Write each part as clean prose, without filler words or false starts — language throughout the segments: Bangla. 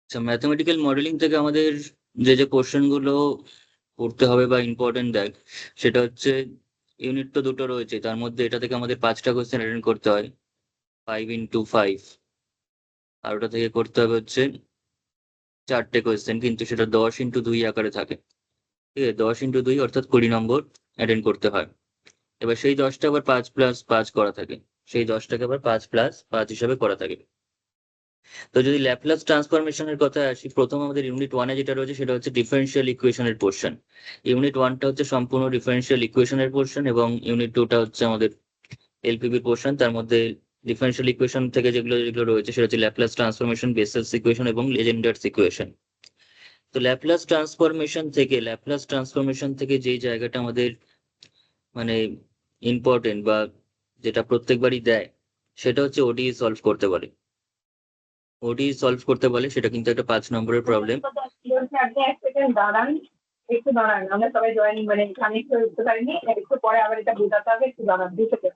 আচ্ছা, ম্যাথমেটিক্যাল মডেলিং থেকে আমাদের যে কোশ্চেন গুলো পড়তে হবে বা ইম্পর্টেন্ট দেখ, সেটা হচ্ছে ইউনিট তো দুটো রয়েছে, তার মধ্যে এটা থেকে আমাদের 5টা কোশ্চেন অ্যাটেন্ড করতে হয়, 5 × 5। আর ওটা থেকে করতে হবে হচ্ছে 4টে কোশ্চেন, কিন্তু সেটা 10 × 2 আকারে থাকে। ঠিক আছে, 10 × 2 অর্থাৎ 20 নম্বর অ্যাটেন্ড করতে হয়। এবার সেই 10টা আবার 5+5 করা থাকে, সেই 10টাকে আবার 5+5 হিসাবে করা থাকে। তো যদি ল্যাপ্লাস ট্রান্সফরমেশনের কথা আসি, প্রথম আমাদের ইউনিট 1-এ যেটা রয়েছে সেটা হচ্ছে ডিফারেনশিয়াল ইকুয়েশনের পোর্শন। ইউনিট 1টা হচ্ছে সম্পূর্ণ ডিফারেনশিয়াল ইকুয়েশনের পোর্শন, এবং ইউনিট 2টা হচ্ছে আমাদের এলপিবি পোর্শন। তার মধ্যে ডিফারেনশিয়াল ইকুয়েশন থেকে যেগুলো যেগুলো রয়েছে সেটা হচ্ছে ল্যাপ্লাস ট্রান্সফরমেশন, বেসেলস ইকুয়েশন এবং লেজেন্ডার্স ইকুয়েশন। তো ল্যাপ্লাস ট্রান্সফরমেশন থেকে যেই জায়গাটা আমাদের মানে ইম্পর্টেন্ট বা যেটা প্রত্যেকবারই দেয়, সেটা হচ্ছে ওডিই সলভ করতে বলে। ওডিই সলভ করতে বলে, সেটা কিন্তু একটা 5 নম্বরের প্রবলেম। আপনি এক সেকেন্ড দাঁড়ান, একটু দাঁড়ান, আমরা সবাই জয়েন মানে কানেক্ট হয়ে উঠতে পারিনি, একটু পরে আবার এটা বোঝাতে হবে, একটু দাঁড়ান 2 সেকেন্ড।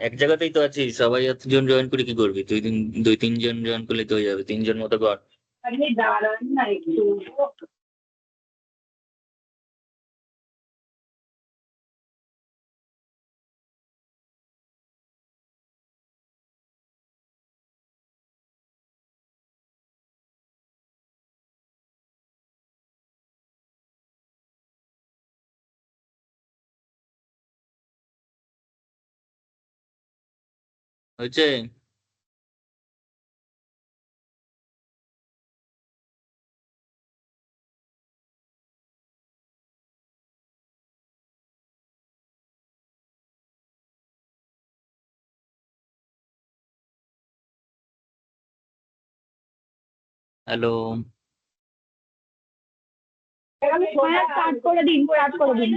এক জায়গাতেই তো আছিস, সবাই এতজন জয়েন করে কি করবি? 2-3জন জয়েন করলে তো হয়ে যাবে, 3জন মতো কর। আপনি দাঁড়ান না একটু। হয়েছে? হ্যালো? হ্যাঁ, স্টার্ট করে দিন, স্টার্ট করে দিন।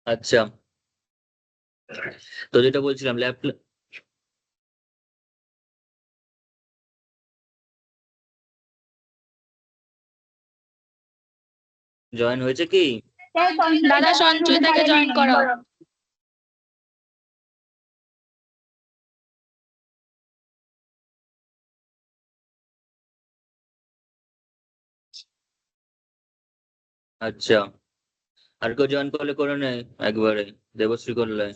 আচ্ছা, তো যেটা বলছিলাম জয়েন হয়েছে কি? দাদা সঞ্চয়িতাকে জয়েন করো। আচ্ছা, আর কেউ জয়েন করলে করে নেয় একবারে, দেবশ্রী করলে।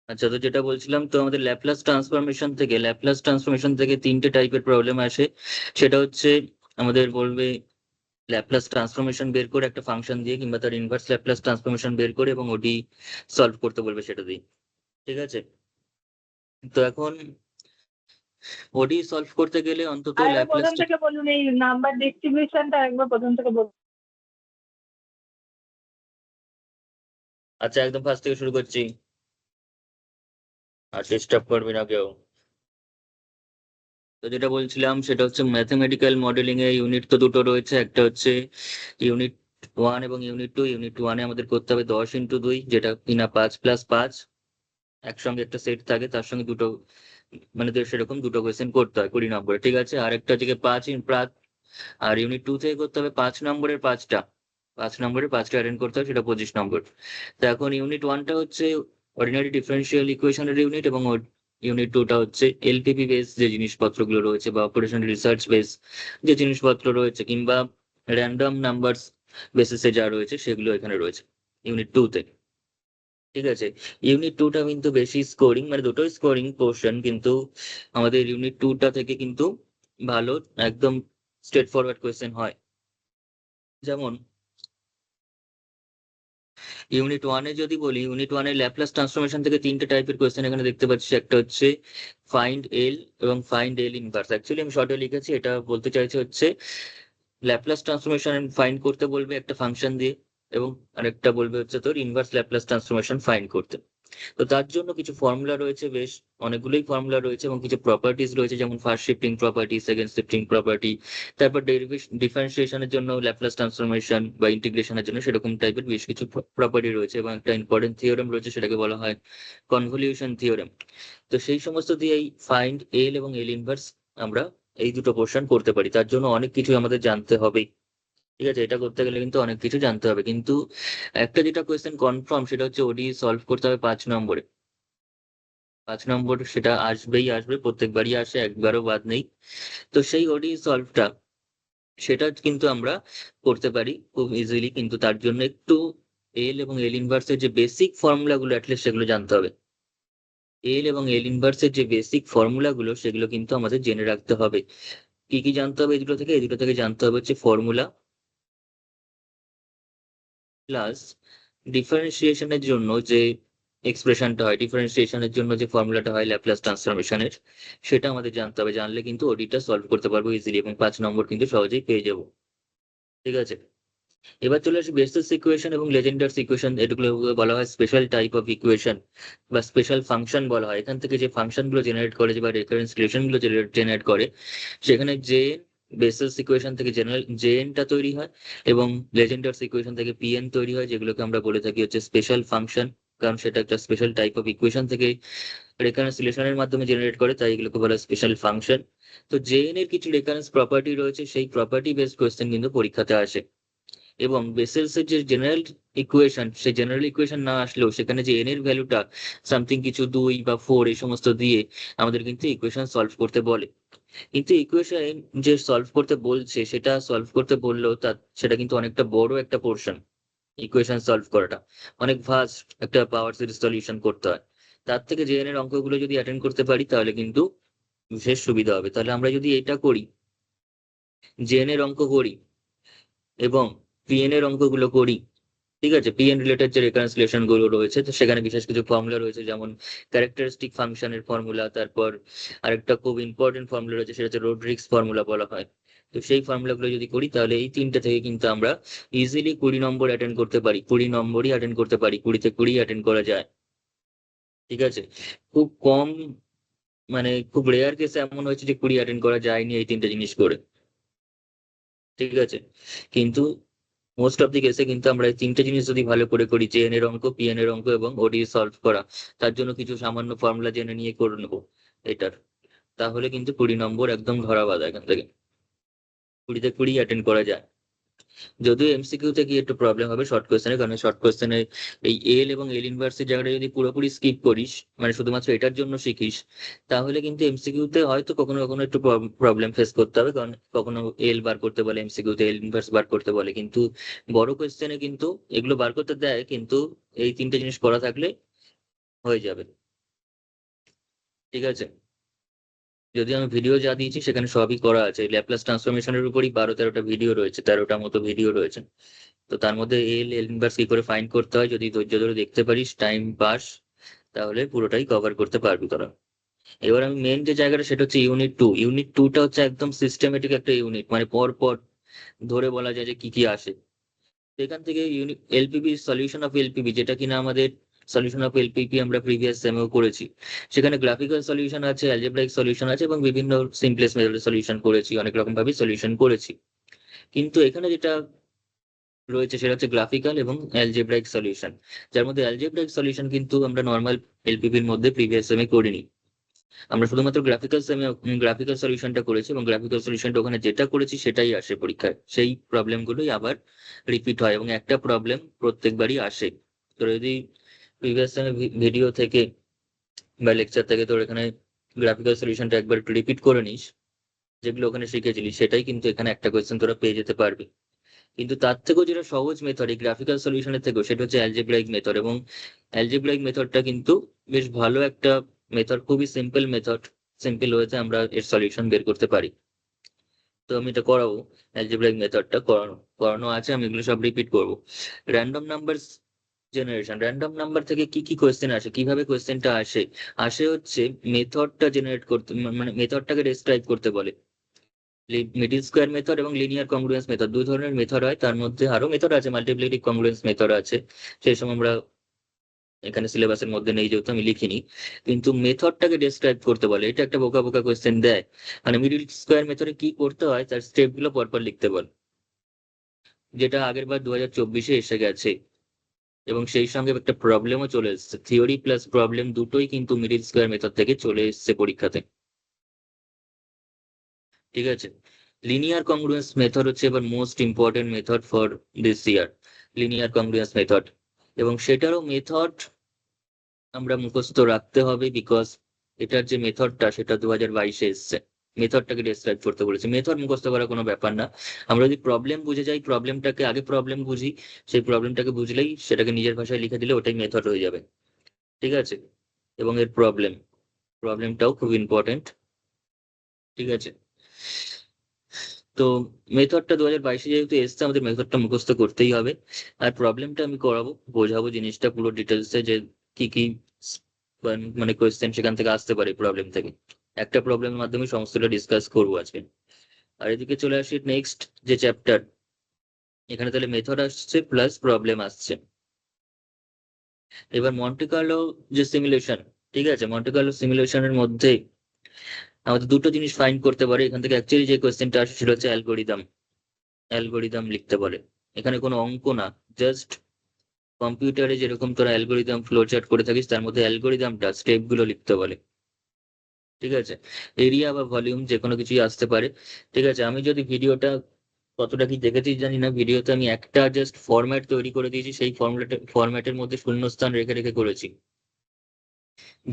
আচ্ছা, তো যেটা বলছিলাম, তো আমাদের ল্যাপ্লাস ট্রান্সফরমেশন থেকে 3টে টাইপের প্রবলেম আসে। সেটা হচ্ছে আমাদের বলবে ল্যাপ্লাস ট্রান্সফরমেশন বের করে একটা ফাংশন দিয়ে, কিংবা তার ইনভার্স ল্যাপ্লাস ট্রান্সফরমেশন বের করে এবং ওটি সলভ করতে বলবে সেটা দিয়ে। ঠিক আছে, তো এখন ওডি সলভ করতে গেলে অন্তত আরেকবার ল্যাপ্লাস। প্রথম থেকে বলুন, এই নাম্বার ডিস্ট্রিবিউশনটা একবার প্রথম থেকে বলুন। আচ্ছা, একদম ফার্স্ট থেকে শুরু করছি, আর ডিস্টার্ব করবি না কেউ। তো যেটা বলছিলাম সেটা হচ্ছে ম্যাথমেটিক্যাল মডেলিং এ ইউনিট তো দুটো রয়েছে, একটা হচ্ছে ইউনিট 1 এবং ইউনিট 2। ইউনিট 1-এ আমাদের করতে হবে 10 × 2, যেটা কিনা 5+5 একসঙ্গে একটা সেট থাকে, তার সঙ্গে দুটো মানে সেরকম দুটো কোয়েশ্চেন করতে হয় 20 নম্বরে। ঠিক আছে, আর একটা থেকে 5 আর ইউনিট 2 থেকে করতে হবে 5 নম্বরের 5টা, 5 নম্বরের 5টা অ্যাটেন্ড করতে হবে, সেটা 25 নম্বর। তো এখন ইউনিট 1টা হচ্ছে অর্ডিনারি ডিফারেন্সিয়াল ইকুয়েশনের ইউনিট, এবং ইউনিট 2টা হচ্ছে এলপিপি বেস যে জিনিসপত্রগুলো রয়েছে, বা অপারেশন রিসার্চ বেস যে জিনিসপত্র রয়েছে, কিংবা র্যান্ডম নাম্বারস বেসিসে যা রয়েছে সেগুলো এখানে রয়েছে ইউনিট 2-তে। ঠিক আছে, ইউনিট 2টা কিন্তু বেশি স্কোরিং, মানে দুটোই স্কোরিং পোর্শন, কিন্তু আমাদের ইউনিট 2টা থেকে কিন্তু ভালো একদম স্ট্রেট ফরওয়ার্ড কোয়েশ্চেন হয়। যেমন ইউনিট 1-এ যদি বলি, ইউনিট 1-এর ল্যাপ্লাস ট্রান্সফরমেশন থেকে 3টে টাইপের কোয়েশ্চেন এখানে দেখতে পাচ্ছি। একটা হচ্ছে ফাইন্ড এল এবং ফাইন্ড এল ইনভার্স। অ্যাকচুয়ালি আমি শর্টে লিখেছি, এটা বলতে চাইছে হচ্ছে ল্যাপ্লাস ট্রান্সফরমেশন ফাইন্ড করতে বলবে একটা ফাংশন দিয়ে, এবং আরেকটা বলবে হচ্ছে তোর ইনভার্স ল্যাপ্লাস ট্রান্সফরমেশন ফাইন্ড করতে। তো তার জন্য কিছু ফর্মুলা রয়েছে, বেশ অনেকগুলোই ফর্মুলা রয়েছে এবং কিছু প্রপার্টিজ রয়েছে, যেমন first shifting property, second shifting property, তারপর ডিফারেন্সিয়েশনের জন্য ল্যাপ্লাস ট্রান্সফরমেশন বা ইন্টিগ্রেশনের জন্য সেরকম টাইপের বেশ কিছু প্রপার্টি রয়েছে, এবং একটা ইম্পর্টেন্ট থিওরেম রয়েছে, সেটাকে বলা হয় কনভলিউশন থিওরেম। তো সেই সমস্ত দিয়েই ফাইন্ড এল এবং এল ইনভার্স আমরা এই দুটো পোর্শন করতে পারি। তার জন্য অনেক কিছু আমাদের জানতে হবে। ঠিক আছে, এটা করতে গেলে কিন্তু অনেক কিছু জানতে হবে, কিন্তু একটা যেটা কোয়েশ্চেন কনফার্ম সেটা হচ্ছে ওডি সলভ করতে হবে 5 নম্বরে। 5 নম্বর সেটা আসবেই আসবে, প্রত্যেকবারই আসে, একবারও বাদ নেই। তো সেই ওডি সলভটা সেটা কিন্তু আমরা করতে পারি খুব ইজিলি, কিন্তু তার জন্য একটু এল এবং এল ইনভার্সের যে বেসিক ফর্মুলাগুলো অ্যাটলিস্ট সেগুলো জানতে হবে। এল এবং এল ইনভার্সের যে বেসিক ফর্মুলাগুলো সেগুলো কিন্তু আমাদের জেনে রাখতে হবে। কি কি জানতে হবে এই দুটো থেকে? এই দুটো থেকে জানতে হবে হচ্ছে ফর্মুলা, প্লাস ডিফারেন্সিয়েশনের জন্য যে এক্সপ্রেশনটা হয়, ডিফারেন্সিয়েশনের জন্য যে ফর্মুলাটা হয় ল্যাপ্লাস ট্রান্সফরমেশনের, সেটা আমাদের জানতে হবে। জানলে কিন্তু ওডিটা সলভ করতে পারবো ইজিলি, এবং 5 নম্বর কিন্তু সহজেই পেয়ে যাবো। ঠিক আছে, এবার চলে আসি বেসিস ইকুয়েশন এবং লেজেন্ডার্স ইকুয়েশন। এগুলো বলা হয় স্পেশাল টাইপ অফ ইকুয়েশন বা স্পেশাল ফাংশন বলা হয়। এখান থেকে যে ফাংশন গুলো জেনারেট করে বা রেকারেন্স রিলেশন গুলো জেনারেট করে, সেখানে যে বেসিস ইকুয়েশন থেকে জেনারেল জেএনটা তৈরি হয়, এবং লেজেন্ডার্স ইকুয়েশন থেকে পিএন তৈরি হয়, যেগুলোকে আমরা বলে থাকি হচ্ছে স্পেশাল ফাংশন। কারণ সেটা একটা স্পেশাল টাইপ অফ ইকুয়েশন থেকে রেকারেন্স রিলেশনের মাধ্যমে জেনারেট করে, তাই এগুলোকে বলা হয় স্পেশাল ফাংশন। তো জেএন এর কিছু রেকারেন্স প্রপার্টি রয়েছে, সেই প্রপার্টি বেসড কোয়েশ্চেন কিন্তু পরীক্ষাতে আসে। এবং বেসেলস এর যে জেনারেল ইকুয়েশন, সেই জেনারেল ইকুয়েশন না আসলেও সেখানে যে এন এর ভ্যালুটা সামথিং কিছু 2 বা 4 এই সমস্ত দিয়ে আমাদের কিন্তু ইকুয়েশন সলভ করতে বলে। কিন্তু ইকুয়েশন যে সলভ করতে বলছে, সেটা সলভ করতে বললেও তার সেটা কিন্তু অনেকটা বড় একটা পোর্শন। ইকুয়েশন সলভ করাটা অনেক ভাস্ট একটা পাওয়ার সিরিজ সলিউশন করতে হয়। তার থেকে জেএন এর অঙ্কগুলো যদি অ্যাটেন্ড করতে পারি তাহলে কিন্তু বিশেষ সুবিধা হবে। তাহলে আমরা যদি এটা করি, জেএন এর অঙ্ক করি এবং পিএন এর অঙ্কগুলো করি, ঠিক আছে, পিএন রিলেটেড যে রেকনসিলিয়েশন গুলো রয়েছে, তো সেখানে বিশেষ কিছু ফর্মুলা রয়েছে, যেমন ক্যারেক্টারিস্টিক ফাংশনের ফর্মুলা, তারপর আরেকটা খুব ইম্পর্টেন্ট ফর্মুলা রয়েছে, সেটা হচ্ছে রোড্রিক্স ফর্মুলা বলা হয়। তো সেই ফর্মুলাগুলো যদি করি তাহলে এই তিনটা থেকে কিন্তু আমরা ইজিলি 20 নম্বর অ্যাটেন্ড করতে পারি। 20 নম্বরই অ্যাটেন্ড করতে পারি, 20-20 অ্যাটেন্ড করা যায়। ঠিক আছে, খুব কম, মানে খুব রেয়ার কেসে এমন হয়েছে যে 20 অ্যাটেন্ড করা যায়নি এই তিনটা জিনিস করে। ঠিক আছে, কিন্তু মোস্ট অফ দি কেসে কিন্তু আমরা এই তিনটে জিনিস যদি ভালো করে করি, জেএন এর অঙ্ক, পিএন এর অঙ্ক এবং ওডি সলভ করা, তার জন্য কিছু সামান্য ফর্মুলা জেনে নিয়ে করে নেবো এটার, তাহলে কিন্তু 20 নম্বর একদম ধরা বাঁধা এখান থেকে। 20-20 অ্যাটেন্ড করা যায়। যদিও এমসিকিউ তে গিয়ে একটু প্রবলেম হবে শর্ট কোয়েশ্চেনে, কারণ শর্ট কোয়েশ্চেনে এই এল এবং এল ইনভার্সের জায়গাটা যদি পুরোপুরি স্কিপ করিস, মানে শুধুমাত্র এটার জন্য শিখিস, তাহলে কিন্তু এমসিকিউ তে হয়তো কখনো কখনো একটু প্রবলেম ফেস করতে হবে, কারণ কখনো এল বার করতে বলে, এমসিকিউ তে এল ইনভার্স বার করতে বলে, কিন্তু বড় কোয়েশ্চেনে কিন্তু এগুলো বার করতে দেয়, কিন্তু এই তিনটে জিনিস করা থাকলে হয়ে যাবে। ঠিক আছে, যদি আমি ভিডিও যা দিয়েছি সেখানে সবই করা আছে। ল্যাপ্লাস ট্রান্সফরমেশনের উপরই 12-13টা ভিডিও রয়েছে, 13টা মতো ভিডিও রয়েছে। তো তার মধ্যে এল ইনভার্স কি করে ফাইন্ড করতে হয়, যদি ধৈর্য ধরে দেখতে পারিস, টাইম পাস, তাহলে পুরোটাই কভার করতে পারবি তোরা। এবার আমি মেন যে জায়গাটা সেটা হচ্ছে ইউনিট 2। ইউনিট 2টা হচ্ছে একদম সিস্টেমেটিক একটা ইউনিট, মানে পর পর ধরে বলা যায় যে কি কি আসে। তো এখান থেকে ইউনিট এলপিবি, সলিউশন অফ এলপিবি, যেটা কিনা আমাদের সলিউশন অফ এলপিবি আমরা প্রিভিয়াস সেমেও করেছি। সেখানে গ্রাফিক্যাল সলিউশন আছে, অ্যালজেব্রাইক সলিউশন আছে, এবং বিভিন্ন সিম্পলেস্ট মেথডে সলিউশন করেছি, অনেক রকম ভাবে সলিউশন করেছি। কিন্তু এখানে যেটা রয়েছে সেটা হচ্ছে গ্রাফিক্যাল এবং অ্যালজেব্রাইক সলিউশন, যার মধ্যে অ্যালজেব্রাইক সলিউশন কিন্তু আমরা নর্মাল এলপিপির মধ্যে প্রিভিয়াস সেমে করিনি। আমরা শুধুমাত্র গ্রাফিক্যাল সলিউশনটা করেছি, এবং গ্রাফিক্যাল সলিউশনটা ওখানে যেটা করেছি সেটাই আসে পরীক্ষায়। সেই প্রবলেমগুলোই আবার রিপিট হয়, এবং একটা প্রবলেম প্রত্যেকবারই আসে। তো যদি প্রিভিয়াস সেমে ভিডিও থেকে বা লেকচার থেকে তোর এখানে গ্রাফিক্যাল সলিউশনটা একবার একটু রিপিট করে নিস, যেগুলো ওখানে শিখেছিলি, সেটাই কিন্তু এখানে একটা কোয়েশ্চেন তোরা পেয়ে যেতে পারবি। কিন্তু তার থেকেও যেটা সহজ মেথড এই গ্রাফিক্যাল সলিউশনের থেকেও, সেটা হচ্ছে অ্যালজেব্রাইক মেথড। এবং অ্যালজেব্রাইক মেথডটা কিন্তু বেশ ভালো একটা মেথড, খুবই সিম্পল মেথড। সিম্পল ওয়েতে আমরা এর সলিউশন বের করতে পারি। তো আমি এটা করাবো, অ্যালজেব্রাইক মেথডটা করানো করানো আছে, আমি এগুলো সব রিপিট করবো। Random number generation, random number থেকে কি কি কোয়েশ্চেন আসে, কিভাবে কোয়েশ্চেনটা আসে? আসে হচ্ছে মেথডটা জেনারেট করতে, মানে মেথডটাকে ডেসক্রাইব করতে বলে। মিডিল স্কোয়ার মেথড এবং লিনিয়ার কংগ্রুয়েন্স মেথড, দুই ধরনের মেথড হয়। তার মধ্যে আরো মেথড আছে, মাল্টিপ্লিকেটিভ কংগ্রুয়েন্স মেথড আছে, সেই সময় আমরা এখানে সিলেবাসের মধ্যে নেই যেহেতু আমি লিখিনি, কিন্তু মেথডটাকে ডেসক্রাইব করতে বলে। এটা একটা বোকা বোকা কোয়েশ্চেন দেয়, মানে মিডল স্কোয়ার মেথডে কি করতে হয় তার স্টেপ গুলো পরপর লিখতে বল, যেটা আগের বার 2024-এ এসে গেছে। এবং সেই সঙ্গে একটা প্রবলেমও চলে এসেছে, থিওরি প্লাস প্রবলেম দুটোই কিন্তু মিডল স্কোয়ার মেথড থেকে চলে এসেছে পরীক্ষাতে। ঠিক আছে, লিনিয়ার কংগ্রুয়েন্স মেথড হচ্ছে এবার most important method for this year, linear congruence method. এবং সেটারও মেথড আমরা মুখস্থ রাখতে হবে, বিকজ এটার যে মেথডটা সেটা 2022-এ এসছে। মেথডটাকে ডেসক্রাইব করতে বলেছে, মেথড মুখস্থ করার কোনো ব্যাপার না। আমরা যদি প্রবলেম বুঝে যাই, প্রবলেমটাকে আগে প্রবলেম বুঝি, সেই প্রবলেমটাকে বুঝলেই সেটাকে নিজের ভাষায় লিখে দিলে ওটাই মেথড হয়ে যাবে। ঠিক আছে, এবং এর প্রবলেমটাও খুব ইম্পর্টেন্ট। ঠিক আছে, তো মেথডটা 2022-এ যেহেতু এসছে, আমাদের মেথডটা মুখস্থ করতেই হবে। আর প্রবলেমটা আমি করাবো, বোঝাবো জিনিসটা পুরো ডিটেলসে, যে কি কি মানে কোয়েশ্চেন সেখান থেকে আসতে পারে প্রবলেম থেকে। একটা প্রবলেমের মাধ্যমে সমস্তটা ডিসকাস করবো আজকে। আর এদিকে চলে আসি নেক্সট যে চ্যাপ্টার, এখানে তাহলে মেথড আসছে প্লাস প্রবলেম আসছে। এবার মন্টে কার্লো যে সিমুলেশন, ঠিক আছে, মন্টে কার্লো সিমুলেশনের মধ্যে আমাদের দুটো জিনিস ফাইন্ড করতে পারে। এখান থেকে অ্যাকচুয়ালি যে কোয়েশ্চেনটা আসে সেটা হচ্ছে অ্যালগোরিদম লিখতে বলে। এখানে কোনো অঙ্ক না, জাস্ট কম্পিউটারে যেরকম তোরা অ্যালগোরিদম ফ্লো চার্ট করে থাকিস তার মধ্যে অ্যালগোরিদমটা স্টেপ গুলো লিখতে বলে। ঠিক আছে, এরিয়া বা ভলিউম যে কোনো কিছুই আসতে পারে। ঠিক আছে, আমি যদি ভিডিওটা কতটা কি দেখেছিস জানি না, ভিডিওতে আমি একটা জাস্ট ফরম্যাট তৈরি করে দিয়েছি, সেই ফরম্যাটের মধ্যে শূন্যস্থান রেখে রেখে করেছি।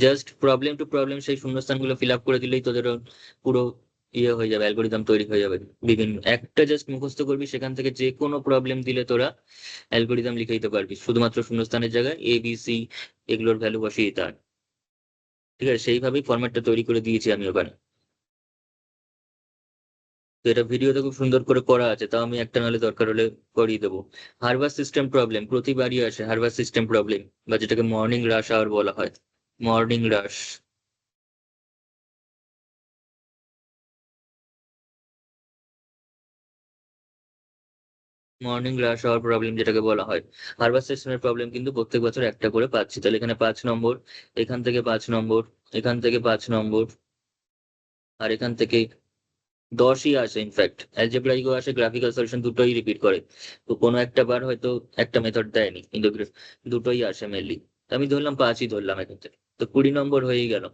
জাস্ট প্রবলেম টু প্রবলেম সেই শূন্যস্থানগুলো ফিল আপ করে দিলেই তোদের পুরো ইয়ে হয়ে যাবে, অ্যালগোরিদম তৈরি হয়ে যাবে। বিভিন্ন একটা জাস্ট মুখস্থ করবি, সেখান থেকে যে কোনো প্রবলেম দিলে তোরা অ্যালগোরিদম লিখে দিতে পারবি, শুধুমাত্র শূন্যস্থানের জায়গায় ABC এগুলোর ভ্যালু বসিয়ে দিতে হয়। ঠিক আছে, সেইভাবেই ফরম্যাটটা তৈরি করে দিয়েছি আমি ওখানে। তো এটা ভিডিওতে খুব সুন্দর করে করা আছে, তাও আমি একটা নাহলে দরকার হলে করিয়ে দেবো। হারবার সিস্টেম প্রবলেম প্রতিবারই আসে, হারবার সিস্টেম প্রবলেম, বা যেটাকে মর্নিং রাশ আওয়ার বলা হয়, মর্নিং রাশ। মর্নিং রাশ আওয়ার প্রবলেম যেটাকে বলা হয়, হারবার সিস্টেমের প্রবলেম কিন্তু প্রত্যেক বছর একটা করে পাচ্ছি। তাহলে এখানে 5 নম্বর, এখান থেকে 5 নম্বর, এখান থেকে 5 নম্বর, আর এখান থেকে 10ই আসে। ইনফ্যাক্ট অ্যালজেব্রাইকও আসে, গ্রাফিক্যাল সলিউশন দুটোই রিপিট করে। তো কোনো একটা বার হয়তো একটা মেথড দেয়নি, কিন্তু দুটোই আসে মেনলি। আমি ধরলাম 5ই ধরলাম এখান থেকে, তো 20 নম্বর হয়েই গেল।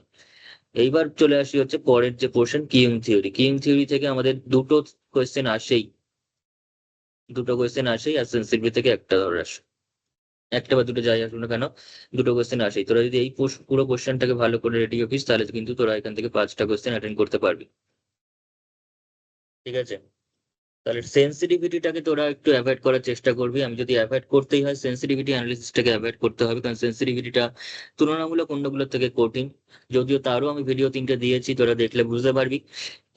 এইবার চলে আসি হচ্ছে পরের যে পোর্শন, কিউং থিওরি। কিউং থিওরি থেকে আমাদের দুটো কোয়েশ্চেন আসেই, আর সেন্সিটিভিটি থেকে একটা ধরে আসে, একটা বা দুটো যাই আসুক না কেন, দুটো কোয়েশ্চেন আসেই। তোরা যদি এই পুরো কোয়েশ্চেনটাকে ভালো করে রেডি রাখিস, তাহলে কিন্তু তোরা এখান থেকে 5টা কোয়েশ্চেন অ্যাটেন্ড করতে পারবি। ঠিক আছে, তাহলে সেন্সিটিভিটিটাকে তোরা একটু অ্যাভয়েড করার চেষ্টা করবি। আমি যদি অ্যাভয়েড করতেই হয়, সেন্সিটিভিটি অ্যানালিসিসটাকে অ্যাভয়েড করতে হবে, কারণ সেন্সিটিভিটিটা তুলনামূলক অন্যগুলোর থেকে কঠিন। যদিও তারও আমি ভিডিও 3টে দিয়েছি, তোরা দেখলে বুঝতে পারবি,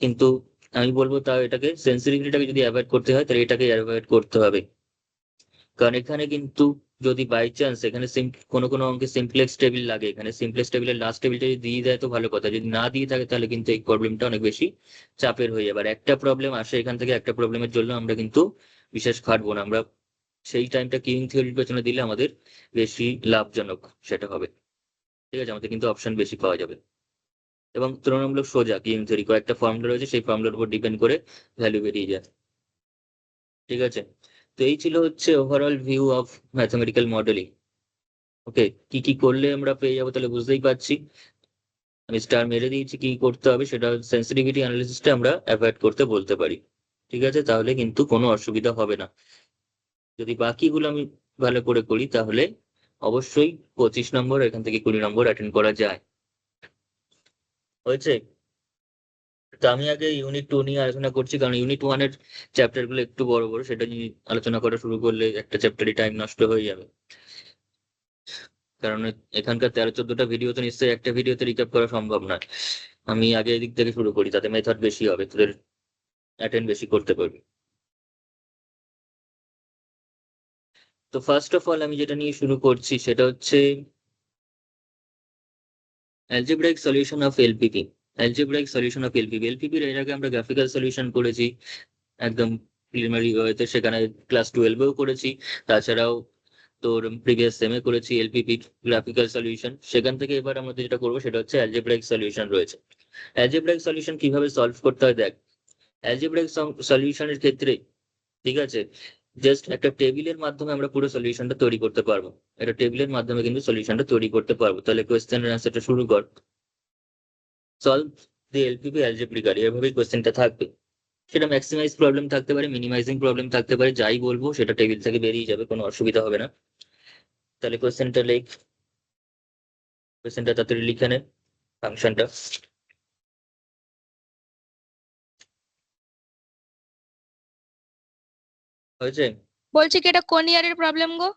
কিন্তু আমি বলবো তাও এটাকে, সেন্সিটিভিটিটাকে যদি অ্যাভয়েড করতে হয় তাহলে এটাকে অ্যাভয়েড করতে হবে। কারণ এখানে কিন্তু যদি বাই চান্স এখানে কোনো কোনো অঙ্কে সিমপ্লেক্স টেবিল লাগে, এখানে সিমপ্লেক্স টেবিলের লাস্ট টেবিলটা যদি দিয়ে দেয় তো ভালো কথা, যদি না দিয়ে থাকে তাহলে কিন্তু এই প্রবলেমটা অনেক বেশি চাপের হয়ে যাবে। আর একটা প্রবলেম আসে এখান থেকে, একটা প্রবলেমের জন্য আমরা কিন্তু বিশেষ খাটবো না, আমরা সেই টাইমটা কিউইং থিওরির পেছনে দিলে আমাদের বেশি লাভজনক সেটা হবে। ঠিক আছে, আমাদের কিন্তু অপশন বেশি পাওয়া যাবে, এবং তুলনামূলক সোজা। কিউইং থিওরি কয়েকটা ফর্মুলা রয়েছে, সেই ফর্মুলার উপর ডিপেন্ড করে ভ্যালু বেরিয়ে যায়। ঠিক আছে, তো এই ছিল হচ্ছে overall view of mathematical modelling. Okay, কি কি করলে আমরা পেয়ে যাবো তাহলে বুঝতেই পারছি। আমি স্টার মেরে দিয়েছি, কি করতে হবে সেটা সেন্সিটিভিটি অ্যানালিসিসটা আমরা অ্যাভয়েড করতে বলতে পারি। ঠিক আছে, তাহলে কিন্তু কোনো অসুবিধা হবে না। যদি বাকিগুলো আমি ভালো করে করি তাহলে অবশ্যই 25 নম্বর, এখান থেকে 20 নম্বর অ্যাটেন্ড করা যায়। হয়েছে, তো আমি আগে ইউনিট 2 নিয়ে আলোচনা করছি, কারণ ইউনিট 1-এর চ্যাপ্টার গুলো একটু বড় বড়, সেটা নিয়ে আলোচনা করা শুরু করলে একটা চ্যাপ্টারই টাইম নষ্ট হয়ে যাবে। কারণ এখানকার 13-14টা ভিডিও তো নিশ্চয়ই একটা ভিডিওতে রিক্যাপ করা সম্ভব নয়। আমি আগে এদিক থেকে শুরু করি, তাতে মেথড বেশি হবে, তোদের অ্যাটেন্ড বেশি করতে পারবি। তো ফার্স্ট অফ অল আমি যেটা নিয়ে শুরু করছি সেটা হচ্ছে algebraic solution of LPP. Algebraic solution of LPP, এলপিপির এর আগে আমরা গ্রাফিক্যাল সলিউশন করেছি একদম প্রিলিমিনারি ওয়েতে, সেখানে ক্লাস 12-এও করেছি। তাছাড়াও তোর প্রিভিয়াস সেমে করেছি এলপিপি গ্রাফিক্যাল সলিউশন, সেখান থেকে এবার আমাদের যেটা করবো সেটা হচ্ছে অ্যালজেব্রাইক সলিউশন রয়েছে। অ্যালজেব্রাইক সলিউশন কিভাবে সলভ করতে হয় দেখ, অ্যালজেব্রাইক সলিউশনের ক্ষেত্রে ঠিক আছে, জাস্ট একটা টেবিলের মাধ্যমে আমরা পুরো সলিউশনটা তৈরি করতে পারবো। একটা টেবিলের মাধ্যমে কিন্তু সলিউশনটা তৈরি করতে পারবো। তাহলে কোয়েশ্চেনের অ্যান্সারটা শুরু কর, সলভ দি এলপিপি অ্যালজেব্রিক্যালি, এভাবেই কোয়েশ্চেনটা থাকবে। সেটা ম্যাক্সিমাইজ প্রবলেম থাকতে পারে, মিনিমাইজিং প্রবলেম থাকতে পারে, যাই বলবো সেটা টেবিল থেকে বেরিয়ে যাবে, কোনো অসুবিধা হবে না। তাহলে কোয়েশ্চেনটা লেখ, কোয়েশ্চেনটা তাড়াতাড়ি লিখে নে, ফাংশনটা। হয়েছে? বলছি কি এটা কোন ইয়ারের প্রবলেম গো?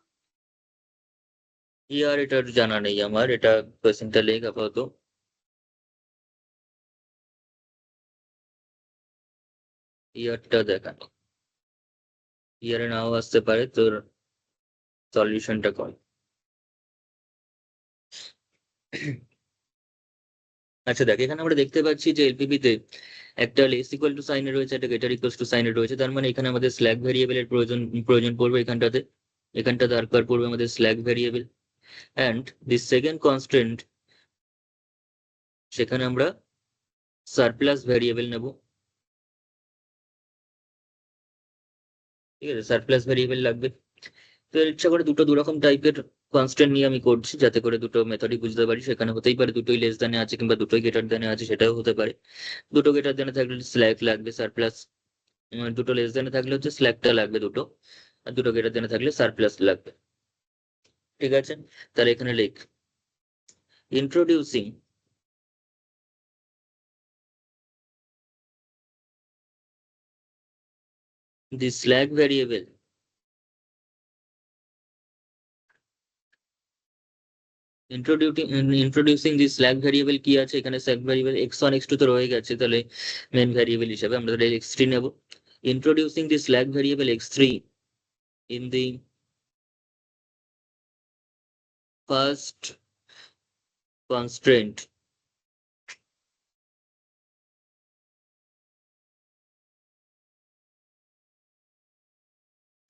ইয়ার এটার জানা নেই আমার, এটা কোয়েশ্চেনটা লেখ আপাতত। ইয়ারটা দেখানো, ইয়ারে নাও আসতে পারে, তোর সলিউশনটা কর। আচ্ছা দেখ, এখানে আমরা দেখতে পাচ্ছি যে এলপিপি তে একটা লেস ইকুয়াল টু সাইনে রয়েছে, একটা গ্রেটার ইকুয়াল টু সাইনে রয়েছে। তার মানে এখানে আমাদের স্ল্যাক ভ্যারিয়েবলের প্রয়োজন পড়বে এখানটাতে। এখানটা দরকার পড়বে আমাদের slack variable, and the second constant, সেখানে আমরা সারপ্লাস ভ্যারিয়েবল নেব। ঠিক আছে, সারপ্লাস ভ্যারিয়েবল লাগবে। তো এর ইচ্ছা করে দুটো দুরকম টাইপের কনস্ট্যান্ট নিয়ে আমি করছি, যাতে করে দুটো মেথডই বুঝতে পারি। সেখানে হতেই পারে দুটোই লেস দ্যানে আছে কিংবা দুটোই গ্রেটার দ্যানে আছে, সেটাও হতে পারে। দুটো গ্রেটার দ্যানে থাকলে স্ল্যাক লাগবে, সারপ্লাস। দুটো লেস দ্যানে থাকলে হচ্ছে স্ল্যাকটা লাগবে দুটো, আর দুটো গ্রেটার দ্যানে থাকলে সারপ্লাস লাগবে। ঠিক আছে, তাহলে এখানে লিখ, introducing the slack variable introducing the slack variable কি আছে এখানে, slack variable x1 x2 তো রয়ে গেছে, তাহলে মেন ভ্যারিয়েবল হিসেবে আমরা তাহলে x3 নেব। introducing the slack variable x3 in the first constraint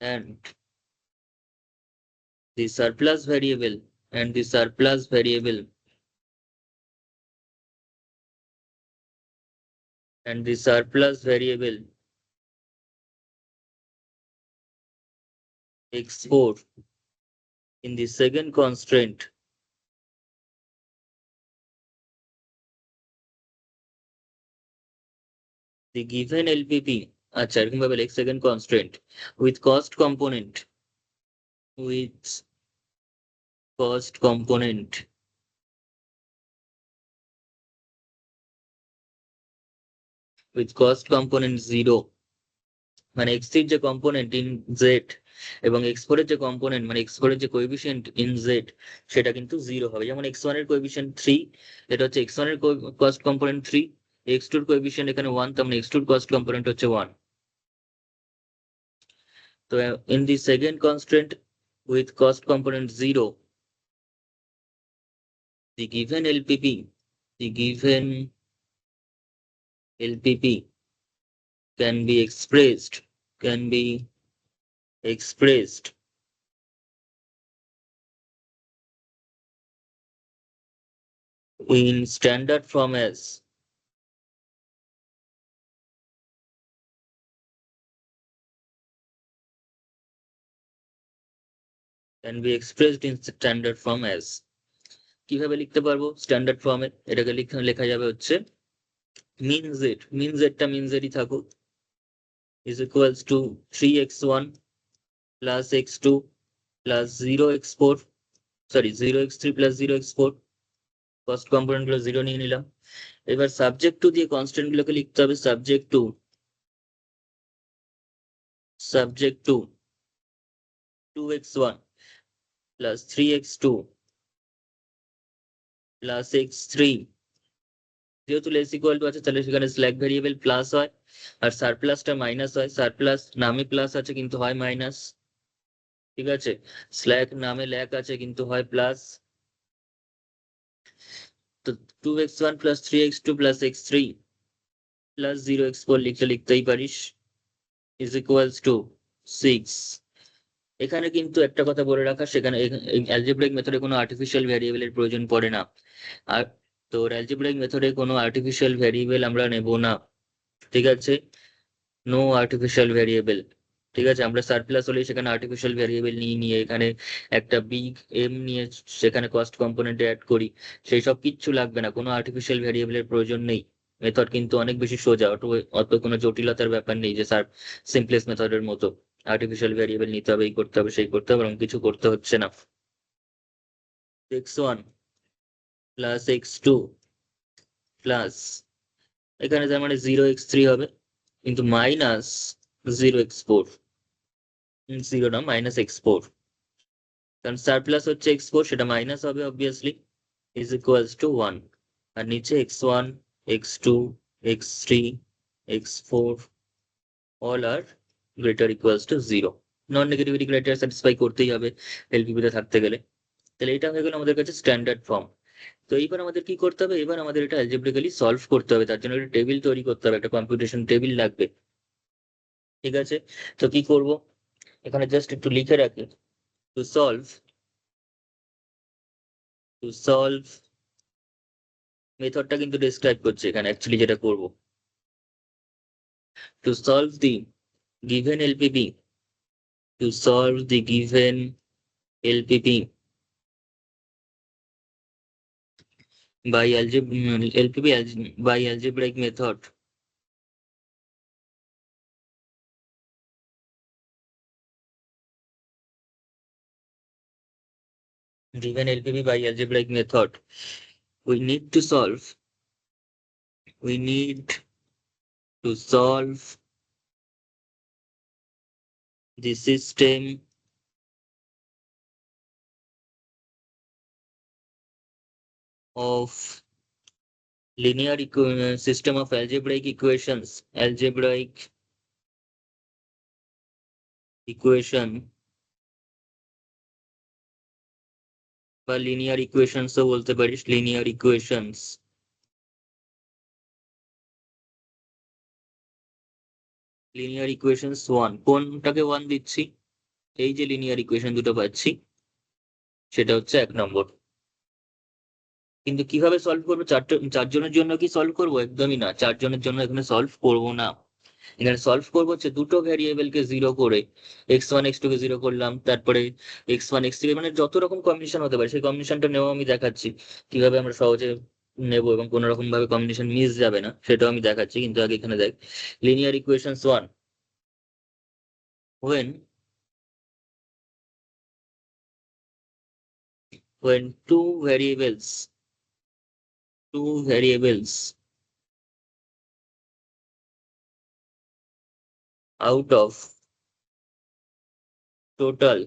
and the surplus variable and the surplus variable and the surplus variable x4 in the second constraint the given LPP, আচ্ছা এরকম ভাবে লেখ, second constraint with cost component with cost component with cost component 0, মানে x3 এর যে কম্পোনেন্ট ইন জেড এবং x4 এর যে কম্পোনেন্ট মানে x4 এর যে কোএফিসিয়েন্ট ইন জেড সেটা কিন্তু 0 হবে। যেমন x1 এর কোএফিসিয়েন্ট 3, এটা হচ্ছে x1 এর কস্ট কম্পোনেন্ট 3, x2 এর কোএফিসিয়েন্ট এখানে 1, তার মানে x2 এর কস্ট কম্পোনেন্ট হচ্ছে 1। তো in the second constant with cost component 0, the given LPP can be expressed in standard form as কিভাবে লিখতে পারবো স্ট্যান্ডার্ড ফর্মে, এটাকে লেখা যাবে হচ্ছে মিন জেডটা মিন জেডই থাকুক, is equals to 3x1 plus x2 plus 0x4, sorry 0x3 plus 0x4, cost component গুলো 0 নিয়ে নিলাম। এবার সাবজেক্ট টু দিয়ে কনস্ট্যান্ট গুলোকে লিখতে হবে, subject to 2x1 plus 3x2 plus x3, যেহেতু লেস ইকুয়াল টু আছে তাহলে সেখানে স্ল্যাক ভ্যারিয়েবল প্লাস হয় আর সারপ্লাসটা মাইনাস হয়। সারপ্লাস নামে প্লাস আছে কিন্তু হয় মাইনাস, ঠিক আছে, স্ল্যাক নামে ল্যাক আছে কিন্তু হয় প্লাস। তো 2x1 plus 3x2 plus x3 plus 0x4 লিখতেই পারিস, is equals to 6। এখানে কিন্তু একটা কথা বলে রাখা, সেখানে অ্যালজেব্রাইক মেথডে কোনো আর্টিফিশিয়াল ভ্যারিয়েবলের প্রয়োজন পড়ে না। আর তো অ্যালজেব্রাইক মেথডে কোনো আর্টিফিশিয়াল ভ্যারিয়েবল আমরা নেব না, ঠিক আছে? নো আর্টিফিশিয়াল ভ্যারিয়েবল, ঠিক আছে? আমরা সারপ্লাস হলে সেখানে আর্টিফিশিয়াল ভ্যারিয়েবল নিয়ে এখানে একটা বিগ এম নিয়ে সেখানে কস্ট কম্পোনেন্টে অ্যাড করি, সেই সব কিচ্ছু লাগবে না, কোনো আর্টিফিশিয়াল ভ্যারিয়েবলের প্রয়োজন নেই। মেথড কিন্তু অনেক বেশি সোজা, অত কোনো জটিলতার ব্যাপার নেই যে স্যার সিম্পলেস্ট মেথডের মতো আর্টিফিশিয়াল ভ্যারিয়েবল নিতে হবে, এই করতে হবে সেই করতে হবে, এরকম কিছু করতে হচ্ছে না। x1 প্লাস x2 প্লাস এখানে তার মানে 0x3 হবে, কিন্তু মাইনাস 0x4, 0 না মাইনাস x4, কারণ সারপ্লাস হচ্ছে x4, সেটা মাইনাস হবে অবভিয়াসলি, ইজ ইকুয়ালস টু 1। আর নিচে x1 x2 x3 x4 all are greater equals to 0। Non negativity criteria satisfy করতেই হবে এলপিপি তে থাকতে গেলে। তাহলে এটা হয়ে গেল আমাদের কাছে স্ট্যান্ডার্ড ফর্ম। তো এইবার আমাদের কি করতে হবে, এবার আমাদের এটা অ্যালজেব্রিক্যালি সলভ করতে হবে, তার জন্য একটা টেবিল তৈরি করতে হবে, একটা কম্পিউটেশন টেবিল লাগবে, ঠিক আছে? তো কি করব, এখানে জাস্ট একটু লিখে রাখি, টু সলভ মেথডটা কিন্তু ডেসক্রাইব করছে এখানে, অ্যাকচুয়ালি যেটা করব, to solve the given LPP, to solve the given LPP by by algebraic method, given LPP by algebraic method, we need to solve the system of system of algebraic equation বা লিনিয়ার ইকুয়েশনসও বলতে পারিস, লিনিয়ার ইকুয়েশনস ওয়ান, কোনটাকে ওয়ান দিচ্ছি, এই যে লিনিয়ার ইকুয়েশন দুটো পাচ্ছি সেটা হচ্ছে 1 নম্বর। কিন্তু কিভাবে সলভ করবো, চারজনের জন্য কি সলভ করবো? একদমই না, চারজনের জন্য এখানে সলভ করবো না। এখানে সলভ করবো হচ্ছে দুটো ভ্যারিয়েবলকে জিরো করে, x1 x2 কে জিরো করলাম, তারপরে x1 x3 মানে যত রকম কম্বিনেশন হতে পারে সেই কম্বিনেশনটা নেওয়া আমি দেখাচ্ছি, কিভাবে আমরা সহজে নেবো এবং কোনো রকম ভাবে কম্বিনেশন মিস যাবে না সেটাও আমি দেখাচ্ছি। কিন্তু আগে এখানে দেখ, linear equations one, when two variables out of total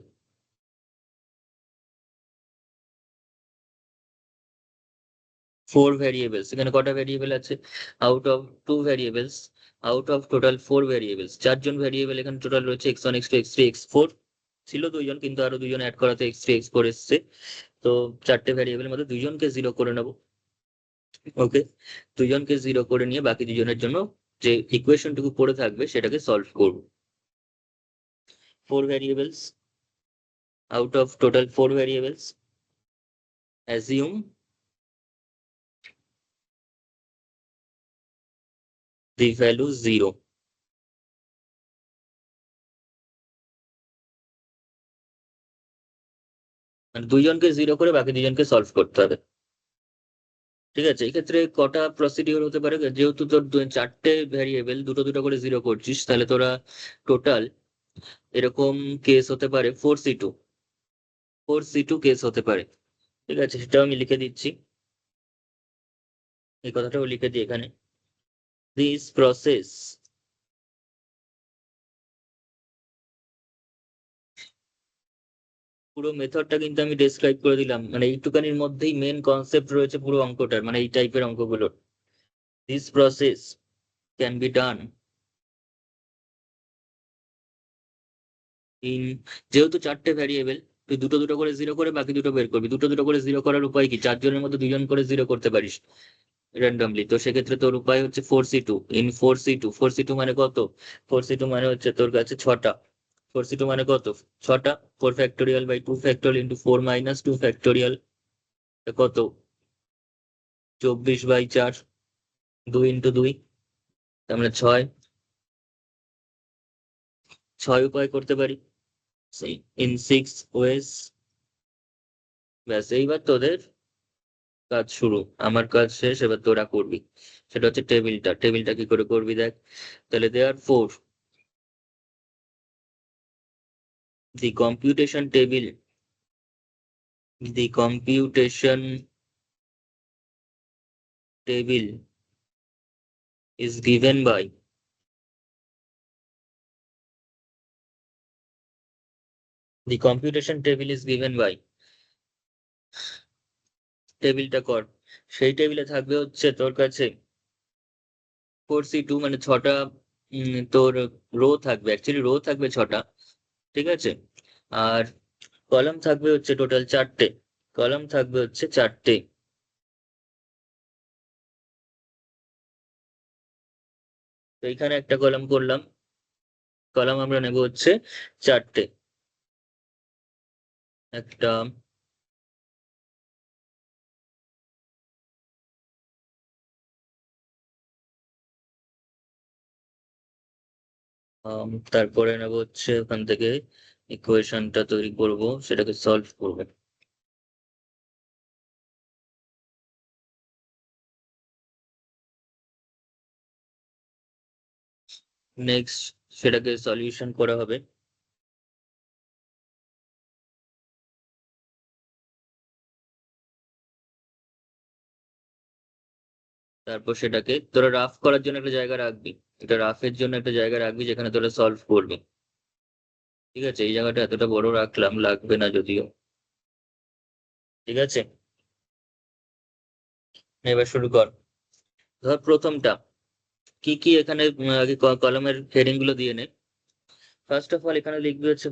four variables, এখানে কটা ভ্যারিয়েবল আছে, out of two variables, out of total four variables, চারজন ভ্যারিয়েবল এখানে টোটাল রয়েছে, x1 x2 x3 x4 ছিল দুইজন, কিন্তু আরো দুইজন অ্যাড করাতে x3 x4 এসছে, তো চারটে ভ্যারিয়েবলের মধ্যে দুইজনকে জিরো করে নেব। ওকে, দুইজনকে জিরো করে নিয়ে বাকি দুজনের জন্য যে ইকুয়েশনটুকু পড়ে থাকবে সেটাকে সলভ করব। Four variables, out of total four variables, assume the value 0. মানে দুইজনকে জিরো করে বাকি দুজনকে সলভ করতে হবে, ঠিক আছে? এক্ষেত্রে কটা প্রসিডিওর হতে পারে, যেহেতু তোর চারটে ভ্যারিয়েবল দুটো দুটো করে জিরো করছিস, তাহলে তোরা টোটাল এরকম কেস হতে পারে 4C2 কেস হতে পারে, ঠিক আছে? সেটাও আমি লিখে দিচ্ছি, এই কথাটাও লিখে দিই এখানে। দিস প্রসেস পুরো মেথডটা কিন্তু আমি ডেসক্রাইব করে দিলাম, মানে এইটুকানির মধ্যেই মেন কনসেপ্ট রয়েছে পুরো অঙ্কটার, মানে এই টাইপের অঙ্কগুলোর। This process can be done in, যেহেতু চারটে ভ্যারিয়েবল, তুই দুটো দুটো করে জিরো করে বাকি দুটো বের করবি, দুটো দুটো করে জিরো করার উপায় কি, চারজনের মধ্যে দুজন করে জিরো করতে পারিস র্যান্ডমলি, তো সেক্ষেত্রে তোর উপায় হচ্ছে 4C2 ইন 4C2। 4C2 মানে কত, 4C2 মানে হচ্ছে তোর কাছে ছটা, 4c2 মানে কত? 6টা। 4 factorial by 2 factorial into 4 minus 2 factorial কত? 24/4, 2 ইন্টু 2, তার মানে 6। 6 উপায় করতে পারি ইন 6 ওয়েজ। ব্যাস, এইবার তোদের কাজ শুরু, আমার কাজ শেষ, এবার তোরা করবি। সেটা হচ্ছে টেবিলটা কি করে করবি দেখ। তাহলে দেয়ার four the computation table the computation table is given by the computation table is given by টেবিলটা কর। সেই টেবিলে থাকবে হচ্ছে তোর কাছে 4c2 মানে 6টা তোর রো থাকবে, অ্যাকচুয়ালি রো থাকবে 6টা, ঠিক আছে। আর কলাম থাকবে হচ্ছে টোটাল 4টে, কলাম থাকবে হচ্ছে 4টে। তো এখানে একটা কলাম করলাম, কলাম আমরা নেব হচ্ছে 4টে। একটা, তারপরে নেব হচ্ছে ওখান থেকে ইকুয়েশনটা তৈরি করব, সেটাকে সলভ করব। নেক্সট সেটাকে সলিউশন করা হবে। তারপর সেটাকে তোরা রাফ করার জন্য একটা জায়গা রাখবি, এটা রাফের জন্য একটা জায়গা রাখবি যেখানে তোরা সলভ করবি। ঠিক আছে, এই জায়গাটা এতটা বড় রাখলাম, লাগবে না যদিও। ঠিক আছে, এবার শুরু কর। ধর প্রথমটা কি কি এখানে আগে কলমের হেডিং গুলো দিয়ে নে। ফার্স্ট অফ অল এখানে লিখবি হচ্ছে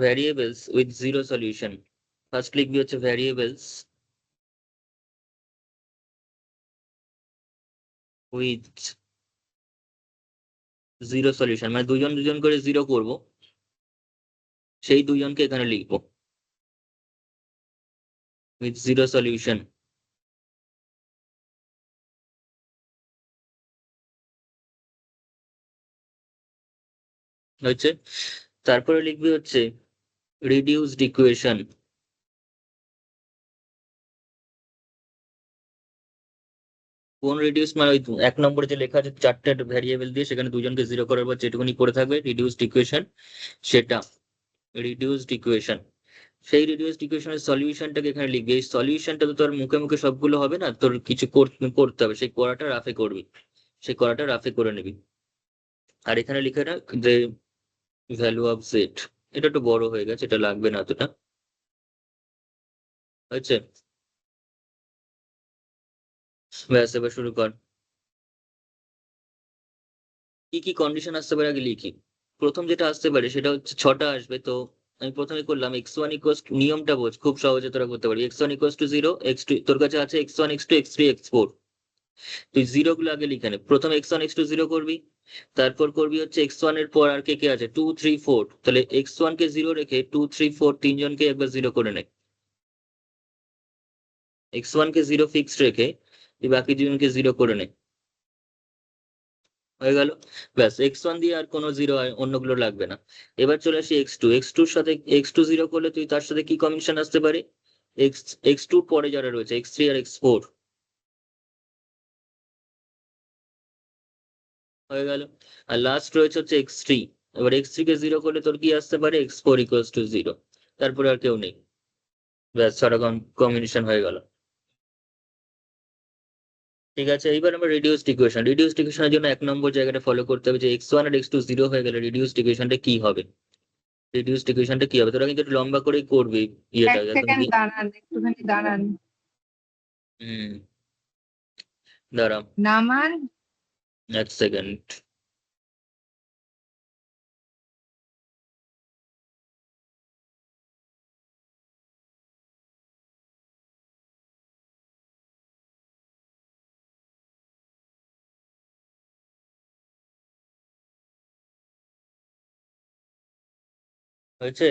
variables with zero solution. First লিখবি হচ্ছে ভ্যারিয়েবলস উইথ জিরো সলিউশন, মানে দুজন দুজন করে জিরো করব, সেই দুজনকে এখানে লিখবো উইথ জিরো সলিউশন। হচ্ছে, তারপরে লিখবি হচ্ছে রিডিউসড ইকুয়েশন। কোন রিডিউস, মানে ওই 1 নম্বরে যে লেখা আছে 4টে ভ্যারিয়েবল দিয়ে সেখানে দুজনকে জিরো করার পর যেটুকুনি পড়ে থাকবে রিডিউসড ইকুয়েশন, সেটা রিডিউসড ইকুয়েশন। সেই রিডিউসড ইকুয়েশনের সলিউশনটাকে এখানে লিখবি। এই সলিউশনটা তো তোর মুখে মুখে সবগুলো হবে না, তোর কিছু করতে হবে, সেই করাটা রাফে করবি, সেই করাটা রাফে করে নিবি। আর এখানে লিখে রাখ যে ভ্যালু অফ জেড, এটা একটু বড় হয়ে গেছে, এটা লাগবে না এতটা। হচ্ছে, ব্যাস এবার শুরু কর। কি কি কন্ডিশন আসতে পারে আগে লিখি। প্রথম যেটা আসতে পারে সেটা হচ্ছে 6টা আসবে, তো আমি প্রথমে করলাম x1 ইকুয়াস, নিয়মটা বোঝ, খুব সহজে তোরা করতে পারি। x1 ইকুয়াস টু 0, x2 তোর কাছে আছে x1 x2 x3 x4, তুই জিরো গুলো আগে লিখে নে। প্রথম x1 x2 জিরো করবি, তারপর করবি হচ্ছে x1 এর পর আর কে কে আছে 2 3 4, তাহলে x1 কে জিরো রেখে 2 3 4 তিনজনকে একবার জিরো করে নে। x1 কে জিরো ফিক্সড রেখে তুই বাকি দুজনকে জিরো করে নে, হয়ে গেল। ব্যাস, x1 দিয়ে আর কোনো জিরো অন্যগুলো লাগবে না। এবার চলে আসি x2, x2 সাথে x2 জিরো করলে তুই তার সাথে কি কম্বিনেশন আসতে পারে, x2 পরে যারা রয়েছে x3 আর x4, হয়ে গেল। আর লাস্ট রয়েছে হচ্ছে x3, এবার x3 কে জিরো করলে তোর কি আসতে পারে x4 ইকুয়ালস টু 0, তারপরে আর কেউ নেই। ব্যাস, ছটা কম্বিনেশন হয়ে গেল। ঠিক আছে, এইবার আমরা রিডিউসড ইকুয়েশনের জন্য 1 নম্বর জায়গাটা ফলো করতে হবে যে x1 আর x2 জিরো হয়ে গেলে রিডিউসড ইকুয়েশনটা কি হবে। রিডিউসড ইকুয়েশনটা কি হবে, তোরা কিন্তু একটু লম্বা করেই করবি ইয়েটা এক একদম সেকেন্ড দাঁড়ান, একটুখানি দাঁড়ান। হুম, দাঁড়াও নামান। 1 সেকেন্ড। হয়েছে?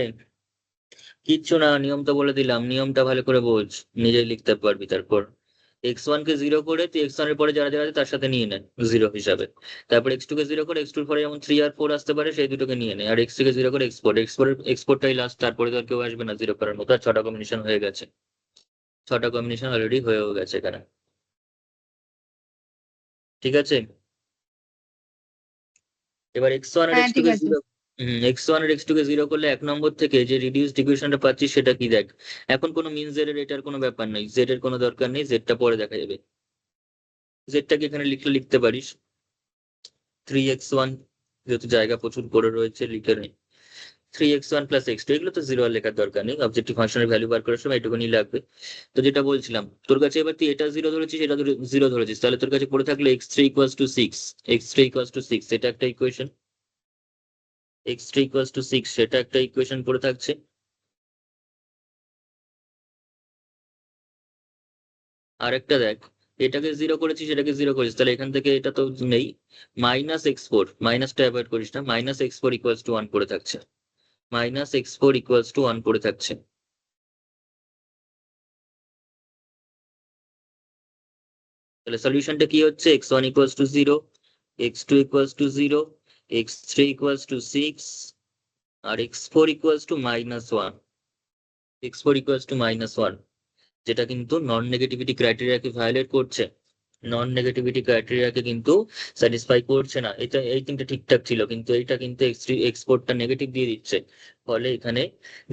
কিচ্ছু না, নিয়ম তো বলে দিলাম, নিয়মটা ভালো করে বোঝ, নিজেই লিখতে পারবি। তারপর x1 কে 0 করে তুই x1 এর পরে যারা যারা আছে তার সাথে নিয়ে নে 0 হিসাবে। তারপর x2 কে 0 করে x2 এর পরে যেমন 3 আর 4 আসতে পারে সেই দুটোকে নিয়ে নে, আর x3 কে 0 করে এক্সপোর্টটাই লাস্ট, তারপরে তো আর কেউ আসবে না 0 করার মতো। আর 6টা কম্বিনেশন হয়ে গেছে, 6টা কম্বিনেশন অলরেডি হয়েও গেছে এখানে। ঠিক আছে, এবার x1 আর হ্যাঁ x2 ঠিক কে আছে। 0, x1 আর x2 কে 0 করলে 1 নম্বর থেকে যে রিডিউসড ইকুয়েশনটা পাচ্ছি সেটা কি দেখ। এখন কোনো মিন জেড এর এটার কোনো ব্যাপার নেই, জেড এর কোনো দরকার নেই, জেডটা পরে দেখা যাবে। জেডটাকে এখানে লিখলে লিখতে পারিস 3x1, যেহেতু জায়গা প্রচুর পড়ে রয়েছে লিখে নে 3x1 প্লাস x2। এগুলো তো জিরো আর লেখার দরকার নেই, অবজেক্টিভ ফাংশনের ভ্যালু বার করার সময় এটুকুনি লাগবে। তো যেটা বলছিলাম তোর কাছে, এবার তুই এটা 0 ধরেছিস, এটা 0 ধরেছিস, তাহলে তোর কাছে পড়ে থাকলো x3 equals to 6, x3 equals to 6, এটা একটা ইকুয়েশন, x3 ইকুয়ালস টু 6 সেটা একটা ইকুয়েশন পড়ে থাকছে। আরেকটা দেখ, এটাকে 0 করেছিস, এটাকে 0 করেছিস, তাহলে এখান থেকে এটা তো নেই, -x4, মাইনাসটা অ্যাভয়েড করিস না, -x4 ইকুয়ালস টু 1 পড়ে থাকছে, -x4 ইকুয়ালস টু 1 পড়ে থাকছে। তাহলে সলিউশনটা কি হচ্ছে, x1 equals to 0, x2 equals to 0, x3 equals to 6, আর x4 equals to -1, x4 equals to -1, যেটা কিন্তু নন নেগেটিভিটি ক্রাইটেরিয়াকে ভায়োলেট করছে, নন নেগেটিভিটি ক্রাইটেরিয়াকে কিন্তু স্যাটিসফাই করছে না। এটা এই তিনটা ঠিকঠাক ছিল, কিন্তু এইটা কিন্তু এক্সপোর্টটা নেগেটিভ দিয়ে দিচ্ছে, ফলে এখানে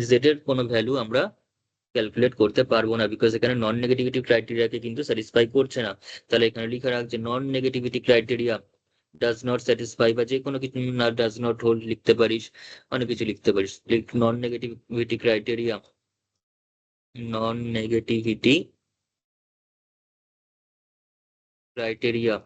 জেড এর কোনো ভ্যালু আমরা ক্যালকুলেট করতে পারবো না, বিকজ এখানে নন নেগেটিভিটি ক্রাইটেরিয়াকে কিন্তু স্যাটিসফাই করছে না। তাহলে এখানে লিখে রাখ যে non negativity criteria does not satisfy, বা যে কোনো কিছু না ডাজ নট হোল্ড লিখতে পারিস, অনেক কিছু লিখতে পারিস, non negativity criteria, non negativity criteria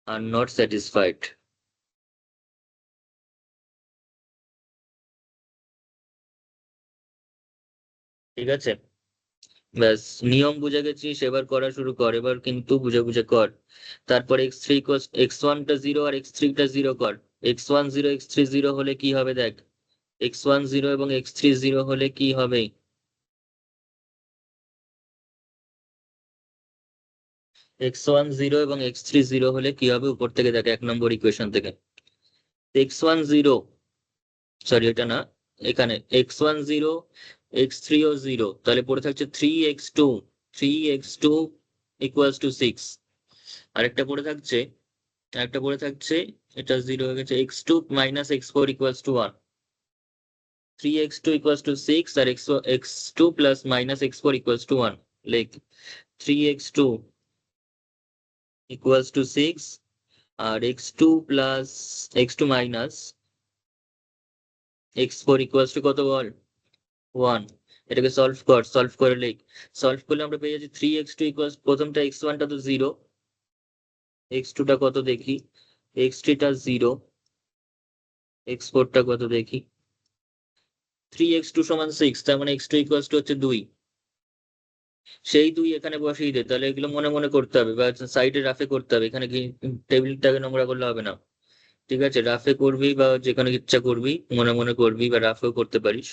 আর নট স্যাটিসফাইড। ঠিক আছে, ব্যাস, নিয়ম বুঝে গেছিস, এবার করা শুরু কর, এবার কিন্তু বুঝে বুঝে কর। তারপর x3 x1টা 0 আর x3টা 0 কর, x1 0 x3 0 হলে কি হবে দেখ, x1 0 এবং x3 0 হলে কি হবে, x1 0 এবং x3 0 হলে কি হবে, উপর থেকে দেখ 1 নম্বর ইকুয়েশন থেকে, x1 0, সরি এটা না, এখানে x1 0, x3 ও 0, তাহলে পড়ে থাকছে 3x2, 3x2 ইকুয়ালস টু 6। আরেকটা পড়ে থাকছে, একটা পড়ে থাকছে, এটা 0 হয়ে গেছে, x2 minus x4 equals to 1, 3x2 equals to 6, আর x2 plus minus x4 equals to 1, লেখ 3x2 ইকুয়ালস টু 6, আর x2 plus x2 minus x4 equals to কত বল, 1। এটাকে সলভ কর, সলভ করে লেখ, সলভ করলে আমরা পেয়ে যাচ্ছি 3x2 ইকুয়ালস, প্রথমটা x1 টা তো 0, x2 টা কত দেখি, x3 টা 0, x4 টা কত দেখি, 3x2 সমান 6, তার মানে x2 ইকুয়ালস টু হচ্ছে 2, সেই 2 এখানে বসিয়ে দে। তাহলে এগুলো মনে মনে করতে হবে বা সাইডে রাফে করতে হবে, এখানে কি টেবিলটাকে নোংরা করলে হবে না। ঠিক আছে, রাফে করবি বা যেখানে ইচ্ছা করবি, মনে মনে করবি বা রাফেও করতে পারিস,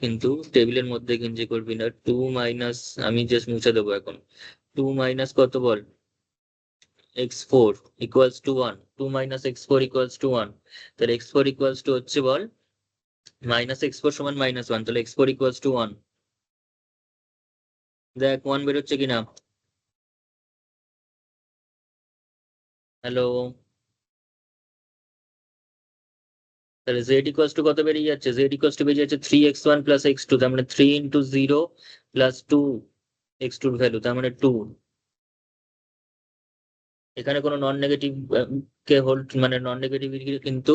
কিন্তু টেবিলের মধ্যে গেঞ্জি করবি না। 2 মাইনাস, আমি জাস্ট মুছে দেবো এখন, 2 মাইনাস কত বল, x4 equals to 1, 2 minus x4 equals to 1, তাহলে x4 ইকুয়ালস টু হচ্ছে বল -x4 সমান -1, তাহলে x4 ইকুয়ালস টু 1, দেখ 1 বেরোচ্ছে কিনা। হ্যালো, তাহলে z ইকুয়ালস টু কত বেরিয়ে যাচ্ছে, z ইকুয়ালস টু বেরিয়ে যাচ্ছে 3x1 প্লাস x2, তার মানে 3 ইন্টু 0 প্লাস 2 x2 এর ভ্যালু, তার মানে 2। এখানে কোনো নন নেগেটিভ কে হোল্ড, মানে নন নেগেটিভিটি কিন্তু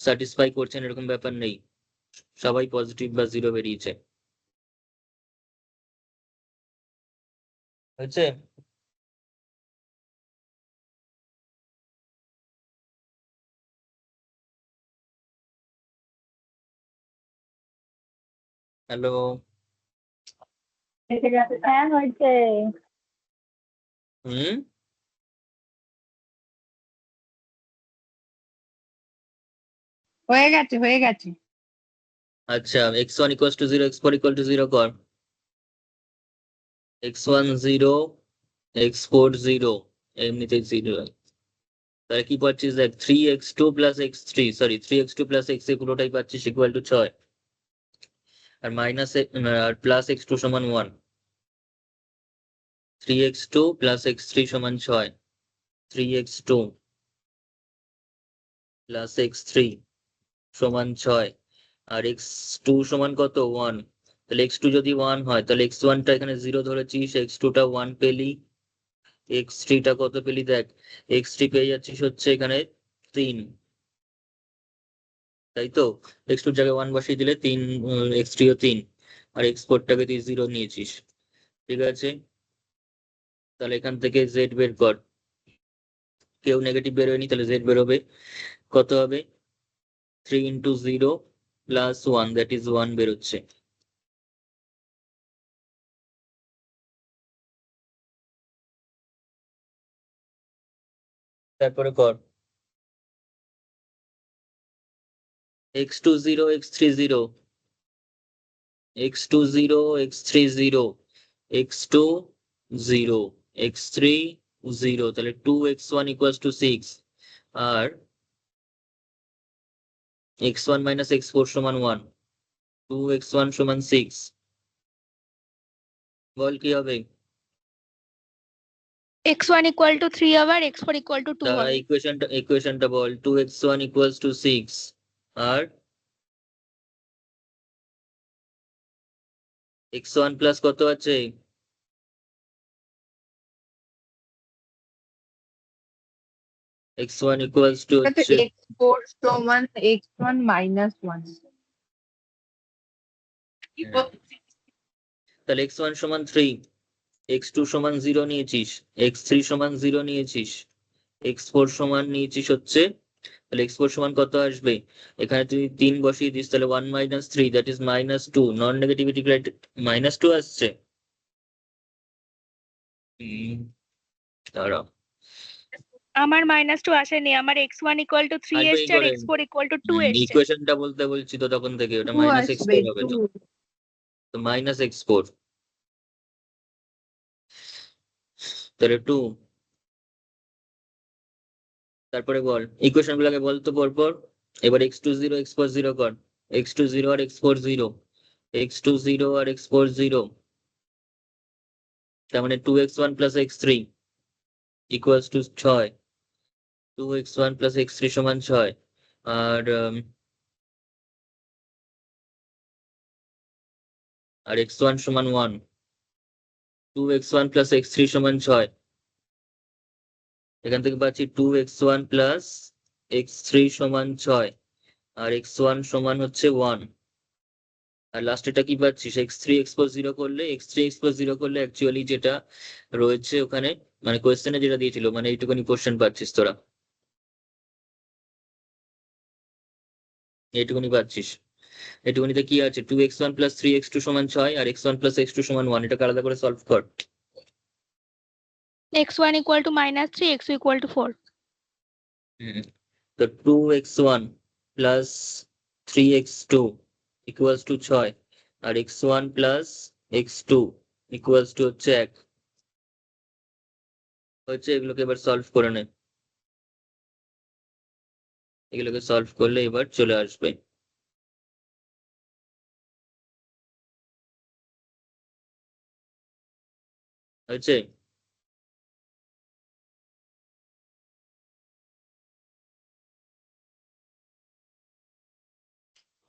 স্যাটিসফাই করছেন এরকম ব্যাপার নেই, সবাই পজিটিভ বা 0 বেরিয়েছে। হয়েছে? হ্যালো, এসে গেছে, হ্যাঁ হয়েছে। হুম, হয়ে গেছে হয়ে গেছে। আচ্ছা, x1 equals to 0, x4 equal to 0 কর। x1 0, x4 0, এমনিতে 0। তাহলে কি পাচ্ছিস দেখ, 3x2 plus x3, sorry 3x2 plus x পুরোটাই পাচ্ছিস ইকুয়াল টু 6, আর মাইনাস আর প্লাস x2 সমান 1। 3x2 প্লাস x3 সমান 6, 3x2 প্লাস x3 সমান 6, আর x2 সমান কত 1। তাহলে x2 যদি 1 হয় তাহলে x1 টা এখানে 0 ধরেছিস, x2 টা 1 পেলি, x3 টা কত পেলি দেখ, x3 পেয়ে যাচ্ছিস হচ্ছে এখানে 3, তাই তো। x2 এর জায়গায় 1 বসিয়ে দিলে 3, x3 ও 3, আর x4 টাকে তুই 0 নিয়েছিস, ঠিক আছে। তাহলে এখান থেকে z বের কর, কেউ নেগেটিভ বেরোয়নি, তাহলে z বেরোবে কত হবে, 3 into 0 plus 1, that is 1 বেরোচ্ছে। তারপরে কর x2 0, x3 0, x2 0, x3 0, x2 0, x3 0, তাহলে 2x1 equals to 6, আর x1 minus x4 সমান 1, 2x1 সমান 6। বল কি হবে? x1 equal to 3 আবার x4 equal to 2 তা হবে। ইকুয়েশনটা বল, 2x1 equals to 6, আর x1 প্লাস কত আছে, x1 equals to হচ্ছে, x4 সমান x1 minus 1। তাহলে x1 সমান 3, x2 সমান 0 নিয়েছিস, x3 সমান 0 নিয়েছিস, x4 সমান নিয়েছিস হচ্ছে, তাহলে x4 সমান কত আসবে, এখানে তুই 3 বসিয়ে দিস, তাহলে 1 minus 3, that is -2, non negativity -2 আসছে। দাঁড়াও, আমার -2 আসেনি, আমার x1 equal to 3 আসবে কি এসছে আর করে, x4 equal to 2 এসছে। ইকুয়েশনটা বলতে বলছি তো তখন থেকে, ওটা 2 মাইনাস আসবে x4 হবে 2। তো মাইনাস x4, তাহলে 2। তারপরে বল ইকুয়েশন গুলোকে বল তো পরপর। এবার x2 0, x4 0 কর, x2 0 আর x4 0, x2 0 আর x4 0, তার মানে 2x1 plus x3 equals to 6, 2x1 plus x3 সমান 6, আর আর x1 সমান 1, 2x1 plus x3 সমান 6, এখান থেকে পাচ্ছি 2x1 plus x3 সমান 6, আর x1 সমান হচ্ছে 1, আর লাস্টেটা কি পাচ্ছিস, x3 expose 0 করলে অ্যাকচুয়ালি যেটা রয়েছে ওখানে, মানে কোয়েশ্চেনে যেটা দিয়েছিল, মানে এইটুকুনি কোশ্চেন পাচ্ছিস তোরা, এইটুকুনি পাচ্ছিস। এইটুকুনিতে কি আছে, 2x1 plus 3x2 সমান 6, আর x1 plus x2 সমান 1, এটাকে আলাদা করে সলভ কর। x1 equal to -3, x2 equal to 4। তো 2x1 plus 3x2 equals to 6, আর x1 plus x2 equals to হচ্ছে 1, হচ্ছে। এগুলোকে এবার সলভ করে নে, এগুলোকে সলভ করলে এবার চলে আসবে, হচ্ছে।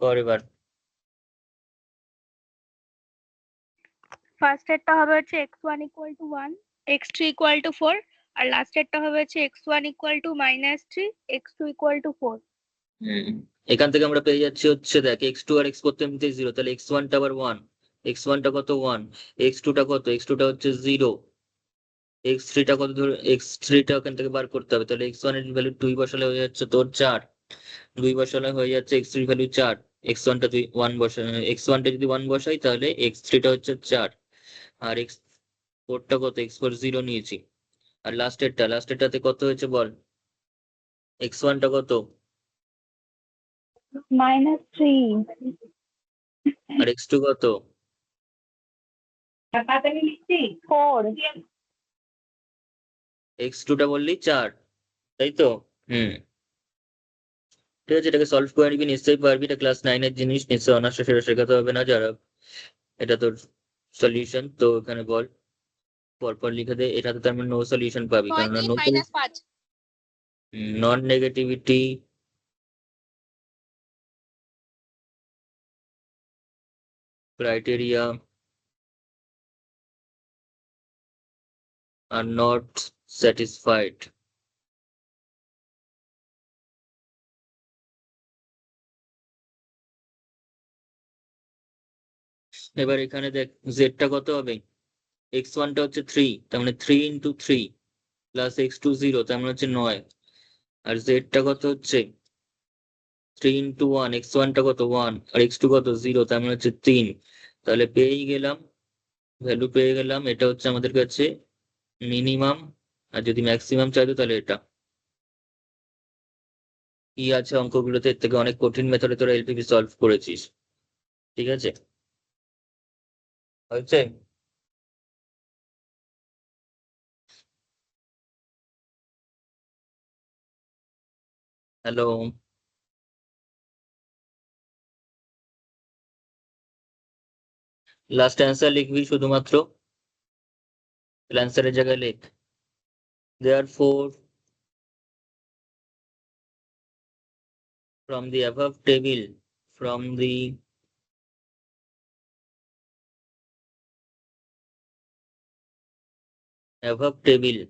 কর এবার। ফার্স্ট এরটা হবে হচ্ছে x1 equal to 1, x3 equal to 4, আর লাস্ট এরটা হবে হচ্ছে x1 equal to -3, x2 equal to 4। এখান থেকে আমরা পেয়ে যাচ্ছি হচ্ছে দেখ, x2 আর x4 তো এমনিতেই 0, তাহলে x1 টা আবার 1, x1 টা কত 1, x2 টা কত, x2 টা হচ্ছে 0, x3 টা কত ধরে, x3 টা ওখান থেকে বার করতে হবে, তাহলে x1 এর ভ্যালু 2 বসালে হয়ে যাচ্ছে তোর 4, 2 বসালে হয়ে যাচ্ছে x3 ভ্যালু 4, x1 টা তুই 1 বসা, x1 টা যদি 1 বসাই তাহলে x3 টা হচ্ছে 4, আর x4 টা কত, x4 0 নিয়েছি, আর লাস্টেরটাতে কত হয়েছে বল, x1 টা কত, -3 আর x2 কত? তাড়াতাড়ি লিখছি 4 x2 টা বললি 4, তাই তো? ঠিক আছে, এটাকে সলভ করে নিবি, নিশ্চয়ই পারবি। এটা ক্লাস 9-এর জিনিস, নিশ্চয়ই অনার্সে সেটা শেখাতে হবে না যারা। এটা তোর সলিউশন, তো এখানে বল পরপর লিখে দে। এটাতে তার মানে নো সলিউশন পাবি, 9 কারণ 3 - 5 নন negativity criteria are not satisfied. এবার এখানে দেখ জেডটা কত হবে। x1 টা হচ্ছে 3, তার মানে 3 ইন্টু 3 প্লাস x2 0, তার মানে হচ্ছে 9। আর জেডটা কত হচ্ছে 3 ইন্টু 1, x1 টা কত 1 আর x2 কত 0, তার মানে হচ্ছে 3। তাহলে পেয়েই গেলাম, ভ্যালু পেয়ে গেলাম। এটা হচ্ছে আমাদের কাছে মিনিমাম। আর যদি ম্যাক্সিমাম চাইতো তাহলে এটা কি আছে অঙ্কগুলোতে, এর থেকে অনেক কঠিন মেথডে তোরা এলপিপি সলভ করেছিস। ঠিক আছে, হয়েছে। হ্যালো, লাস্ট অ্যান্সার লিখবি শুধুমাত্র, অ্যান্সারের জায়গায় লিখ therefore from the above table, from the above table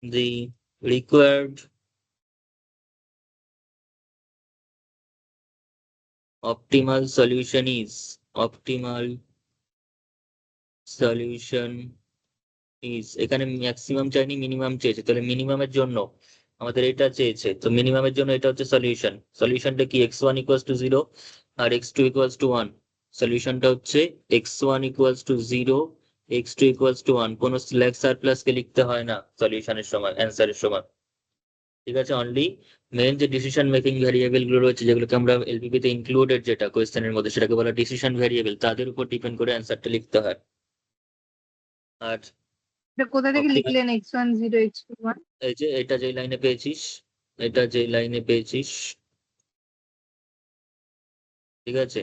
the required optimal solution is এখানে ম্যাক্সিমাম চাইনি, মিনিমাম চেয়েছে, তাহলে মিনিমামের জন্য আমাদের এটা চেয়েছে, তো মিনিমামের জন্য এটা হচ্ছে সলিউশন। সলিউশনটা কি x1 ইকুয়ালস টু 0 আর x2 ইকুয়ালস টু 1। সলিউশনটা হচ্ছে x1 equals to 0, x2 equals to 1। কোনো স্ল্যাশ আর প্লাস কে লিখতে হয় না সলিউশনের সময়, অ্যান্সারের সময়। ঠিক আছে, অনলি মেন যে ডিসিশন মেকিং ভ্যারিয়েবল গুলো রয়েছে, যেগুলোকে আমরা এলপিপি তে ইনক্লুডেড, যেটা কোয়েশ্চেনের মধ্যে, সেটাকে বলা ডিসিশন ভ্যারিয়েবল, তাদের উপর ডিপেন্ড করে অ্যান্সারটা লিখতে হয়। আর এটা কোথা থেকে optimal, লিখলেন x1 0 x2 1? এই যে এটা যে লাইনে পেয়েছিস, এটা যে লাইনে পেয়েছিস, ঠিক আছে,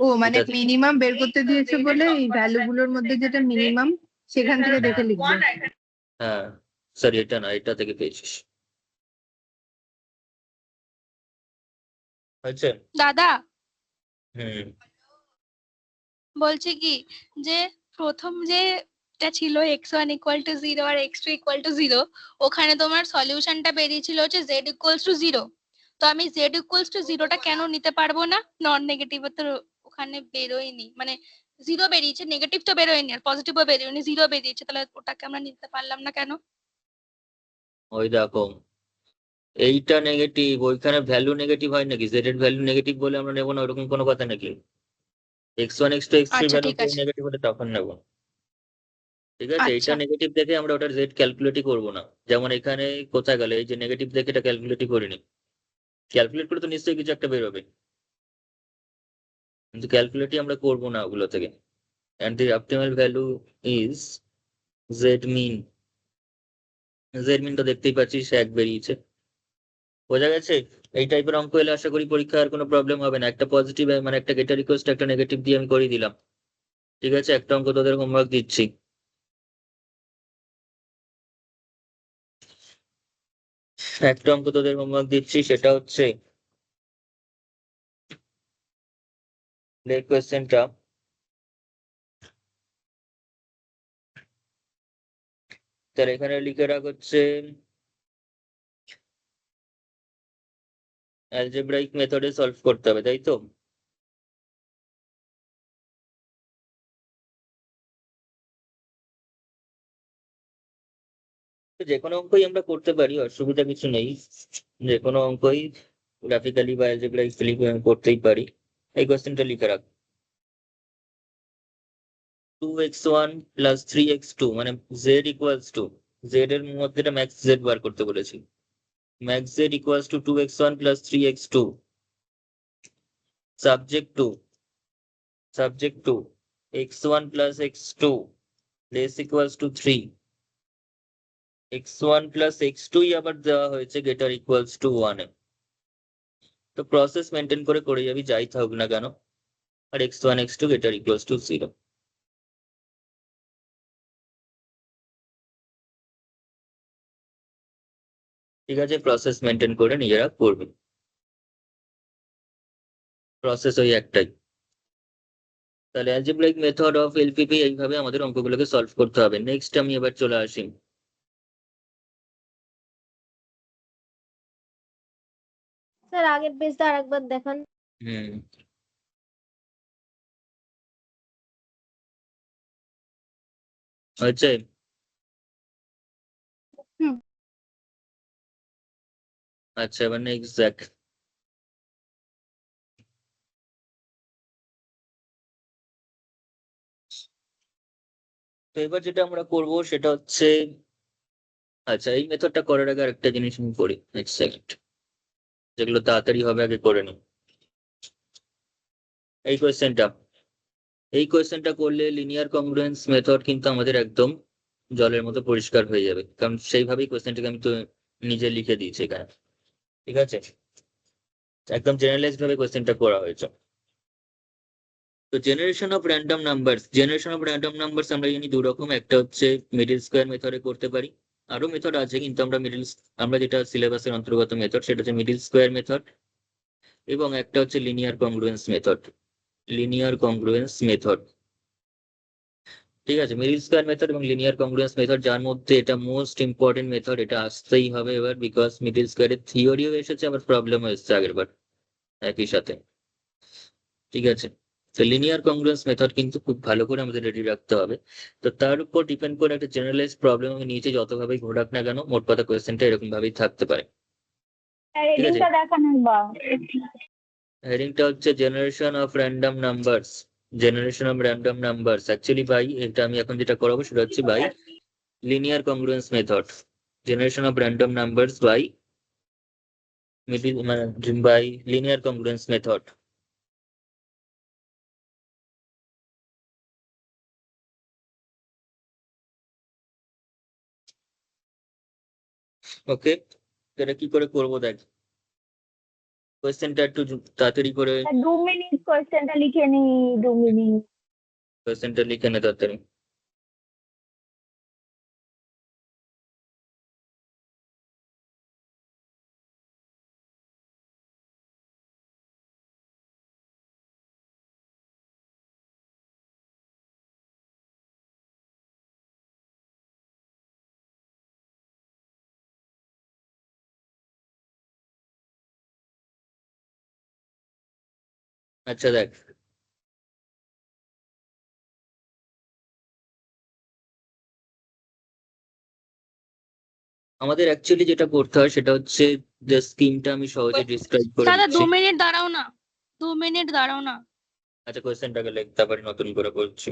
ও মানে এটা মিনিমাম বের করতে দিয়েছে বলে এই ভ্যালু গুলোর মধ্যে যেটা মিনিমাম সেখান থেকে দেখে লিখবে। হ্যাঁ, সরি এটা না, এটা থেকে পেয়েছিস। হয়েছে। দাদা হুম, বলছি কি, যে প্রথম যে এটা ছিল x1 ইকুয়াল টু 0 আর x2 ইকুয়াল টু 0, ওখানে তোমার সলিউশনটা বেরিয়েছিল হচ্ছে z ইকুয়ালস টু 0। তো আমি z ইকুয়ালস টু 0টা কেন নিতে পারবো না? নন নেগেটিভ তো ওখানে বেরোয়নি, মানে 0 বেরিয়েছে, নেগেটিভ তো বেরোয়নি আর পজিটিভও বেরোয়নি, 0 বেরিয়েছে, তাহলে ওটাকে আমরা নিতে পারলাম না কেন? ওই দেখো, এইটা নেগেটিভ, ওইখানে ভ্যালু নেগেটিভ হয় নাকি? জেড এর ভ্যালু নেগেটিভ বলে আমরা নেবো না, ওরকম কোনো কথা নাকি? x1 x2 x3 আচ্ছা ভ্যালু ঠিক আছে, নেগেটিভ হলে তখন নেবো। ঠিক আছে, এইটা আচ্ছা নেগেটিভ দেখে আমরা ওটার জেড ক্যালকুলেটই করবো না। যেমন এখানে কোথায় গেল, এই যে নেগেটিভ দেখে এটা ক্যালকুলেটই করিনি। ক্যালকুলেট করে তো নিশ্চয়ই কিছু একটা বেরোবে, কিন্তু ক্যালকুলেটই আমরা করবো না ওগুলো থেকে। and the optimal value is z mean। z mean তো দেখতেই পাচ্ছিস, এক বেরিয়েছে। বোঝা গেছে? এই টাইপের অঙ্ক এলে আশা করি পরীক্ষায় আর কোনো প্রবলেম হবে না। একটা পজিটিভ মানে একটা গেটার রিকোয়েস্ট, একটা নেগেটিভ দিয়ে আমি করিয়ে দিলাম। ঠিক আছে, একটা অঙ্ক তোদের হোমওয়ার্ক দিচ্ছি। একটা অঙ্ক তোদের হোমওয়ার্ক দিচ্ছি, সেটা হচ্ছে কোয়েশ্চেনটা, তাহলে এখানে লিখে রাখ হচ্ছে অ্যালজেব্রাইক মেথডে সলভ করতে হবে, তাই তো? তো যে কোনো অঙ্কই আমরা করতে পারি, অসুবিধা কিছু নেই। যে কোনো অঙ্কই গ্রাফিক্যালি বা অ্যালজেব্রাইকলি করতেই পারি। এই কোয়েশ্চেনটা লিখে রাখ, 2x1 plus 3x2 মানে z equals to জেড এর মধ্যে ম্যাক্স জেড বার করতে বলেছি। Max Z equals to 2x1 plus 3x2 subject to x1 plus x2 less equals to 3, x1 plus x2 আবার দেওয়া হয়েছে greater equals to 1 এ। তো প্রসেস মেনটেন করে যাবি যাই থাকুক না কেন, আর x1 x2 greater equals to 0। ঠিক আছে, প্রসেস মেনটেন করে নিজেরা করবে, প্রসেস ওই একটাই। তাহলে অ্যালজেব্রাইক মেথড অফ এলপিপি এইভাবে আমাদের অঙ্কগুলোকে সলভ করতে হবে। নেক্সট আমি এবার চলে আসি স্যার আগের পেজটা আরেকবার দেখান। হুম হচ্ছে হুম। আচ্ছা, এবার নেক্সট দেখ। তো এবার যেটা আমরা করব সেটা হচ্ছে, আচ্ছা এই মেথডটা করার আগে আরেকটা জিনিস আমি করি, নেক্সট সেকেন্ড, যেগুলো তাড়াতাড়ি হবে আগে করে নিই। এই কোয়েশ্চেনটা করলে লিনিয়ার কংগ্রুয়েন্স মেথড কিন্তু আমাদের একদম জলের মতো পরিষ্কার হয়ে যাবে, কারণ সেইভাবেই কোয়েশ্চেনটাকে আমি তো নিজে লিখে দিয়েছি এখানে। ঠিক আছে, একদম জেনারেলাইজড ভাবে কোয়েশ্চেনটা করা হয়েছে। তো জেনারেশন অফ র্যান্ডম নাম্বারস আমরা জানি দু রকম, একটা হচ্ছে মিডল স্কোয়ার মেথডে করতে পারি, আরো মেথড আছে কিন্তু আমরা যেটা সিলেবাসের অন্তর্গত মেথড সেটা হচ্ছে মিডল স্কোয়ার মেথড, এবং একটা হচ্ছে লিনিয়ার কংগ্রুয়েন্স মেথড। ঠিক আছে, মিডল স্কোয়ার মেথড এবং লিনিয়ার কংগ্রুয়েন্স মেথড, যার মধ্যে এটা মোস্ট ইম্পর্টেন্ট মেথড, এটা আসতেই হবে এবার, বিকজ মিডল স্কোয়ারের থিওরিও এসেছে আবার প্রবলেমও এসেছে আগের বার একই সাথে। ঠিক আছে, তো লিনিয়ার কংগ্রুয়েন্স মেথড কিন্তু খুব ভালো করে আমাদের রেডি রাখতে হবে। তো তার উপর ডিপেন্ড করে একটা জেনারেলাইজ প্রবলেম আমি নিচে যতভাবেই ঘোরাক না কেন, মোট কথা কোয়েশ্চেনটা এরকম ভাবেই থাকতে পারে। ঠিক আছে, হেডিংটা দেখান একবার। হেডিংটা হচ্ছে generation of random numbers actually by, এটা আমি এখন যেটা করাবো সেটা হচ্ছে by linear congruence method, generation of random numbers by linear congruence method. Okay, এটা কি করে করবো দেখ, কোয়েশ্চেনটা একটু তাড়াতাড়ি করে, 2 মিনিট কোয়েশ্চেনটা লিখে নি, 2 মিনিট। কোয়েশ্চেনটা লিখে নে তাড়াতাড়ি। আচ্ছা দেখ, আমাদের অ্যাকচুয়ালি যেটা করতে হয় সেটা হচ্ছে, যে স্কিমটা আমি সহজে ডিসক্রাইব করে দাদা দিচ্ছি। 2 মিনিট দাঁড়াও না, 2 মিনিট দাঁড়াও না। আচ্ছা, কোয়েশ্চেনটাকে লিখতে পারি, নতুন করে বলছি।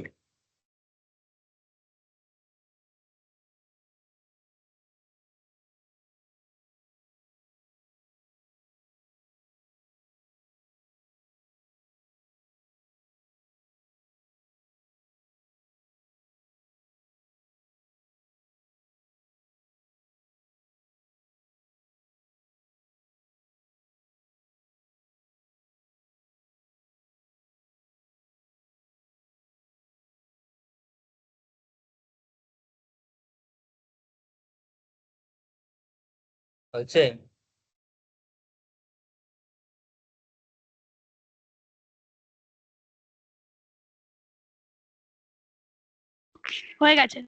হচ্ছে, হয়ে গেছে।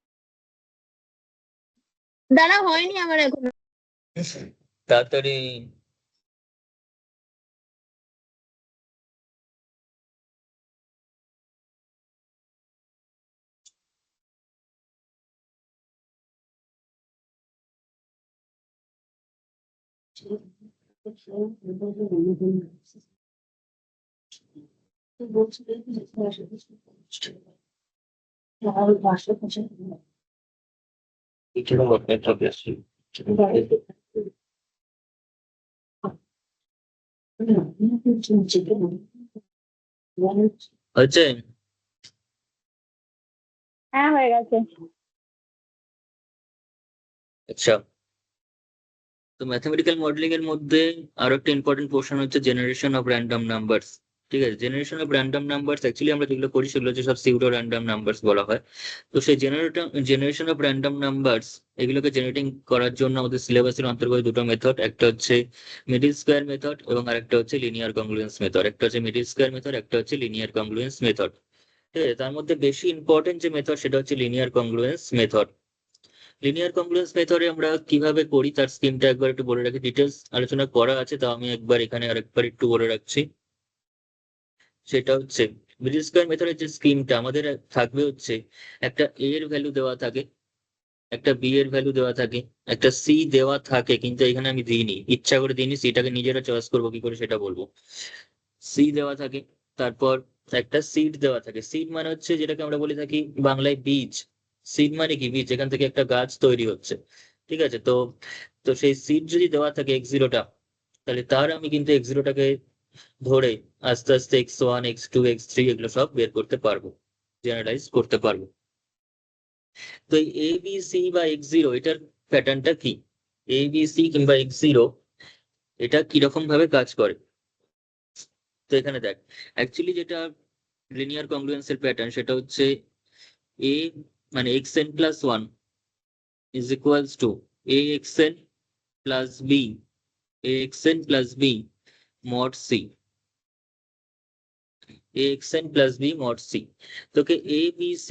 দাঁড়া, হয়নি আমার এখনো। তাড়াতাড়ি। হচ্ছে হ্যাঁ হয়ে গেছে। আচ্ছা, তো ম্যাথমেটিক্যাল মডেলিং এর মধ্যে আরো একটা ইম্পর্টেন্ট পোর্শন হচ্ছে জেনারেশন অফ র্যান্ডম নাম্বারস। ঠিক আছে, generation of random numbers actually আমরা যেগুলো করি সেগুলো হচ্ছে সব সিউডো র্যান্ডম নাম্বারস বলা হয়। তো সেই জেনারেশন অফ র্যান্ডম নাম্বারস এগুলোকে জেনারেটিং করার জন্য আমাদের সিলেবাসের অন্তর্গত দুটো মেথড, একটা হচ্ছে মিডিল স্কোয়ার মেথড এবং আরেকটা হচ্ছে লিনিয়ার কংগ্রুয়েন্স মেথড। একটা হচ্ছে মিডিল স্কোয়ার মেথড, একটা হচ্ছে লিনিয়ার কংগ্রুয়েন্স মেথড। ঠিক আছে, তার মধ্যে বেশি ইম্পর্টেন্ট যে মেথড সেটা হচ্ছে লিনিয়ার কংগ্রুয়েন্স মেথড। লিনিয়ার কংগ্রুয়েন্স মেথডে আমরা কিভাবে করি তার স্কিমটা একবার একটু বলে রাখি। ডিটেলস আলোচনা করা আছে, তো আমি একবার এখানে আরেকবার একটু বলে রাখছি। সেটা হচ্ছে মিডিল স্কোয়ার মেথডের যে স্কিমটা আমাদের থাকবে হচ্ছে একটা এ এর ভ্যালু দেওয়া থাকে, একটা বি এর ভ্যালু দেওয়া থাকে, একটা সি দেওয়া থাকে, কিন্তু এখানে আমি দিইনি, ইচ্ছা করে দিইনি, সিটাকে নিজেরা চয়েস করবো কি করে সেটা বলবো। সি দেওয়া থাকে, তারপর একটা সিড দেওয়া থাকে। সিড মানে হচ্ছে যেটাকে আমরা বলে থাকি বাংলায় বীজ। সিড মানে কি? বীজ, যেখান থেকে একটা গাছ তৈরি হচ্ছে। ঠিক আছে, তো তো সেই সিড যদি দেওয়া থাকে x0টা, তাহলে তার আমি কিন্তু x0টাকে ধরে আস্তে আস্তে x1 x2 x3 এগুলো সব বের করতে পারবো, জেনারেলাইজ করতে পারবো। তো এই এ বি সি বা x0 এটার প্যাটার্নটা কি? এ বি সি কিংবা x0 এটা কিরকম ভাবে কাজ করে? তো এখানে দেখ, অ্যাকচুয়ালি যেটা লিনিয়ার কংগ্রুয়েন্সের প্যাটার্ন সেটা হচ্ছে a মানে xn+1 is equals to axn plus b, axn plus b mod c, axn plus b mod c। তোকে a b c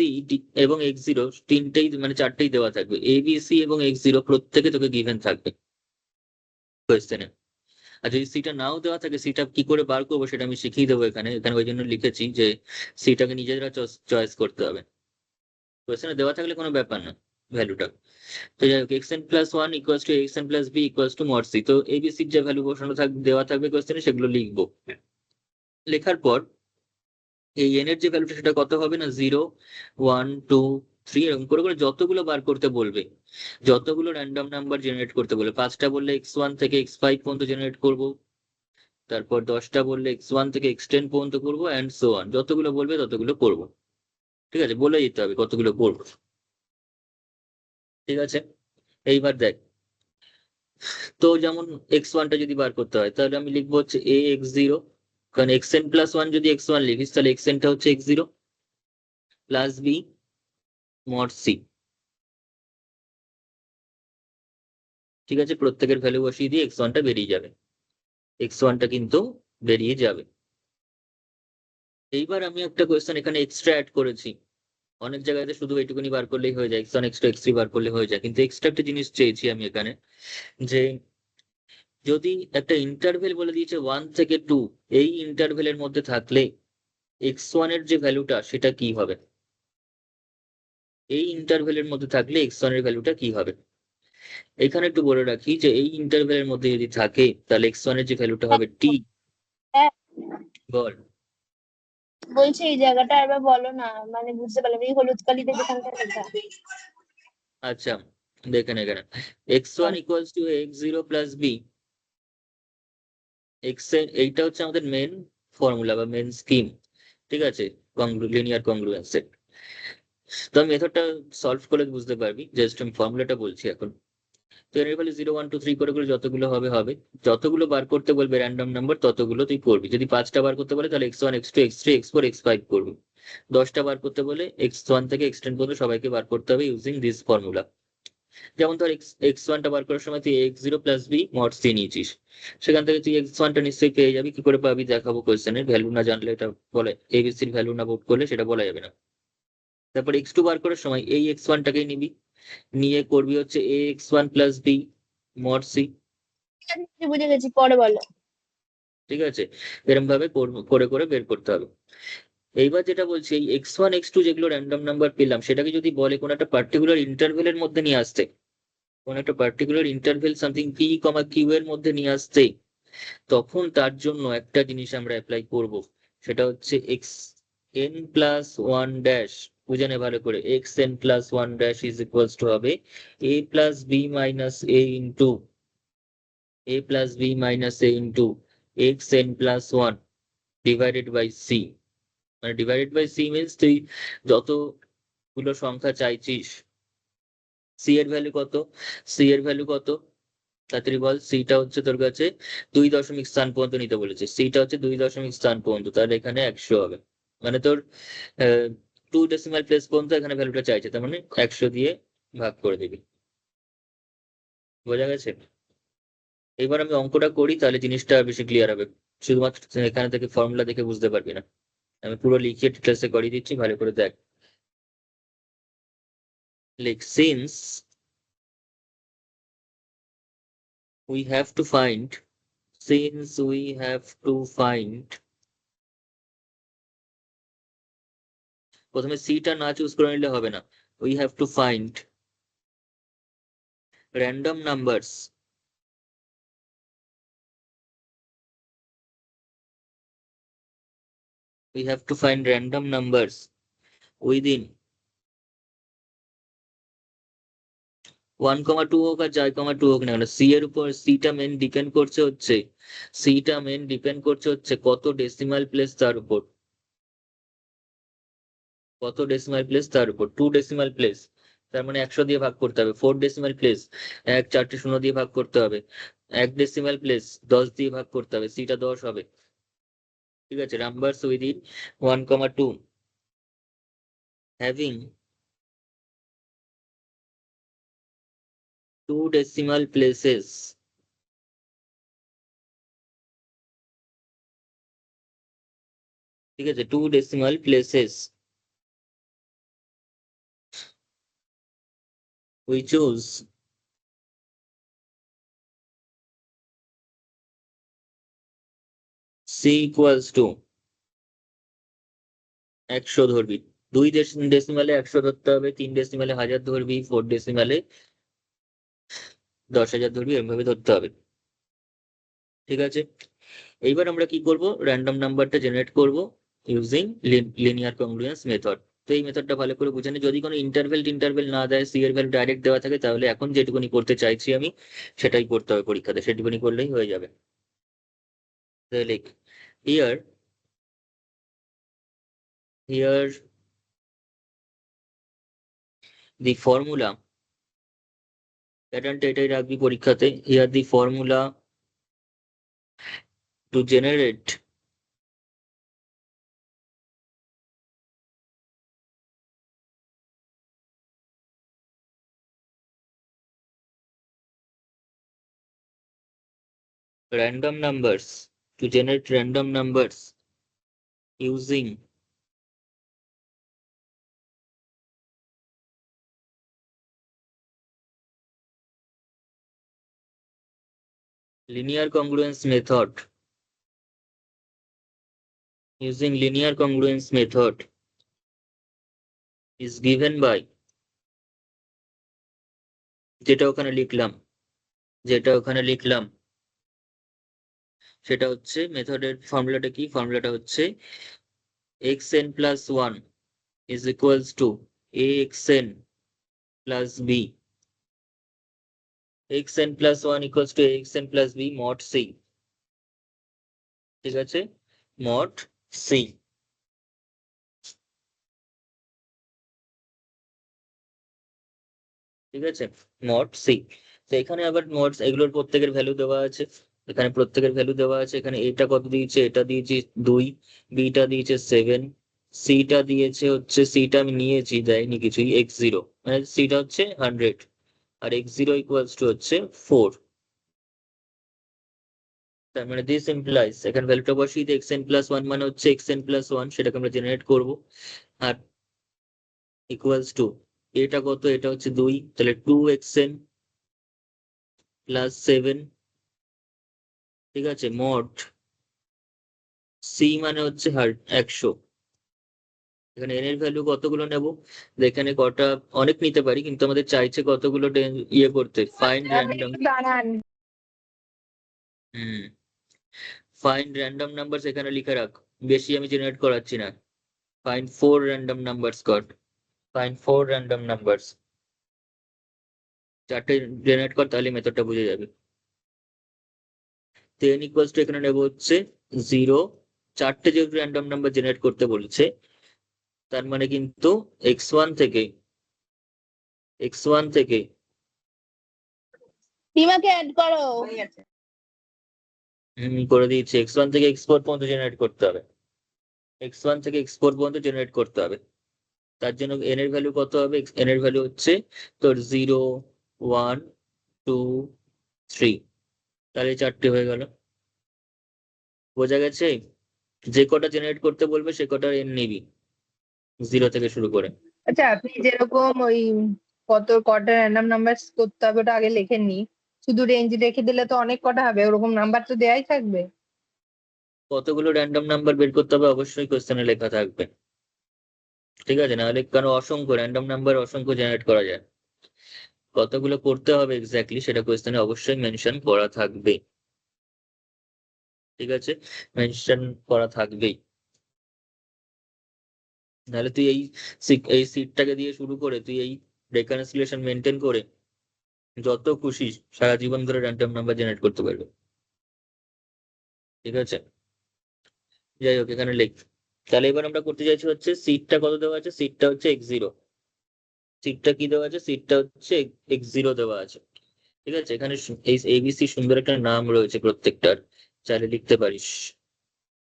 এবং x0 তিনটেই মানে চারটেই দেওয়া থাকবে। a b c এবং x0 প্রত্যেকে তোকে গিভেন থাকবে কোয়েশ্চেনে। আর যদি সিটা নাও দেওয়া থাকে, সিটা কি করে বার করবো সেটা আমি শিখিয়ে দেবো এখানে। এখানে ওই জন্য লিখেছি যে সিটাকে নিজেরা চয়েস করতে হবে। কোয়েশ্চেনে দেওয়া থাকলে কোনো ব্যাপার না ভ্যালুটা। তো যাই হোক, xn+1 equals to xn plus B equals to mod C. তো এবিসির যে ভ্যালু বসানো দেওয়া থাকবে কোয়েশ্চেনে সেগুলো লিখবো। লেখার পর এই এন এর যে ভ্যালুটা সেটা কত হবে না, 0 1 2 3 এরকম করে করে যতগুলো বার করতে বলবে, যতগুলো র্যান্ডম নাম্বার জেনারেট করতে বলবে, 5টা বললে x1 থেকে x5 পর্যন্ত জেনারেট করব, তারপর 10টা বললে x1 থেকে x10 পর্যন্ত করবো, অ্যান্ড সো অন, যতগুলো বলবে ততগুলো করব। ঠিক আছে, বলে দিতে হবে কতগুলো করবো। ঠিক আছে, এইবার দেখ, তো যেমন x1টা যদি বার করতে হয় তাহলে আমি লিখবো হচ্ছে a x0, কারণ xn+1 যদি x1 লিখিস তাহলে xnটা হচ্ছে x0 plus b mod c। ঠিক আছে, প্রত্যেকের ভ্যালু বসিয়ে দিয়ে x1টা বেরিয়ে যাবে, x1টা কিন্তু বেরিয়ে যাবে। এইবার আমি একটা কোয়েশ্চেন এখানে এক্সট্রা অ্যাড করেছি। অনেক জায়গাতে শুধু এইটুকুনি বার করলেই হয়ে যায়, x1 x2 x3 বার করলে হয়ে যায়, কিন্তু এক্সট্রা একটা জিনিস চেয়েছি আমি এখানে, যে যদি একটা ইন্টারভেল বলে দিয়েছে 1 থেকে 2, এই ইন্টারভেলের মধ্যে থাকলে x1 এর যে ভ্যালুটা সেটা কি হবে? এই ইন্টারভেলের মধ্যে থাকলে x1 এর ভ্যালুটা কি হবে? এখানে একটু বলে রাখি যে এই ইন্টারভেলের মধ্যে যদি থাকে তাহলে x1 এর যে ভ্যালুটা হবে t। হ্যাঁ। বল। বলছি এই জায়গাটা এবার বলো না, মানে বুঝতে পারলাম, এই হলুদ কালিতে যেখানটা লেখা। আচ্ছা, দেখেন এখানে x1 equals two x0 plus b। এইটা হচ্ছে আমাদের মেন ফর্মুলা বা মেন স্কিম। ঠিক আছে, লিনিয়ার কংগ্রুয়েন্সের। তো আমি মেথডটা সলভ করে বুঝতে পারবি, জাস্ট আমি ফর্মুলাটা বলছি এখন। তো এর ফলে 0 1 2 3 করে করে যতগুলো হবে হবে, যতগুলো বার করতে বলবে র্যান্ডম নাম্বার ততগুলো তুই করবি। যদি 5টা বার করতে বলে তাহলে x1 x2 x3 x4 x5 করবি। 10টা বার করতে বলে x1 থেকে x10 পর্যন্ত সবাইকে বার করতে হবে ইউজিং দিস ফর্মুলা। যেমন ধর x1টা বার করার সময় তুই x0 plus B mod C নিয়েছিস, সেখান থেকে তুই x1টা নিশ্চয়ই পেয়ে যাবি। কি করে পাবি দেখাবো, কোয়েশ্চেনের ভ্যালু না জানলে এটা বলে, এবিসির ভ্যালু না বোধ করলে সেটা বলা যাবে না। তারপর x2 বার করার সময় এই x1টাকেই নিবি, নিয়ে করবি হচ্ছে ax1 plus B mod C. বুঝে গেছি, পরে বলো। ঠিক আছে, এরকম ভাবে করে করে বের করতে হবে। এইবার যেটা বলছি, এই x1 x2 যেগুলো র্যান্ডম নাম্বার পেলাম সেটাকে যদি বলে কোন একটা পার্টিকুলার ইন্টারভেলের মধ্যে নিয়ে আসতে, কোন একটা particular interval something p, q এর মধ্যে নিয়ে আসতে, তখন তার জন্য একটা জিনিস আমরা অ্যাপ্লাই করব, সেটা হচ্ছে xn+1 ড্যাশ বুঝে নে ভালো করে, X N plus one dash is equals to হবে A plus B minus A into a plus b minus a into x n plus 1 divided by c, মানে divided by c means তুই যতগুলো সংখ্যা চাইছিস, c এর ভ্যালু কত, c এর ভ্যালু কত তাড়াতাড়ি বল। c টা হচ্ছে তোর কাছে 2 দশমিক স্থান পর্যন্ত নিতে বলেছে, c টা হচ্ছে 2 দশমিক স্থান পর্যন্ত, তাহলে এখানে 100 হবে। মানে তোর 2 ডেসিমাল প্লেস পর্যন্ত এখানে ভ্যালুটা চাইছে, তার মানে 100 দিয়ে ভাগ করে দিবি। বোঝা গেছে? এবার আমি অঙ্কটা করি, তাহলে জিনিসটা আর বেশি ক্লিয়ার হবে। শুধুমাত্র এখানে থেকে ফর্মুলা দেখে বুঝতে পারবি না, আমি পুরো লিখিয়ে ডিটেলসে করিয়ে দিচ্ছি, ভালো করে দেখ। Like since we have to find প্রথমে সিটা না চুজ করে নিলে হবে না, we have to find random numbers within 1,2 হোক আর যাই 2 হোক না কেন, সি এর উপর সিটা মেন ডিপেন্ড করছে হচ্ছে কত ডেসিমাল প্লেস তার উপর, 2 ডেসিমাল প্লেস, তার মানে 100 দিয়ে ভাগ করতে হবে। 4 ডেসিমাল প্লেস 4টে শূন্য দিয়ে ভাগ করতে হবে। 1 ডেসিমাল প্লেস 10 দিয়ে ভাগ করতে হবে, সিটা 10 হবে। ঠিক আছে, numbers within 1,2 having 2 decimal places ঠিক আছে, 2 decimal places we choose c equals to 100 ধরবি, 2 ডেসিমালে 100 ধরতে হবে, 3 ডেসিমালে 1000 ধরবি, 4 ডেসিমালে 10,000 ধরবি, এভাবে ধরতে হবে। ঠিক আছে, এইবার আমরা কি করব, র্যান্ডম নাম্বারটা জেনারেট করব ইউজিং লিনিয়ার কংগ্রুয়েন্স মেথড। তো এই মেথডটা ভালো করে বুঝে নে, যদি কোনো ইন্টারভেল না দেয়, সি এর ভ্যালু ডাইরেক্ট দেওয়া থাকে, তাহলে এখন যেটুকুনি করতে চাইছি আমি সেটাই করতে হবে পরীক্ষাতে, সেটুকুনি করলেই হয়ে যাবে। লিখ here the formula, প্যাটার্নটা এটাই রাখবি পরীক্ষাতে, here the formula to generate random numbers using linear congruence method is given by, যেটা ওখানে লিখলাম সেটা হচ্ছে মেথডের ফর্মুলাটা কি, ফর্মুলাটা হচ্ছে xn plus 1 is equals to axn plus b, xn plus 1 equals to axn plus b mod c। ঠিক আছে, mod c। ঠিক আছে, mod c। তো এখানে আবার মোডস এগুলোর প্রত্যেকের ভ্যালু দেওয়া আছে, এখানে এটা কত দিয়েছে, এটা দিয়েছি 2, বিটা দিয়েছে 7, সিটা দিয়েছে হচ্ছে, সিটা আমি নিয়েছি, দেয়নি কিছুই, x0, মানে সিটা হচ্ছে 100 আর x0 ইকুয়ালস টু হচ্ছে 4। তার মানে দিস ইমপ্লাইজ, এখানে ভ্যালুটা বসিয়ে দিয়ে xn প্লাস 1 মানে হচ্ছে xn প্লাস 1, সেটাকে আমরা জেনারেট করব, আর ইকুয়ালস টু এটা কত, এটা হচ্ছে 2, তাহলে 2xn প্লাস 7। ঠিক আছে, মড সি মানে হচ্ছে 100। এখানে এন এর ভ্যালু কতগুলো নেব, এখানে কটা অনেক নিতে পারি, কিন্তু আমাদের চাইছে কতগুলো ইয়ে করতে, ফাইন্ড র্যান্ডম। দাঁড়ান, ফাইন্ড র্যান্ডম নাম্বারস এখানে লিখে রাখ, বেশি আমি জেনারেট করাচ্ছি না, find 4 random numbers goat. Find 4 random numbers. চারটে জেনারেট কর, তাহলে মেথডটা বুঝে যাবে। 10 ইকুয়ালস টু এখানে নেবো হচ্ছে 0। চারটে যেহেতু র্যান্ডম নাম্বার জেনারেট করতে বলেছে, তার মানে কিন্তু x1 থেকে রিমাকে অ্যাড করো। করে দিয়েছি, x1 থেকে x4 পর্যন্ত জেনারেট করতে হবে। x1 থেকে x4 পর্যন্ত জেনারেট করতে হবে। তার জন্য n এর ভ্যালু কত হবে? n এর ভ্যালু হচ্ছে তোর 0 1 2 3। তাহলে চারটে হয়ে গেল। বোঝা গেছে? যে কটা জেনারেট করতে বলবে সে কটা n নিবি, 0 থেকে শুরু করে। আচ্ছা, আপনি যেরকম ওই কটা র্যান্ডম নাম্বার করতে হবে ওটা আগে লেখেননি, শুধু রেঞ্জ রেখে দিলে তো অনেক কটা হবে, ওরকম নাম্বার তো দেয়াই থাকবে। কতগুলো র্যান্ডম নাম্বার বের করতে হবে অবশ্যই কোশ্চেনে লেখা থাকবে, ঠিক আছে? নাহলে কারণ অসংখ্য র্যান্ডম নাম্বার অসংখ্য জেনারেট করা যায়। কতগুলো করতে হবে এক্স্যাক্টলি সেটা কোশ্চেনে অবশ্যই মেনশন করা থাকবে, ঠিক আছে? মেনশন করা থাকবেই। নাহলে তুই এই সিটটাকে দিয়ে শুরু করে তুই এই রেকনসিলিয়েশন মেনটেন করে যত খুশি সারা জীবন ধরে র্যান্ডম নাম্বার জেনারেট করতে পারবে, ঠিক আছে? যাই হোক, এখানে লিখ। তাহলে এবার আমরা করতে চাইছি হচ্ছে সিটটা কত দেওয়া আছে, সিটটা হচ্ছে x0। সিটটা কি দেওয়া আছে? সিটটা হচ্ছে x0 দেওয়া আছে, ঠিক আছে? এখানে এই এবিসি সুন্দর একটা নাম রয়েছে প্রত্যেকটার, চাইলে লিখতে পারিস।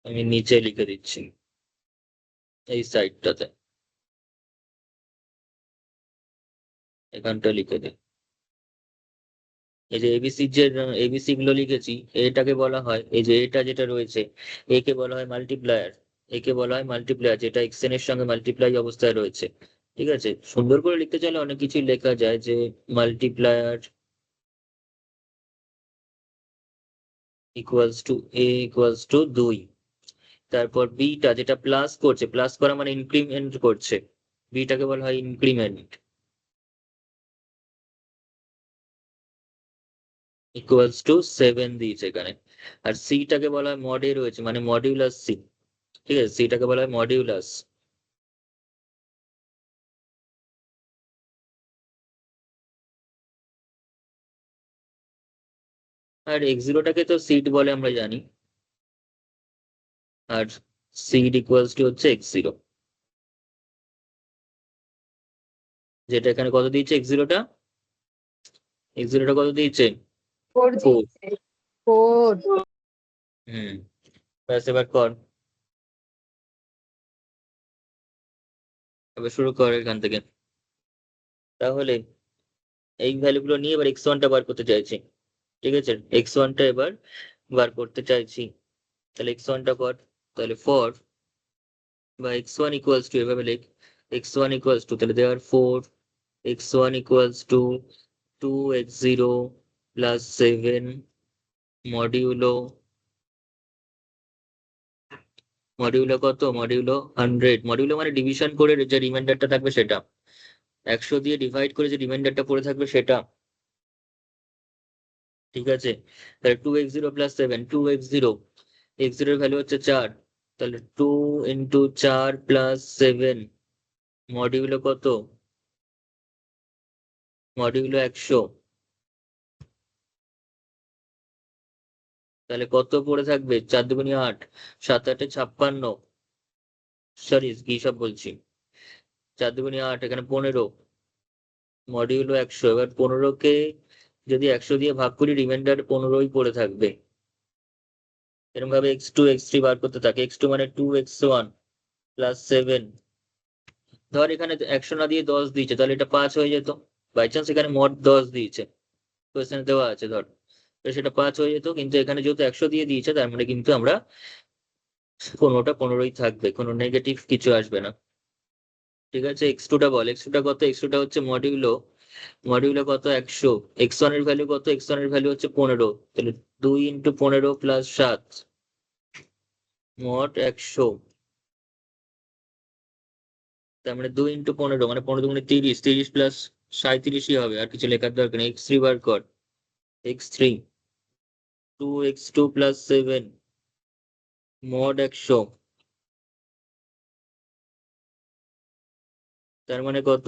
আমি নিচে লিখে দিচ্ছি এই সাইডটাতে, এখানটা লিখে দে। এই যে এবিসি যে এবিসি গুলো লিখেছি, এটাকে বলা হয়, এই যে এটা যেটা রয়েছে একে বলা হয় মাল্টিপ্লায়ার। একে বলা হয় মাল্টিপ্লায়ার, যেটা xn এর সঙ্গে মাল্টিপ্লাই অবস্থায় রয়েছে, ঠিক আছে? সুন্দর করে লিখতে চাইলে অনেক কিছুই লেখা যায়, যে multiplier equals to a equals to 2। তারপর বিটা যেটা প্লাস করছে, প্লাস করা মানে ইনক্রিমেন্ট করছে, বিটাকে বলা হয় ইনক্রিমেন্ট, ইকুয়ালস টু 7 দিয়েছে এখানে। আর সিটাকে বলা হয় মডে রয়েছে, মানে মডিউলাস সি, ঠিক আছে? সিটাকে বলা হয় মডিউলাস। আর x0টাকে তো সিট বলে আমরা জানি, আর সিট ইকুয়ালস টু হচ্ছে x0, যেটা এখানে কত দিয়েছে x0টা? x0টা কত দিয়েছে? 4 4। 4 হুম, ব্যাস এবার কর, এবার শুরু কর এখান থেকে। তাহলে এই ভ্যালুগুলো নিয়ে এবার x1টা বার করতে চাইছি, ঠিক আছে? x1টা এবার বার করতে চাইছি, তাহলে x1টা কর। তাহলে ফর বা x1 ইকুয়ালস টু, এভাবে লিখ, x1 ইকুয়ালস টু, তাহলে দেওয়ার 4, x1 equals two 2x0 plus 7 modulo, modulo কত? মডিউলো 100। মডিউলো মানে ডিভিশন করে যে রিমাইন্ডারটা থাকবে সেটা, 100 দিয়ে ডিভাইড করে যে রিমাইন্ডারটা পড়ে থাকবে সেটা, ঠিক আছে? তাহলে 2x0 প্লাস 7, 2x0, x0 এর ভ্যালু হচ্ছে 4, তাহলে 2 ইন্টু 4 প্লাস 7 মডিউলো কত? মডিউলো 100। তাহলে কত পড়ে থাকবে? 4 দুগুণে 8, 7 8 56, সরি কি সব বলছি, 4 দুগুণে 8, এখানে 15 মডিউলো 100। এবার 15কে যদি 100 দিয়ে ভাগ করি, রিমাইন্ডার 15ই পড়ে থাকবে। এরকম ভাবে x2 x3 বার করতে থাকে, x2 মানে 2x1 প্লাস 7। ধর এখানে 100 না দিয়ে 10 দিয়েছে, তাহলে এটা 5 হয়ে যেত। বাই চান্স এখানে মড 10 দিয়েছে, কোয়েশ্চেনে দেওয়া আছে ধর, তো সেটা 5 হয়ে যেত। কিন্তু এখানে যেহেতু 100 দিয়ে দিয়েছে, তার মানে কিন্তু আমরা 15ই থাকবে, কোনো নেগেটিভ কিছু আসবে না, ঠিক আছে? x2টা বল, x2টা কত? x2টা হচ্ছে মডিউলো, মডিউলো কত? 100। x1 এর ভ্যালু কত? x1 এর ভ্যালু হচ্ছে 15, তাহলে 2 ইন্টু 15 প্লাস 7 মড 100। তার মানে 2 ইন্টু 15 মানে 15 দুগুণে 30, 30 প্লাস 37ই হবে, আর কিছু লেখার দরকার নেই। x3 বার কর, x3 2x2 প্লাস 7 মড 100। তার মানে কত?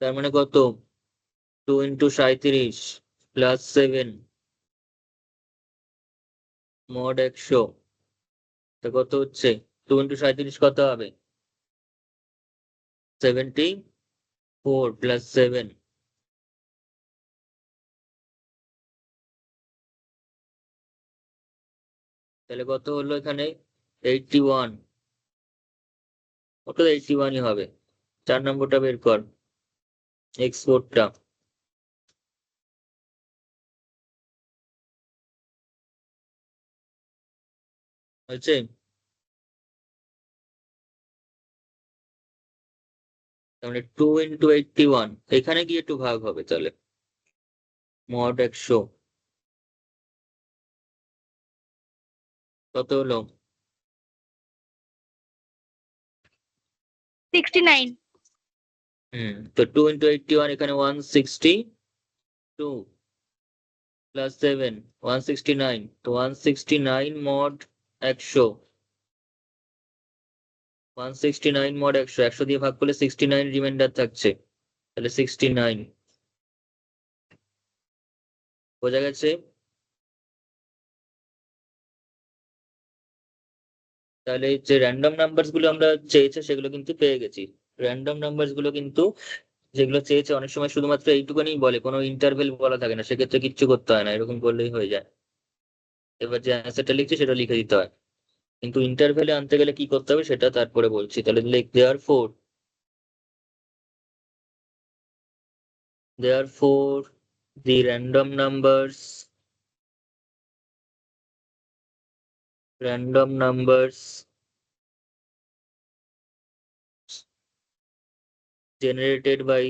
তার মানে কত? 2 ইন্টু 37 প্লাস 7 মড 100, তা কত হচ্ছে? 2 ইন্টু 37 কত হবে? 74 প্লাস 7, তাহলে কত হলো এখানে? 81। ওটা 81ই হবে। 4 নম্বরটা বের কর, এক্সপোর্টটা। হয়েছে? তার মানে 2 ইন্টু 81, এখানে গিয়ে একটু ভাগ হবে তাহলে। মড 100 কত হলো? 69। তো 2 ইন্টু 81 এখানে 162 প্লাস 7 169, তো 169 মড 100, 169 মড 100, 100 দিয়ে ভাগ করলে 69 রিমাইন্ডার থাকছে, তাহলে 69। বোঝা গেছে? তাহলে যে র্যান্ডম নাম্বারস গুলো আমরা চেয়েছে সেগুলো কিন্তু পেয়ে গেছি। র্যান্ডম নাম্বারস গুলো কিন্তু যেগুলো চেয়েছে অনেক সময় শুধুমাত্র এইটুকুনি বলে, কোনো ইন্টারভেল বলা থাকে না, সেক্ষেত্রে কিচ্ছু করতে হয় না, এরকম করলেই হয়ে যায়। এবার যে অ্যান্সারটা লিখছি সেটা লিখে দিতে হয়, কিন্তু ইন্টারভেলে আনতে গেলে কি করতে হবে সেটা তারপরে বলছি। তাহলে লিখ therefore the random numbers generated by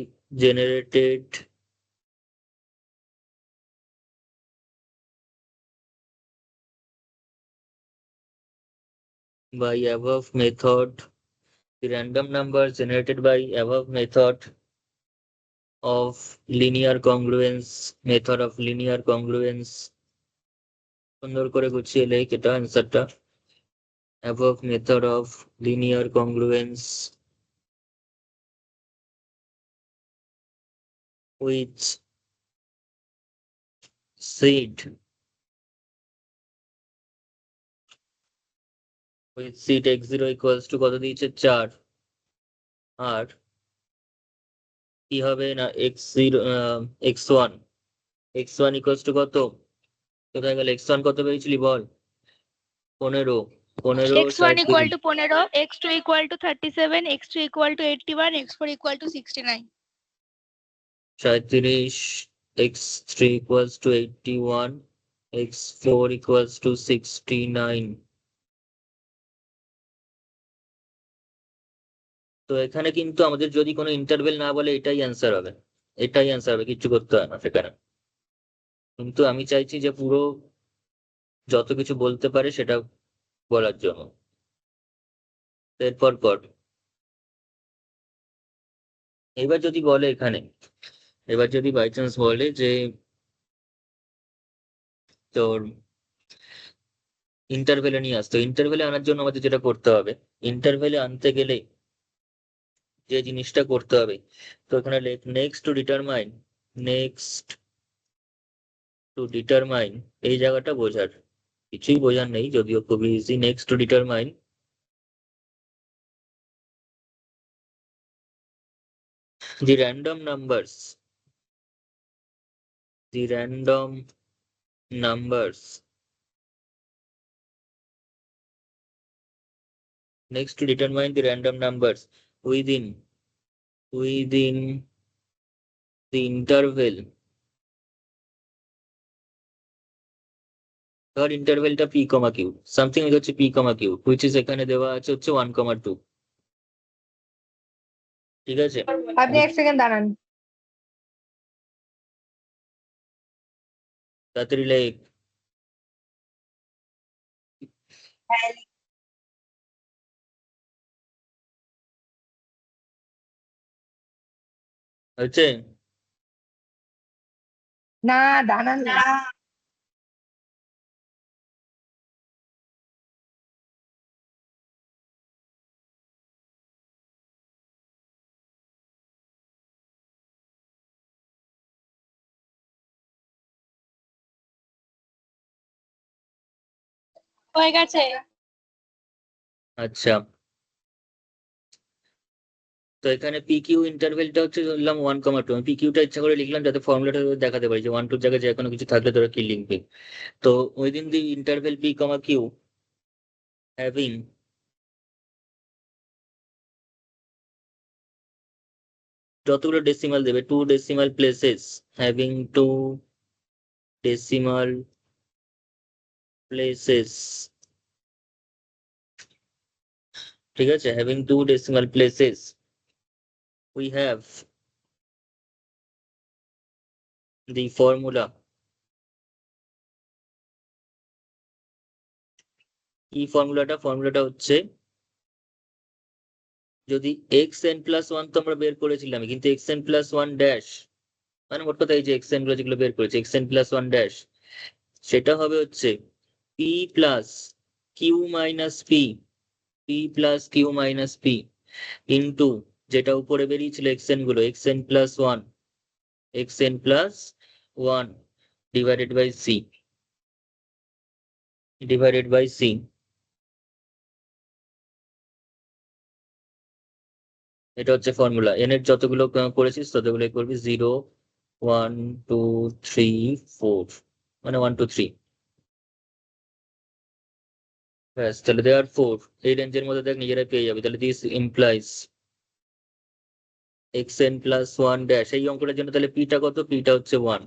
above method, the random numbers generated by above method of linear congruence, সুন্দর করে গুছিয়ে লেখ এটা অ্যান্সারটা। above method of linear congruence with seed x0 equals to কত দিয়েছে? 4। আর কি হবে না x0 x1 equals to কত? কোথায় গেল x1? কত পেয়েছিলি বল? 15। 15 x1 equal 37, to 15, x2 equal to 37, x3 equal to 81, x4 equal to 69। 37, x3 equals to 81, x4 equals to 69। তো এখানে কিন্তু আমাদের যদি কোনো ইন্টারভেল না বলে এটাই অ্যান্সার হবে, কিচ্ছু করতে হয় না সেখানে। কিন্তু আমি চাইছি যে পুরো যত কিছু বলতে পারে সেটা বলার জন্য। এরপর কর। এবার যদি বলে এখানে, এবার যদি বাই চান্স বলে যে তোর ইন্টারভেলে নিয়ে আসতো, ইন্টারভেলে আনার জন্য আমাদের যেটা করতে হবে, ইন্টারভেলে আনতে গেলে যে জিনিসটা করতে হবে, তো এখানে নেক্সট টু ডিটারমাইন, এই জায়গাটা বোঝার, কিছুই বোঝার নেই, যদিও খুবই easy. Next to determine the random numbers next to determine the random numbers within the interval, ধর ইন্টারভেলটা p, q, সামথিং হচ্ছে p, q, which is এখানে দেওয়া আছে হচ্ছে 1, 2। ঠিক আছে? আপনি এক সেকেন্ড দাঁড়ান। তাড়াতাড়ি লেখ। হচ্ছে? না, দাঁড়ান না। হয়ে গেছে। আচ্ছা, তো এখানে পি কিউ ইন্টারভেলটা হচ্ছে ধরলাম 1,2। আমি পি কিউটা ইচ্ছা করে লিখলাম যাতে ফর্মুলাটা দেখাতে পারি যে 1 2 জায়গায় যে কোনো কিছু থাকলে তোরা কি লিখবে। তো within the interval P comma Q having যতগুলো ডেসিমাল দেবে, 2 decimal places, having 2 decimal places, ঠিক আছে, having 2 decimal places, we have the formula. কি ফর্মুলাটা হচ্ছে যদি এক্স এন প্লাস ওয়ান তো আমরা বের করেছিলাম, কিন্তু x N plus one dash মানে মোট কথা এই যে এক্স এন গুলো যেগুলো বের করেছে X N plus one dash, সেটা হবে হচ্ছে P plus Q minus P, P plus Q minus P into যেটা উপরে বেরিয়েছিল এক্স এন গুলো X N plus one, X N plus one divided by C, divided by C. এটা হচ্ছে ফর্মুলা। এন এর যতগুলো করেছিস ততগুলো করবি 0 1 2 3 4, মানে 1 2 3। ব্যাস, তাহলে দেয়ার ফোর এই রেঞ্জের মধ্যে দেখ নিজেরাই পেয়ে যাবে। তাহলে this implies x N plus one dash, এই অঙ্কটার জন্য তাহলে পিটা কত, পিটা হচ্ছে 1,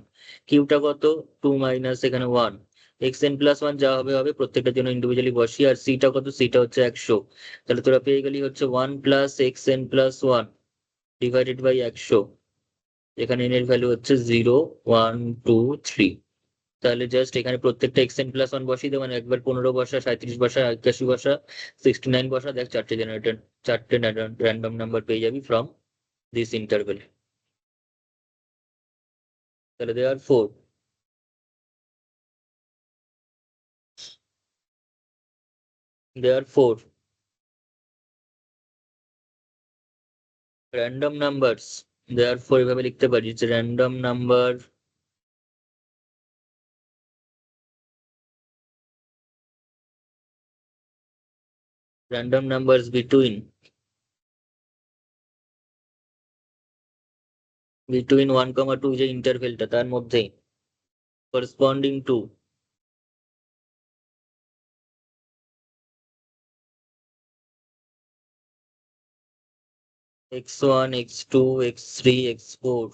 কিউটা কত 2 মাইনাস এখানে 1, এক্স এন প্লাস ওয়ান যা হবে হবে, প্রত্যেকটার জন্য ইন্ডিভিজুয়ালি বসি। আর সিটা কত, সিটা হচ্ছে 100। তাহলে তোরা পেয়ে গেলি হচ্ছে 1 plus X N plus one divided by 100। এখানে এন এর ভ্যালু হচ্ছে 0 1 2 3। তাহলে জাস্ট এখানে প্রত্যেকটা এক্স এন প্লাস ওয়ান বসিয়ে দেবো, মানে একবার 15 বসা, 37 বসা, 81 বসা, 69 বসা, দেখ চারটে র্যান্ডম নাম্বার পেয়ে যাবি ফ্রম দিস ইন্টারভেল। তাহলে দেয়ার ফোর র্যান্ডম নাম্বারস, দেয়ার ফোর এভাবে লিখতে পারিস যে র্যান্ডম নাম্বার বিটুইন 1,2 যে ইন্টারভেলটা তার মধ্যে corresponding to x1 x2 x3 x4,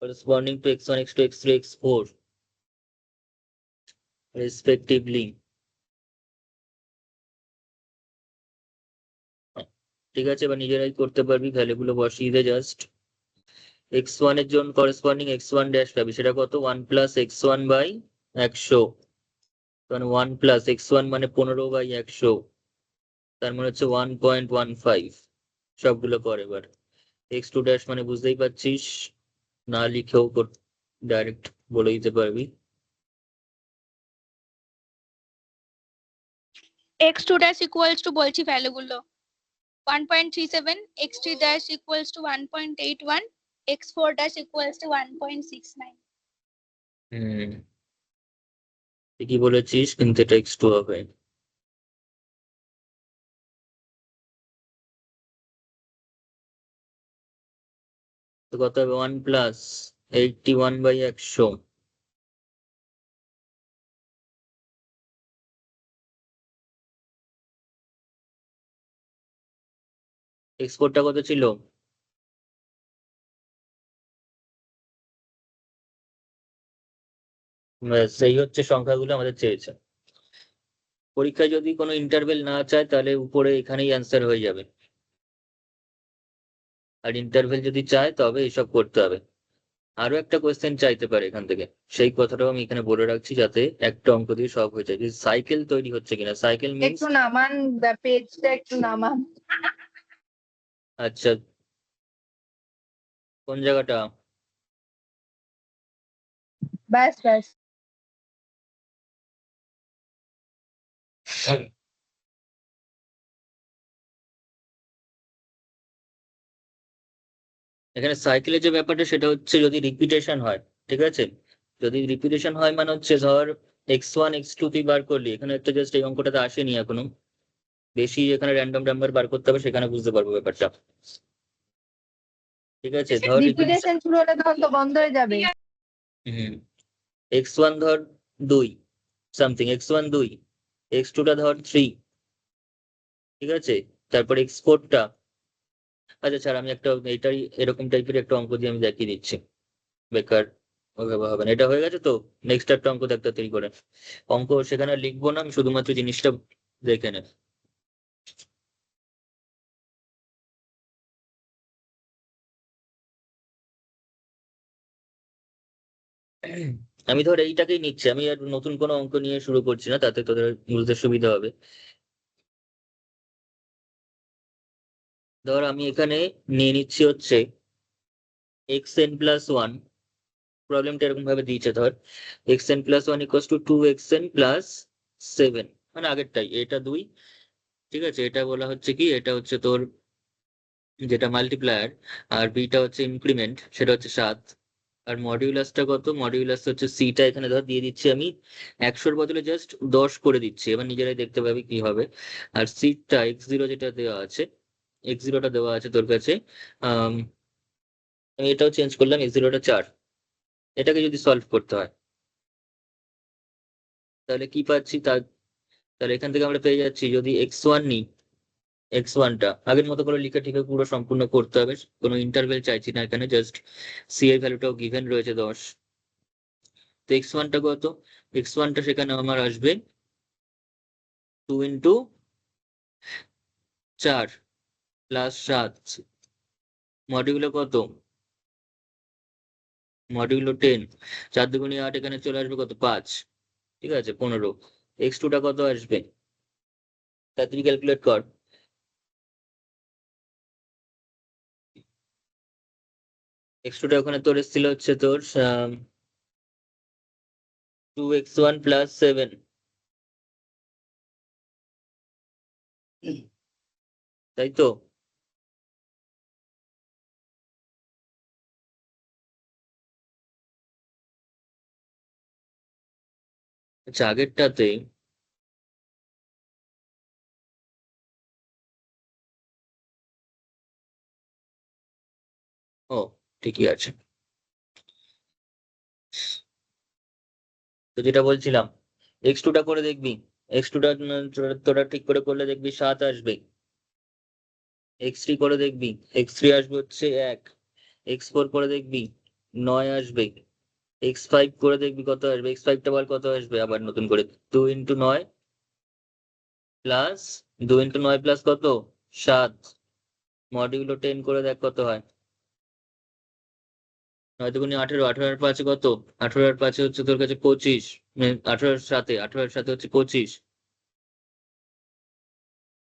corresponding to x1 x2 x3 x4 respectively। ঠিক আছে, এবার নিজেরাই করতে পারবি, ভ্যালুগুলো বসিয়ে দে জাস্ট। x1 এর জন্য করসপন্ডিং x1 ড্যাশ পাবি, সেটা কত 1 প্লাস x1 বাই 100, মানে 1 প্লাস x1 মানে 15 বাই 100, তার মানে হচ্ছে 1.15। সবগুলো কর এবার। x2 ড্যাশ মানে বুঝতেই পারছিস, না লিখেও ডাইরেক্ট বলে দিতে পারবি। x2 dash equals to বলছি ভ্যালুগুলো 1.37, x3 dash equals to 1.81, x4 dash equals to 1.69। ঠিকই বলেছিস, কিন্তু এটা x2 হবে। তো কত হবে 1 প্লাস 81 বাই 100, এক্সপোর্টটা কত ছিল, সেই হচ্ছে সংখ্যাগুলো আমাদের চেয়েছে। পরীক্ষায় যদি কোনো ইন্টারভেল না চায় তাহলে উপরে এখানেই অ্যান্সার হয়ে যাবে, আর ইন্টারভেল যদি চায় তবে এসব করতে হবে। আরো একটা কোয়েশ্চেন চাইতে পারে এখান থেকে, সেই কথাটাও আমি এখানে বলে রাখছি যাতে একটা অঙ্ক দিয়ে সব হয়ে যায়। যে সাইকেল তৈরি হচ্ছে কিনা, সাইকেল মিনস, একটু নামান, পেজটা একটু নামান। আচ্ছা কোন জায়গাটা, ব্যাস ব্যাস। এখানে সাইকেলের যে ব্যাপারটা সেটা হচ্ছে যদি রিপিটেশন হয়, ঠিক আছে, যদি রিপিটেশন হয় মানে হচ্ছে ধর x1 x2 তুই বার করলি, এখানে একটা জাস্ট এই অঙ্কটাতে আসেনি এখনো, বেশি এখানে র্যান্ডম নাম্বার বার করতে হবে, সেখানে বুঝতে পারবো ব্যাপারটা। ঠিক আছে, ধর রিপিটেশন শুরু হলে তখন তো বন্ধ হয়ে যাবে। x1 ধর 2 সামথিং, x1 2, x2 টা ধর 3, ঠিক আছে, তারপর x4 টা, আচ্ছা ছাড়, আমি একটা এটাই এরকম টাইপের একটা অঙ্ক দিয়ে আমি দেখিয়ে দিচ্ছি, বেকার ওভাবে হবে না। এটা হয়ে গেছে তো, নেক্সট একটা অঙ্ক দেখতে তৈরি করে, অঙ্ক সেখানে আর লিখবো না, আমি শুধুমাত্র জিনিসটা দেখে নে। আমি ধর এইটাকেই নিচ্ছি, আমি আর নতুন কোনো অঙ্ক নিয়ে শুরু করছি না, তাতে তোদের বুঝতে সুবিধা হবে। ধর আমি এখানে নিয়ে নিচ্ছি হচ্ছে xn+1, প্রবলেমটা এরকম ভাবে দিয়েছে, ধর xn+1 ইকুয়ালস টু 2xn+7, মানে আগেরটাই, এটা 2, ঠিক আছে, এটা বলা হচ্ছে কি, এটা হচ্ছে তোর যেটা মাল্টিপ্লায়ার, আর বিটা হচ্ছে ইনক্রিমেন্ট, সেটা হচ্ছে 7, আর মডিউলাসটা কত, মডিউলাস হচ্ছে সিটা এখানে ধর দিয়ে দিচ্ছি আমি 100-র বদলে জাস্ট 10 করে দিচ্ছি, এবার নিজেরাই দেখতে পাবি কি হবে। আর সিটটা x0 যেটা দেওয়া আছে, x0টা দেওয়া আছে তোর কাছে, আম, আমি এটাও চেঞ্জ করলাম, x0টা 4, এটাকে যদি সলভ করতে হয় তাহলে কি পাচ্ছি, তাহলে এখান থেকে আমরা পেয়ে যাচ্ছি, যদি x1 নিই, x1টা আগের মতো করে লিখে ঠিক পুরো সম্পূর্ণ করতে হবে, কোনো ইন্টারভেল চাইছি না এখানে, জাস্ট সি এর ভ্যালুটাও গিভেন রয়েছে 10। তো x1টা কত, x1টা সেখানে আমার আসবে 2x4+7, মডিউলো কত, মডিউলো 10, 4 দুগুণে 8, এখানে চলে আসবে কত, 5, ঠিক আছে, 15। x2টা কত আসবে, তাড়াতাড়ি ক্যালকুলেট কর। x2টা ওখানে তোর এসেছিল হচ্ছে তোর 2x1+7, তাই তো। আচ্ছা আগেরটাতে ও ঠিকই আছে, তো যেটা বলছিলাম, x2টা করে দেখবি, x2টা তোরা ঠিক করে করলে দেখবি 7 আসবে, x3 করে দেখবি, x3 আসবে হচ্ছে 1, x4 করে দেখবি 9 আসবে, x5 করে দেখবি কত আসবে, x5টা বল কত আসবে, আবার নতুন করে 2 × 9 প্লাস 2 × 9 প্লাস কত, 7, মডিউলো 10 করে দেখ কত হয়, 9 দুগুণে 18, 18 আর 5 কত, 18 আর 5 হচ্ছে তোর কাছে 25, 18 আর 7 হচ্ছে 25,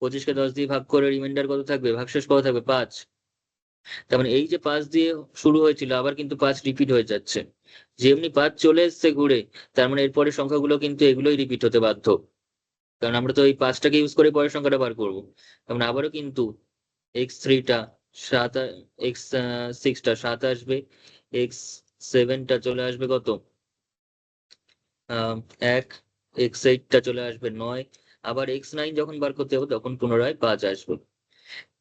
25কে 10 দিয়ে ভাগ করে রিমাইন্ডার কত থাকবে, ভাগশেষ কত থাকবে, 5। তার মানে এই যে 5 দিয়ে শুরু হয়েছিল, আবার কিন্তু 5 রিপিট হয়ে যাচ্ছে, যেমনি 5 চলে এসছে ঘুরে, তার মানে এরপরে সংখ্যাগুলো কিন্তু এগুলোই রিপিট হতে বাধ্য, কারণ আমরা তো এই 5টাকে ইউজ করে পরের সংখ্যাটা বার করবো। তার মানে আবারও কিন্তু x3টা 7, x6টা 7 আসবে, x7টা চলে আসবে কত, 1, x8টা চলে আসবে 9, আবার x9 যখন বার করতে হবে তখন পুনরায় 5 আসবে।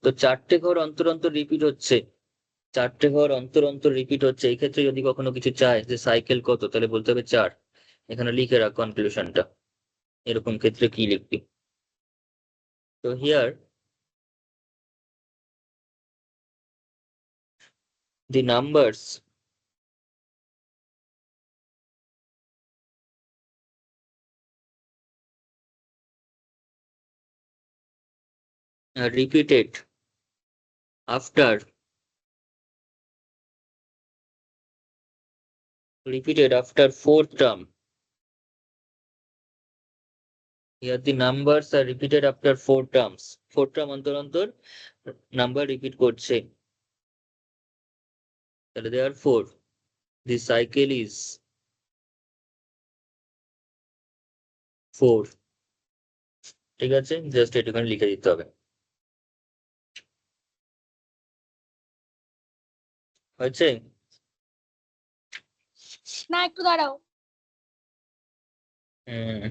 তো 4টে ঘর অন্তর অন্তর রিপিট হচ্ছে, 4টে ঘর অন্তর অন্তর রিপিট হচ্ছে, এই ক্ষেত্রে যদি কখনো কিছু চায় যে সাইকেল কত, তাহলে বলতে হবে 4, এখানে লিখে রাখ কনক্লুশনটা, এরকম ক্ষেত্রে কি লিখবি। তো here the numbers are after repeated after fourth term. Here the numbers are repeated after 4 terms. 4 term অন্তর অন্তর নাম্বার রিপিট করছে, তাহলে therefore the cycle is 4, ঠিক আছে, জাস্ট এটুখানি লিখে দিতে হবে, হয়েছে। না একটু দাঁড়াও। হুম,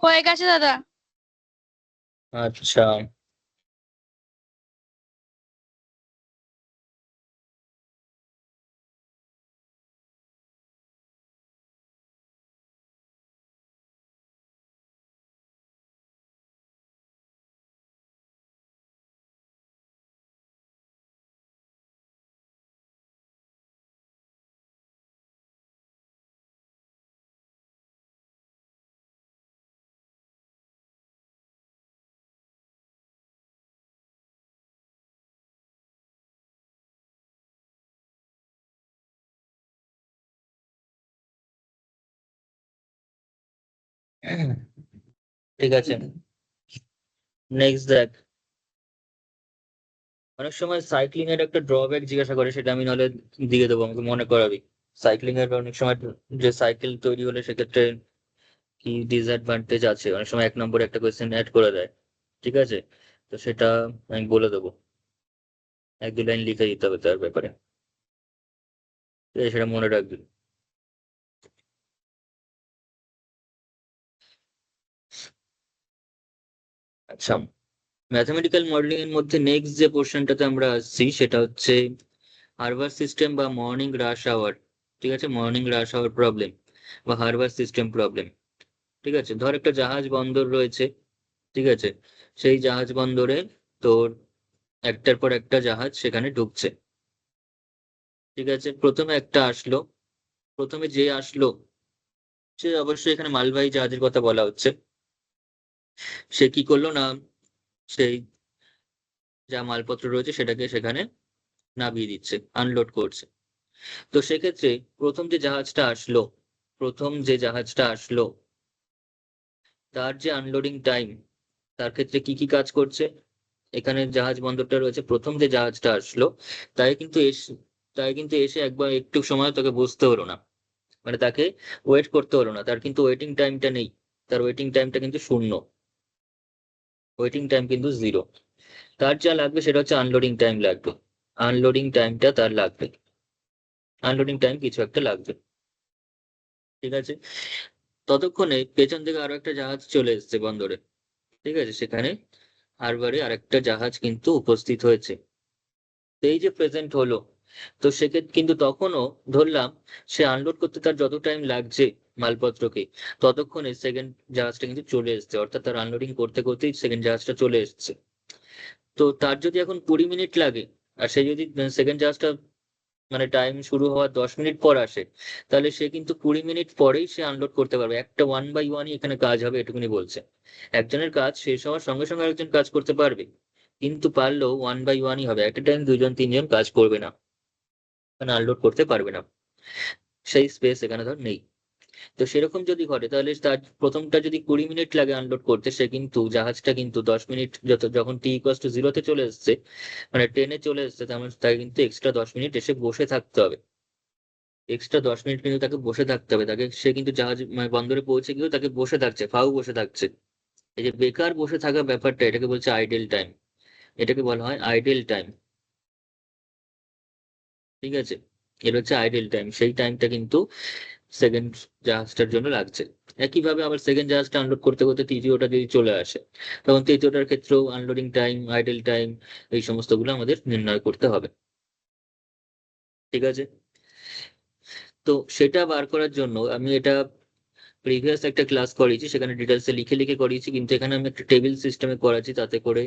হয়ে গেছে দাদা। আচ্ছা। ঠিক আছে, নেক্সট দেখ। অনেক সময় সাইক্লিং এর একটা ড্রব্যাক জিজ্ঞাসা করে, সেটা আমি নাহলে দিয়ে দেবো, আমাকে মনে করাবি। সাইক্লিং এর অনেক সময় যে সাইকেল তৈরি হলে সেক্ষেত্রে কি ডিসঅ্যাডভান্টেজ আছে, অনেক সময় 1 নম্বরে একটা কোয়েশ্চেন অ্যাড করে দেয়। ঠিক আছে, তো সেটা আমি বলে দেবো, 1-2 লাইন লিখে দিতে হবে তার ব্যাপারে। ঠিক আছে, সেটা মনে রাখবি। আচ্ছা, ম্যাথমেটিক্যাল মডেলিং এর মধ্যে নেক্সট যে পোর্শনটাতে আমরা আসছি সেটা হচ্ছে হারবার সিস্টেম বা মর্নিং রাশ আওয়ার। ঠিক আছে, মর্নিং রাশ আওয়ার প্রবলেম বা হারবার সিস্টেম প্রবলেম। ঠিক আছে, ধর একটা জাহাজ বন্দর রয়েছে। ঠিক আছে, সেই জাহাজ বন্দরে তোর একটার পর একটা জাহাজ সেখানে ঢুকছে। ঠিক আছে, প্রথমে একটা আসলো, প্রথমে যে আসলো সে অবশ্যই, এখানে মালবাহী জাহাজের কথা বলা হচ্ছে, সে কি করলো না, সেই যা মালপত্র রয়েছে সেটাকে সেখানে নামিয়ে দিচ্ছে, আনলোড করছে। তো সেক্ষেত্রে প্রথম যে জাহাজটা আসলো তার যে আনলোডিং টাইম, তার ক্ষেত্রে কি কি কাজ করছে। এখানে জাহাজ বন্দরটা রয়েছে, প্রথম যে জাহাজটা আসলো তাই কিন্তু এসে তাই কিন্তু এসে একবার একটু সময় তাকে বসতে হলো না, মানে তাকে ওয়েট করতে হলো না, তার কিন্তু ওয়েটিং টাইমটা নেই, তার ওয়েটিং টাইমটা কিন্তু শূন্য, ওয়েটিং টাইম কিন্তু 0। তার যা লাগবে সেটা হচ্ছে আনলোডিং টাইম লাগবে, আনলোডিং টাইমটা তার লাগবে, আনলোডিং টাইম কিছু একটা লাগবে। ঠিক আছে, ততক্ষণে পেছন থেকে আরো একটা জাহাজ চলে এসেছে বন্দরে। ঠিক আছে, সেখানে হারবারে আরেকটা জাহাজ কিন্তু উপস্থিত হয়েছে। তো এই যে প্রেজেন্ট হলো, তো সেক্ষেত্রে কিন্তু তখনও ধরলাম সে আনলোড করতে তার যত টাইম লাগছে মালপত্রকে, ততক্ষণে সেকেন্ড জাহাজটা কিন্তু চলে এসেছে, অর্থাৎ তার আনলোডিং করতে করতেই সেকেন্ড জাহাজটা চলে এসেছে। তো তার যদি এখন 20 মিনিট লাগে, আর সে যদি সেকেন্ড জাহাজটা মানে টাইম শুরু হওয়ার 10 মিনিট পর আসে, তাহলে সে কিন্তু 20 মিনিট পরেই সে আনলোড করতে পারবে, একটা 1/1ই এখানে কাজ হবে, এটুকুনি বলছে। একজনের কাজ শেষ হওয়ার সঙ্গে সঙ্গে আরেকজন কাজ করতে পারবে, কিন্তু পারলেও 1/1ই হবে, একটা টাইম 2-3 জন কাজ করবে না, মানে আনলোড করতে পারবে না, সেই স্পেস এখানে ধর নেই। তো সেরকম যদি ঘটে তাহলে তার প্রথমটা যদি 20 মিনিট লাগে আনলোড করতে, সে কিন্তু জাহাজটা কিন্তু 10 মিনিট যখন t=0-তে চলে এসছে, মানে 10-এ চলে এসছে, তার মানে তাকে কিন্তু এক্সট্রা 10 মিনিট এসে বসে থাকতে হবে, এক্সট্রা 10 মিনিট কিন্তু তাকে বসে থাকতে হবে, তাকে সে কিন্তু জাহাজ মানে বন্দরে পৌঁছে গিয়েও তাকে বসে থাকছে, ফাউ বসে থাকছে। এই যে বেকার বসে থাকা ব্যাপারটা, এটাকে বলছে আইডেল টাইম, এটাকে বলা হয় আইডেল টাইম। ঠিক আছে, এটা হচ্ছে আইডেল টাইম, সেই টাইমটা কিন্তু সেকেন্ড জাহাজটার জন্য লাগছে। একইভাবে আবার সেকেন্ড জাহাজটা আনলোড করতে করতে তৃতীয়টা যদি চলে আসে, তখন তৃতীয়টার ক্ষেত্রেও আনলোডিং টাইম, আইডেল টাইম, এই সমস্ত গুলো আমাদের নির্ণয় করতে হবে। ঠিক আছে, তো সেটা বার করার জন্য আমি এটা প্রিভিয়াস একটা ক্লাস করিয়েছি, সেখানে ডিটেলসে লিখে লিখে করিয়েছি, কিন্তু এখানে আমি একটা টেবিল সিস্টেমে করাচ্ছি, তাতে করে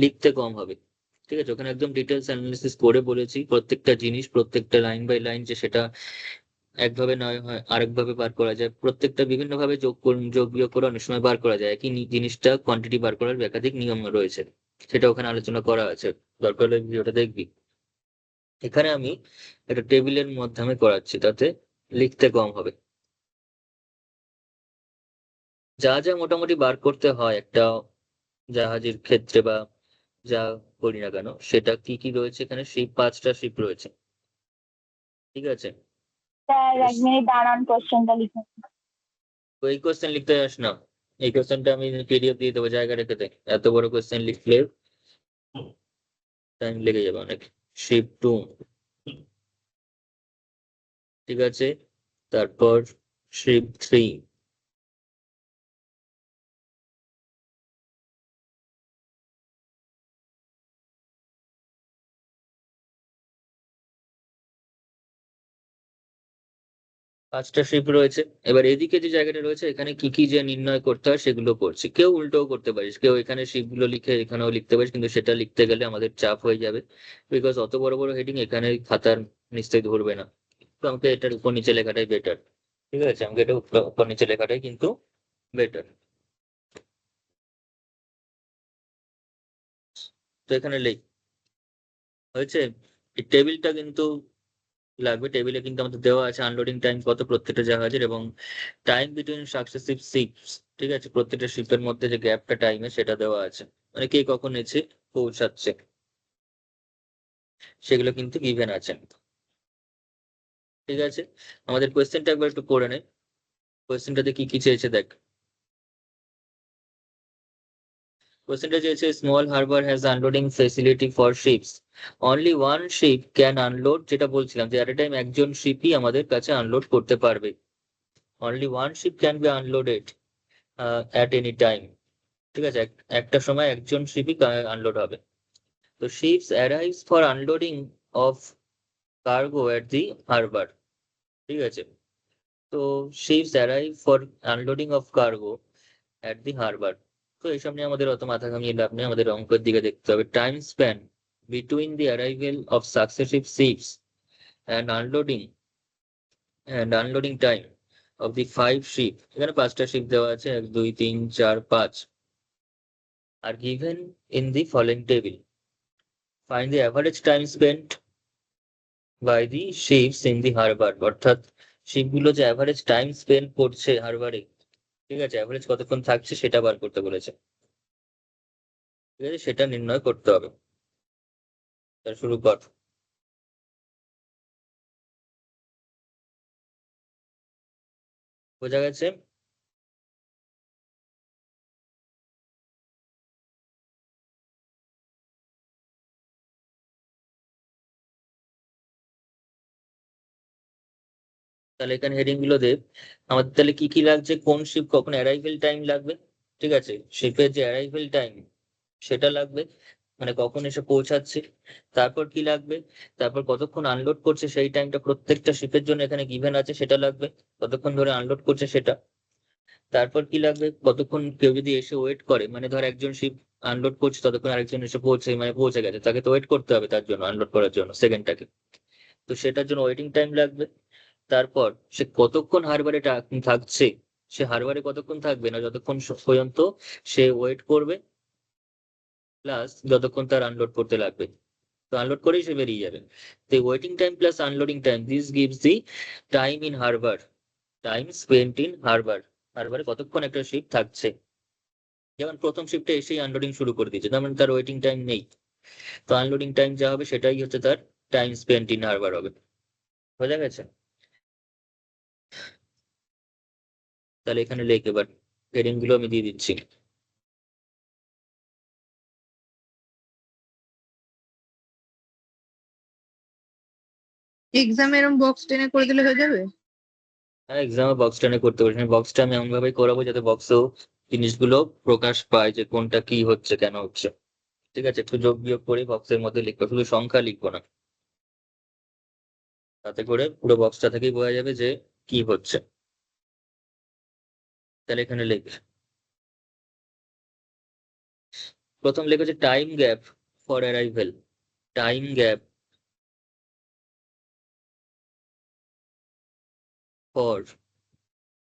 লিখতে কম হবে। ঠিক আছে, ওখানে একদম ডিটেলস অ্যানালিসিস করে বলেছি প্রত্যেকটা জিনিস, প্রত্যেকটা লাইন বাই লাইন, যে সেটা একভাবে নয় হয় আরেকভাবে বার করা যায়, প্রত্যেকটা বিভিন্ন ভাবে যোগ বিয়োগ করে অনেক সময় বার করা যায়, একই জিনিসটা কোয়ান্টিটি বার করার একাধিক নিয়ম রয়েছে, সেটা ওখানে আলোচনা করা আছে, দরকার হলে ভিডিওটা দেখবি। এখানে আমি একটা টেবিলের মাধ্যমে করাচ্ছি, তাতে লিখতে কম হবে। যা যা মোটামুটি বার করতে হয় একটা জাহাজের ক্ষেত্রে বা যা করি না কেন, সেটা কি কি রয়েছে এখানে, শিপ 5টা শিপ রয়েছে, ঠিক আছে। স্যার তো 1 মিনিট দাঁড়ান, কোশ্চেনটা লিখে নিই। এই কোয়েশ্চেন লিখতে যাস না, এই কোয়েশ্চেনটা আমি পিডিএফ দিয়ে দেবো, জায়গা রেখে দে, এত বড় কোয়েশ্চেন লিখলে টাইম লেগে যাবে অনেক। শিপ 2, ঠিক আছে, তারপর শিপ 3, 5টা শিপ রয়েছে। এবার এদিকে যে জায়গাটা রয়েছে এখানে কি কি যে নির্ণয় করতে হয় সেগুলো করছি, কেউ উল্টোও করতে পারিস, কেউ এখানে শিপ গুলো লিখে এখানেও লিখতে পারিস, কিন্তু সেটা লিখতে গেলে আমাদের চাপ হয়ে যাবে, বিকজ অত বড় বড় হেডিং এখানে খাতার নিশ্চয়ই ধরবে না। তো আমাকে এটার উপর নিচে লেখাটাই বেটার, ঠিক আছে, আমাকে এটা উপর নিচে লেখাটাই কিন্তু বেটার। তো এখানে লিখ হয়েছে। এই টেবিলটা কিন্তু লাগবে, টেবিলে কিন্তু আমাদের দেওয়া আছে আনলোডিং টাইম কত প্রত্যেকটা জাহাজের, এবং টাইম বিটুইন সাকসেসিভ শিপস, ঠিক আছে, প্রত্যেকটা শিপের মধ্যে যে গ্যাপটা টাইমে সেটা দেওয়া আছে, মানে কে কখন এসে পৌঁছাচ্ছে সেগুলো কিন্তু গিভেন আছে, ঠিক আছে। আমাদের কোয়েশ্চেনটা একবার একটু পড়ে নে, কোয়েশ্চেনটাতে কি কি চেয়েছে দেখ। কোয়েশ্চেনটা চেয়েছে small harbour has unloading facility for ships, only one ship can unload, যেটা বলছিলাম যে এট এ টাইম একজন শিপই আমাদের কাছে আনলোড করতে পারবে, only one ship can be unloaded at any time, ঠিক আছে, একটা সময় একজন শিপই আনলোড হবে। তো ships arrives for unloading of cargo at the harbour, ঠিক আছে। তো ships arrive for unloading of cargo at the harbour. তো এইসব নিয়ে আমাদের অত মাথা ঘামিয়ে লাভ নেই, আমাদের অঙ্কের দিকে দেখতে হবে। Time span between the arrival of successive ships and unloading time of the 5 ship, এখানে 5টা শিপ দেওয়া আছে, 1 2 3 4 5, আর given in the following table. Find the average time spent by the ships in the harbour, অর্থাৎ শিপগুলো যে অ্যাভারেজ টাইম স্পেন্ড করছে হারবারে, ঠিক আছে, অ্যাভারেজ কতক্ষণ থাকছে সেটা বার করতে বলেছে, ঠিক আছে, সেটা নির্ণয় করতে হবে। তাহলে শুরু কর। বোঝা গেছে? তাহলে এখানে হেডিং গুলো দেব। আমাদের তাহলে কি কি লাগছে, কোন শিপ কখন অ্যারাইভেল টাইম লাগবে, ঠিক আছে, শিপের যে অ্যারাইভেল টাইম সেটা লাগবে, মানে কখন এসে পৌঁছাচ্ছে। তারপর কি লাগবে, তারপর কতক্ষণ আনলোড করছে সেই টাইমটা প্রত্যেকটা শিপের জন্য এখানে গিভেন আছে সেটা লাগবে, কতক্ষণ ধরে আনলোড করছে সেটা। তারপর কি লাগবে, কতক্ষণ কেউ যদি এসে ওয়েট করে, মানে ধর একজন শিপ আনলোড করছে ততক্ষণ আরেকজন এসে পৌঁছে গেছে, তাকে তো ওয়েট করতে হবে তার জন্য, আনলোড করার জন্য সেকেন্ডটাকে, তো সেটার জন্য ওয়েটিং টাইম লাগবে। তারপর সে কতক্ষণ হারবারে থাকছে, সে হারবারে কতক্ষণ থাকবে না যতক্ষণ পর্যন্ত সে ওয়েট করবে, প্লাস যতক্ষণ তার আনলোড করতে লাগবে, তো আনলোড করেই সে বেরিয়ে যাবে। তো waiting time plus unloading time, this gives the time in harbour, time spent in harbour, হারবারে কতক্ষণ একটা শিপ থাকছে। যেমন প্রথম শিপটা এসেই আনলোডিং শুরু করে দিয়েছে, তার মানে তার ওয়েটিং টাইম নেই, তো আনলোডিং টাইম যা হবে সেটাই হচ্ছে তার টাইম স্পেন্ট ইন হারবার হবে। বোঝা গেছে? তাহলে এখানে লেখ এবার, হেডিং গুলো আমি দিয়ে দিচ্ছি। এক্সাম এরম বক্স টেনে করে দিলে হয়ে যাবে? হ্যাঁ, এক্সামে বক্স টানে করতে পারিস, বক্সটা আমি এমন ভাবে করাবো যাতে বক্সেও জিনিসগুলো প্রকাশ পায় যে কোনটা কি হচ্ছে কেন হচ্ছে, ঠিক আছে, একটু যোগ বিয়োগ করে বক্সের মধ্যে লিখবো, শুধু সংখ্যা লিখবো না, তাতে করে পুরো বক্সটা থেকেই বোঝা যাবে যে কি হচ্ছে। তাহলে এখানে লিখ, প্রথম লেখা হচ্ছে time gap for arrival, time gap for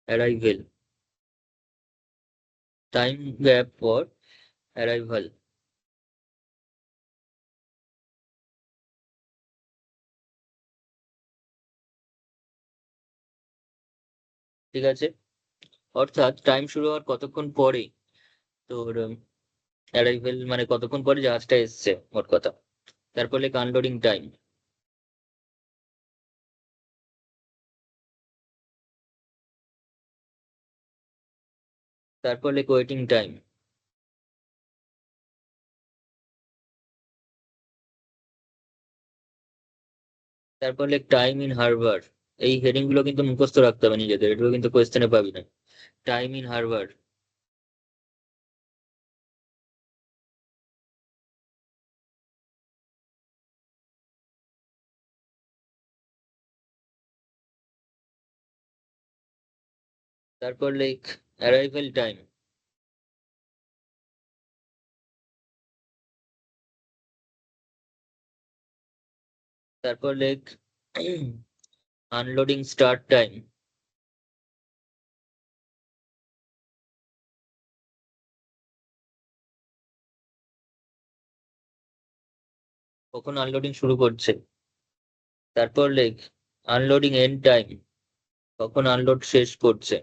arrival, time gap for arrival, ঠিক আছে। অর্থাৎ টাইম শুরু হওয়ার কতক্ষণ পরে তোর অ্যারাইভেল, মানে কতক্ষণ পরে জাহাজটা এসছে মোট কথা। তারপর লেখ আনলোডিং টাইম। তারপর লেখ ওয়েটিং টাইম। তারপর লেখ টাইম ইন হারবার। এই হেডিং গুলো কিন্তু মুখস্থ রাখতে হবে নিজেদের, এগুলো কিন্তু কোয়েশ্চেনে পাবি না। Time in Harbour. তারপর লেখ অ্যারাইভেল টাইম। তারপর লেখ আনলোডিং স্টার্ট টাইম। কখন আনলোডিং শুরু করছে। তারপর লেখ আনলোডিং এন্ড টাইম, কখন আনলোড শেষ করছে।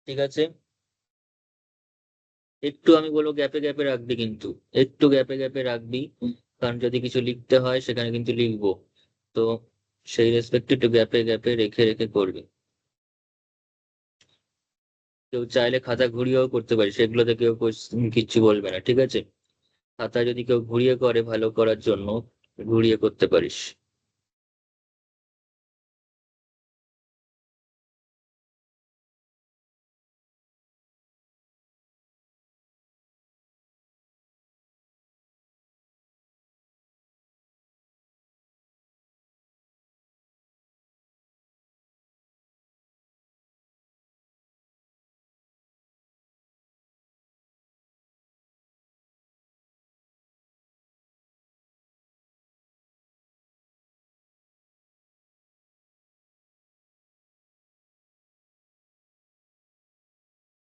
ঠিক আছে, একটু আমি বলবো গ্যাপে গ্যাপে রাখবি, কিন্তু একটু গ্যাপে গ্যাপে রাখবি, কারণ যদি কিছু লিখতে হয় সেখানে কিন্তু লিখবো, তো সেই রেসপেক্ট একটু গ্যাপে গ্যাপে রেখে রেখে করবি। কেউ চাইলে খাতা ঘুরিয়েও করতে পারি, সেগুলোতে কেউ কিচ্ছু বলবে না, ঠিক আছে। খাতা যদি কেউ ঘুরিয়ে করে ভালো করার জন্য, ঘুরিয়ে করতে পারিস।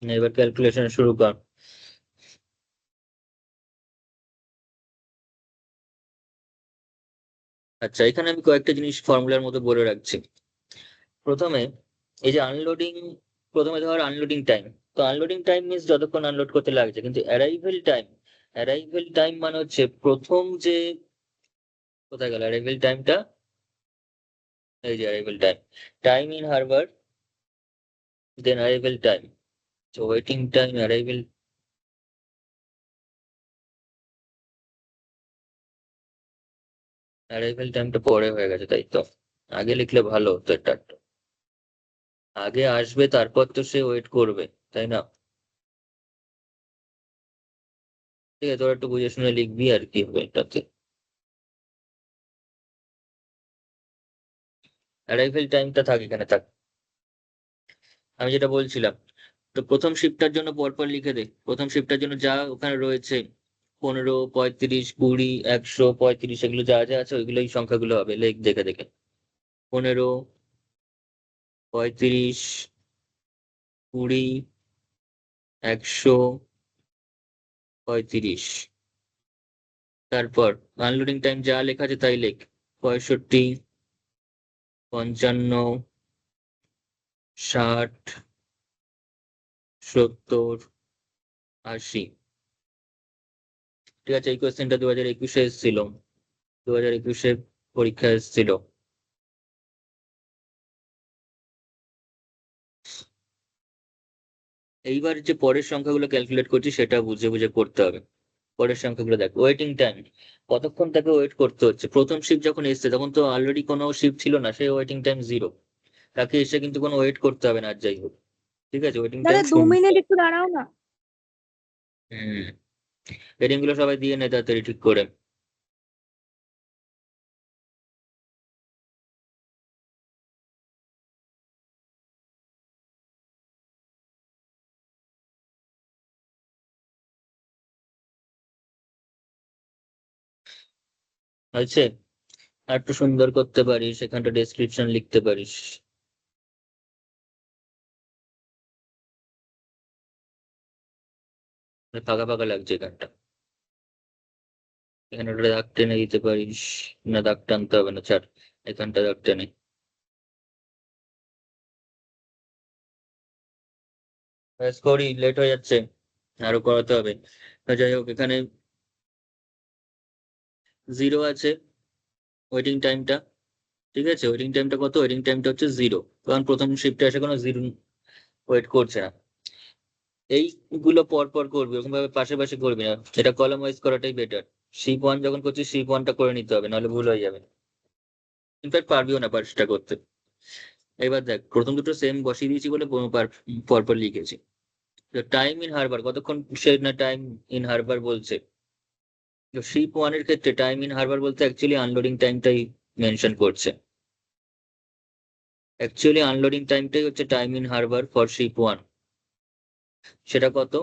এবার ক্যালকুলেশন শুরু কর। আচ্ছা, এখানে আমি কয়েকটা জিনিস ফর্মুলার মতো বলে রাখছি। প্রথমে এই যে আনলোডিং, প্রথমে ধর আনলোডিং টাইম, তো আনলোডিং টাইম মিনস যতক্ষণ আনলোড করতে লাগছে, কিন্তু অ্যারাইভেল টাইম, অ্যারাইভেল টাইম মানে হচ্ছে প্রথম যে, কোথায় গেল অ্যারাইভেল টাইমটা, এই যে arrival time, time in harbour, then arrival time, তো ওয়েটিং টাইম, অ্যারাইভেল, অ্যারাইভেল টাইমটা পরে হয়ে গেছে, তাই তো আগে লিখলে ভালো হতো এটা একটু। আগে আসবে তারপর তো সে ওয়েট করবে, তাই না। ঠিক আছে, তোরা একটু বুঝে শুনে লিখবি আর কি হবে এটাতে। অ্যারাইভেল টাইমটা থাক, এখানে থাক। আমি যেটা বলছিলাম, তো প্রথম শিফটটার জন্য পরপর লিখে দে, প্রথম শিফটটার জন্য যা ওখানে রয়েছে, 15, 35, 20, 100, 35, এগুলো যা যা আছে ওইগুলোই সংখ্যাগুলো হবে, লেখ দেখে দেখে। 15, 35, 20, 100, 35। তারপর আনলোডিং টাইম যা লেখা আছে তাই লেখ, 65, 55, 60, 70, 80। ঠিক আছে, এই কোয়েশ্চেনটা 2021-এ এসেছিল, 2021-এ পরীক্ষা এসেছিল। এইবার যে পরের সংখ্যাগুলো ক্যালকুলেট করছি সেটা বুঝে বুঝে করতে হবে। পরের সংখ্যাগুলো দেখ, ওয়েটিং টাইম, কতক্ষণ তাকে ওয়েট করতে হচ্ছে। প্রথম শিফট যখন এসছে তখন তো অলরেডি কোনো শিফট ছিল না, সেই ওয়েটিং টাইম 0, তাকে এসে কিন্তু কোনো ওয়েট করতে হবে না আর যাই হোক। ঠিক আছে, ওয়েটিং টাইম দাদা 2 মিনিট একটু দাঁড়াও না। হম, হেডিং গুলো সবাই দিয়ে নে তাড়াতাড়ি ঠিক করে। আছে, আর একটু সুন্দর করতে পারিস, এখানটা ডেসক্রিপশন লিখতে পারিস। ফাঁকা ফাঁকা লাগছে এখানটা। এখানে একটা দাগ টেনে দিতে পারিস, না দাগ টানতে হবে না, ছাড়, এখানটা দাগ টেনে। ব্যাস করি, লেট হয়ে যাচ্ছে, আরো করাতে হবে। তো যাই হোক, এখানে 0 আছে ওয়েটিং টাইমটা, ঠিক আছে? ওয়েটিং টাইমটা কত? ওয়েটিং টাইমটা হচ্ছে 0, কারণ প্রথম শিফটে এসে কোনো 0 ওয়েট করছে না। এইগুলো পর পর করবি, ওরকম ভাবে পাশে পাশে করবি না, এটা কলাম ওয়াইজ করাটাই বেটার। শিপ 1 যখন করছিস শিপ 1টা করে নিতে হবে, নাহলে ভুল হয়ে যাবে, ইনফ্যাক্ট পারবিও না পাঁচটা করতে। এবার দেখ, প্রথম দুটো সেম বসিয়ে দিয়েছি বলে পর পর লিখেছি। টাইম ইন হারবার, কতক্ষণ সে না টাইম ইন হারবার বলছে। তো শিপ 1 এর ক্ষেত্রে টাইম ইন হারবার বলতে অ্যাকচুয়ালি আনলোডিং টাইমটাই মেনশন করছে। অ্যাকচুয়ালি আনলোডিং টাইমটাই হচ্ছে time in harbour for ship 1। সেটা কত?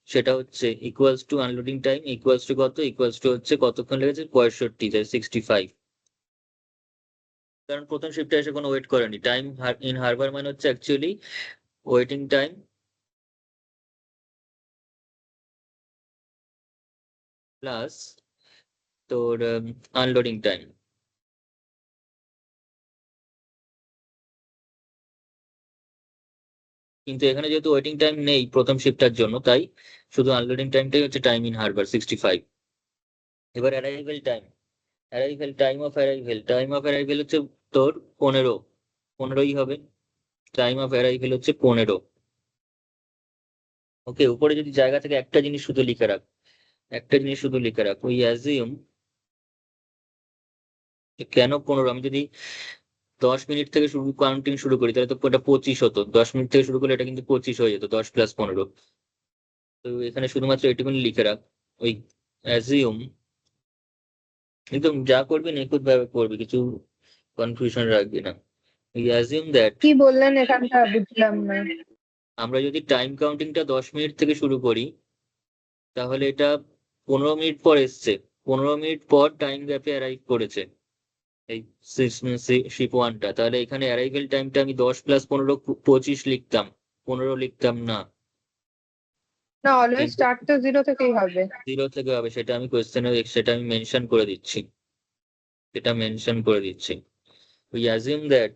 সেটা হচ্ছে equals to unloading time equals to কত? ইকুয়ালস টু হচ্ছে কতক্ষণ লেগেছে, 65, 65। কারণ প্রথম শিফটে এসে কোনো ওয়েট করেনি। টাইম ইন হারবার মানে হচ্ছে অ্যাকচুয়ালি ওয়েটিং টাইম প্লাস তোর আনলোডিং টাইম। কিন্তু এখানে যেহেতু ওয়েটিং টাইম নেই প্রথম শিফটটার জন্য, তাই শুধু আনলোডিং টাইমটাই হচ্ছে টাইম ইন হারবার 65। এবার arrival time, time of arrival হচ্ছে তোর 15, 15ই হবে। টাইম অফ অ্যারাইভেল হচ্ছে 15। ওকে, উপরে যদি জায়গা থেকে একটা জিনিস শুধু লিখে রাখ, একটা জিনিস শুধু লিখে রাখ, ওই অ্যাজিউম কেন 15। আমি যদি 10 মিনিট থেকে শুরু কাউন্টিং শুরু করি তাহলে তো এটা 25 হতো, 10 মিনিট থেকে শুরু করলে এটা কিন্তু 25 হয়ে যেত, 10 + 15। তো এখানে শুধুমাত্র এটুকুনি লিখে রাখ, ওই অ্যাজিউম, একদম যা করবি নিখুঁত ভাবে করবি, কিছু কনফিউশন রাখবি না। ওই অ্যাজিউম দ্যাট কি বললেন এখানটা বুঝলাম না। আমরা যদি টাইম কাউন্টিংটা 10 মিনিট থেকে শুরু করি, তাহলে এটা 15 মিনিট পর এসছে, 15 মিনিট পর টাইম গ্যাপে অ্যারাইভ করেছে এই শিপ 1টা। তাহলে এখানে অ্যারাইভেল টাইমটা আমি 10 + 15 25 লিখতাম, 15 লিখতাম না। না, অলওয়েজ কিন্তু স্টার্ট তো 0 থেকেই হবে। 0 থেকে হবে, সেটা আমি কোয়েশ্চেনে, সেটা আমি মেনশন করে দিচ্ছি, সেটা মেনশন করে দিচ্ছি। We assume that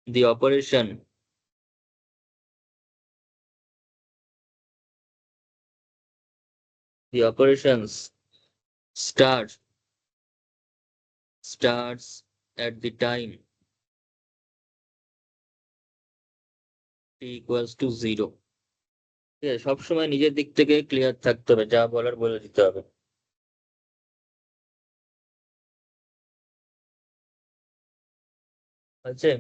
the operation the operations start starts at the time t equals to 0। ঠিক আছে, সবসময় নিজের দিক থেকে ক্লিয়ার থাকতে হবে, যা বলার বলে দিতে হবে। আছে?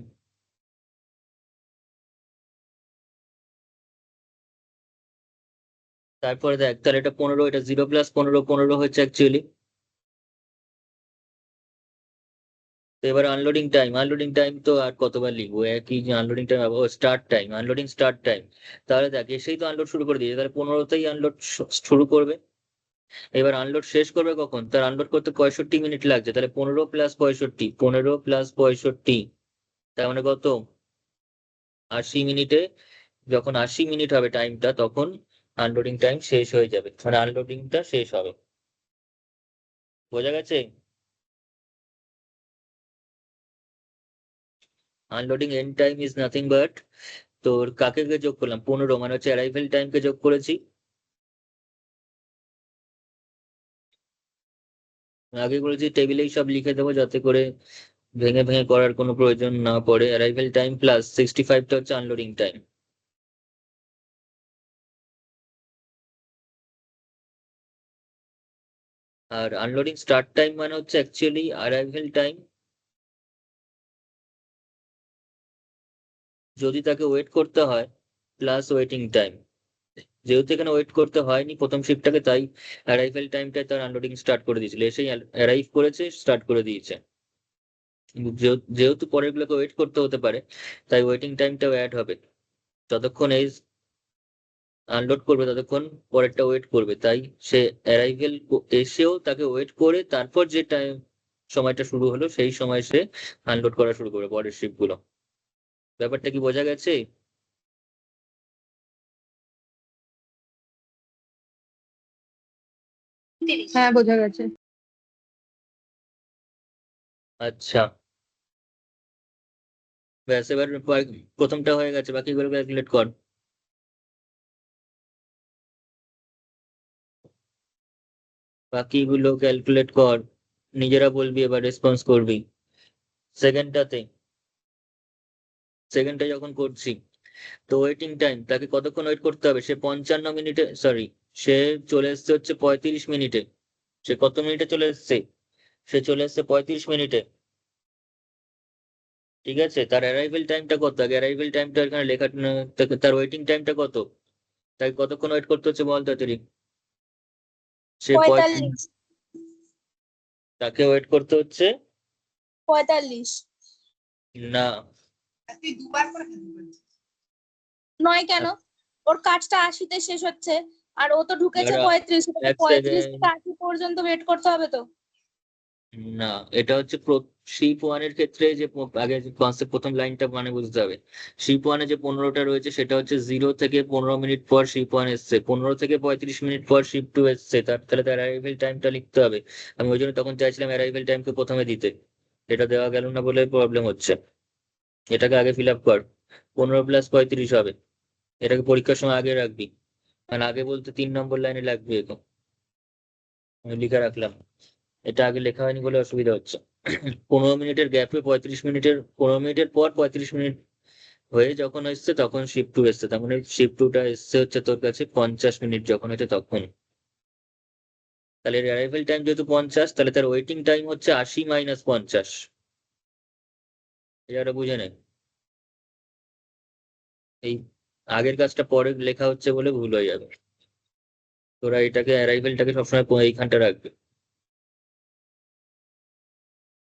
তারপরে দেখ, তাহলে এটা 15, এটা 0 + 15, 15 হচ্ছে অ্যাকচুয়ালি। তো এবার আনলোডিং টাইম তো আর কতবার লিখবো, একই যে unloading time, start time, unloading start time. তাহলে দেখ, এসেই তো আনলোড শুরু করে দিয়েছে, তাহলে 15তেই আনলোড শুরু করবে। এবার আনলোড শেষ করবে কখন? তার আনলোড করতে 65 মিনিট লাগছে, তাহলে 15 + 65, 15 + 65, তার মানে কত? 80 মিনিটে, যখন 80 মিনিট হবে টাইমটা, তখন আনলোডিং টাইম শেষ হয়ে যাবে, মানে আনলোডিংটা শেষ হবে। বোঝা গেছে? Unloading end time is nothing but, তোর কাকে কে যোগ করলাম? 15, মানে হচ্ছে অ্যারাইভেল টাইমকে যোগ করেছি। আগে বলেছি টেবিলেই সব লিখে দেবো, যাতে করে ভেঙে ভেঙে করার কোনো প্রয়োজন না পড়ে। অ্যারাইভেল টাইম প্লাস 65টা হচ্ছে আনলোডিং টাইম। আর আনলোডিং স্টার্ট টাইম মানে হচ্ছে অ্যাকচুয়ালি অ্যারাইভেল টাইম যদি তাকে ওয়েট করতে হয়, প্লাস ওয়েটিং টাইম। যেহেতু এখানে ওয়েট করতে হয়নি প্রথম শিফটটাকে, তাই অ্যারাইভেল টাইমটাই তার আনলোডিং স্টার্ট করে দিয়েছিল, এসেই অ্যারাইভ করেছে, স্টার্ট করে দিয়েছে। কিন্তু যেহেতু পরের গুলোকে ওয়েট করতে হতে পারে, তাই ওয়েটিং টাইমটাও অ্যাড হবে। যতক্ষণ এই আনলোড করবে ততক্ষণ পরেরটা ওয়েট করবে, তাই সে অ্যারাইভেল এসেও তাকে ওয়েট করে তারপর যে টাইম সময়টা শুরু হলো সেই সময় সে আনলোড করা শুরু করবে পরের শিপ গুলো। ব্যাপারটা কি বোঝা গেছে? হ্যাঁ, বোঝা গেছে। আচ্ছা, ব্যাস এবার প্রথমটা হয়ে গেছে, বাকিগুলো ক্যালকুলেট কর। বাকিগুলো ক্যালকুলেট কর, নিজেরা বলবি, এবার রেসপন্স করবি। সেকেন্ডটাতে, সেকেন্ডটা যখন করছি, তো ওয়েটিং টাইম, তাকে কতক্ষণ ওয়েট করতে হবে? সে 55 মিনিটে, সরি, সে চলে এসছে হচ্ছে 35 মিনিটে। সে কত মিনিটে চলে এসছে? সে চলে এসছে 35 মিনিটে। ঠিক আছে, তার অ্যারাইভেল টাইমটা কত? আগে অ্যারাইভেল টাইমটা এখানে লেখা, তার ওয়েটিং টাইমটা কত? তাকে কতক্ষণ ওয়েট করতে হচ্ছে বল তাড়াতাড়ি। সে 45 তাকে ওয়েট করতে হচ্ছে 45 না। নয় কেন? ওর কাজটা 80-তে শেষ হচ্ছে আর ও তো ঢুকেছে দাঁড়া, 35, এক 35 সেকেন্ড। থেকে 80 পর্যন্ত ওয়েট করতে হবে তো। না, এটা হচ্ছে শিপ ওয়ানের ক্ষেত্রে যে আগে কনসেপ্ট, প্রথম লাইনটা মানে বুঝতে হবে। শিপ ওয়ানে যে 15টা রয়েছে, সেটা হচ্ছে 0 থেকে 15 মিনিট পর শিপ ওয়ান এসছে, 15 থেকে 35 মিনিট পর শিপ টু এসছে, তাহলে তার অ্যারাইভেল টাইমটা লিখতে হবে। আমি ওই জন্য তখন চাইছিলাম অ্যারাইভেল টাইমকে প্রথমে দিতে, এটা দেওয়া গেল না বলে প্রবলেম হচ্ছে। এটাকে আগে ফিল আপ কর, 15 + 35 হবে। এটাকে পরীক্ষার সময় আগে রাখবি, মানে আগে বলতে 3 নম্বর লাইনে লাগবে এখন। আমি লিখে রাখলাম, এটা আগে লেখা হয়নি বলে অসুবিধা হচ্ছে। 15 মিনিটের গ্যাপে 35 মিনিটের, 15 মিনিটের পর 35 মিনিট হয়ে যখন এসছে তখন শিফট টু এসছে, তার মানে শিফট টুটা এসছে হচ্ছে তোর কাছে 50 মিনিট যখন হচ্ছে তখন। তাহলে এর অ্যারাইভেল টাইম যেহেতু 50, তাহলে তার ওয়েটিং টাইম হচ্ছে 80 - 50। এটা বুঝে নে, এই আগের কাজটা পরে লেখা হচ্ছে বলে ভুল হয়ে যাবে। তোরা এটাকে অ্যারাইভেলটাকে সবসময় এইখানটা রাখবে,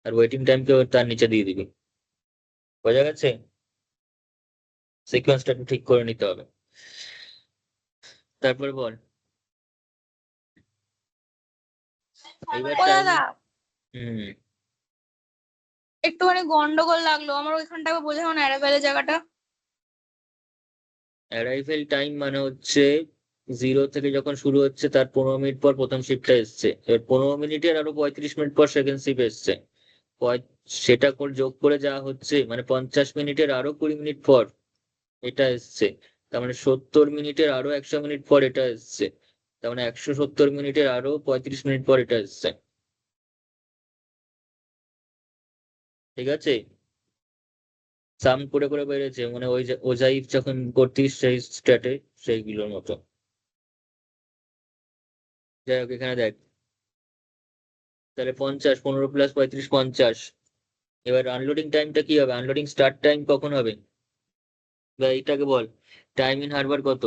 আর ওয়েটিং টাইমকে তার নিচে দিয়ে দিবি। বোঝা গেছে? সিকোয়েন্সটা একটু ঠিক করে নিতে হবে। তারপর বল, এইবার ও টাইম। দাদা, হুম, একটুখানি গন্ডগোল লাগলো আমার ওইখানটা, বোঝাও না অ্যারাইভেলের জায়গাটা। অ্যারাইভেল টাইম মানে হচ্ছে 0 থেকে যখন শুরু হচ্ছে তার 15 মিনিট পর প্রথম শিফটটা এসছে, এবার 15 মিনিটের আরো 35 মিনিট পর সেকেন্ড শিফট এসছে। সেটা যোগ করে যা হচ্ছে, মানে 50 মিনিটের আরো 20 মিনিট পর এটা এসছে, তার মানে 70 মিনিটের আরো 100 মিনিট পর এটা এসছে, তার মানে 170 মিনিটের আরো 35 মিনিট পর এটা এসছে। ঠিক আছে, সাম করে করে বেড়েছে, মানে ওই যে ওজাইফ যখন করতিস সেই স্ট্যাটে, সেইগুলোর মতো। যাই হোক, এখানে দেখ, তাহলে 50, 15 + 35, 50। এবার আনলোডিং টাইমটা কি হবে? আনলোডিং স্টার্ট টাইম কখন হবে? বা এইটাকে বল, টাইম ইন হারবার কত?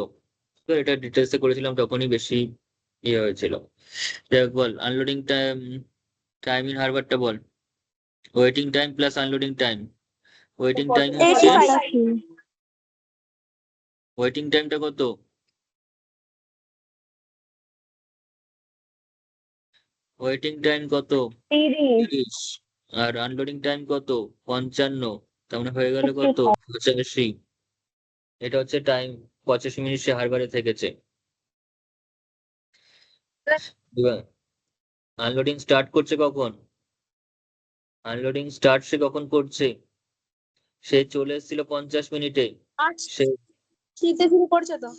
তো এটা ডিটেলসে করেছিলাম, তখনই বেশি ইয়ে হয়েছিল। যাই হোক, বল আনলোডিং টাইম, টাইম ইন হারবারটা বল। Waiting time plus unloading time, waiting time হচ্ছে, 85 ওয়েটিং টাইমটা কত? ওয়েটিং টাইম কত? 30 30। আর আনলোডিং টাইম কত? 55। তার মানে হয়ে গেল কত? 55 85। এটা হচ্ছে টাইম, 85 মিনিট সে হারবারে থেকেছে। এবার আনলোডিং স্টার্ট করছে কখন? আনলোডিং স্টার্ট সে কখন করছে? সে চলে এসেছিল 50 মিনিটে। সে 80-তে শুরু করছে তো।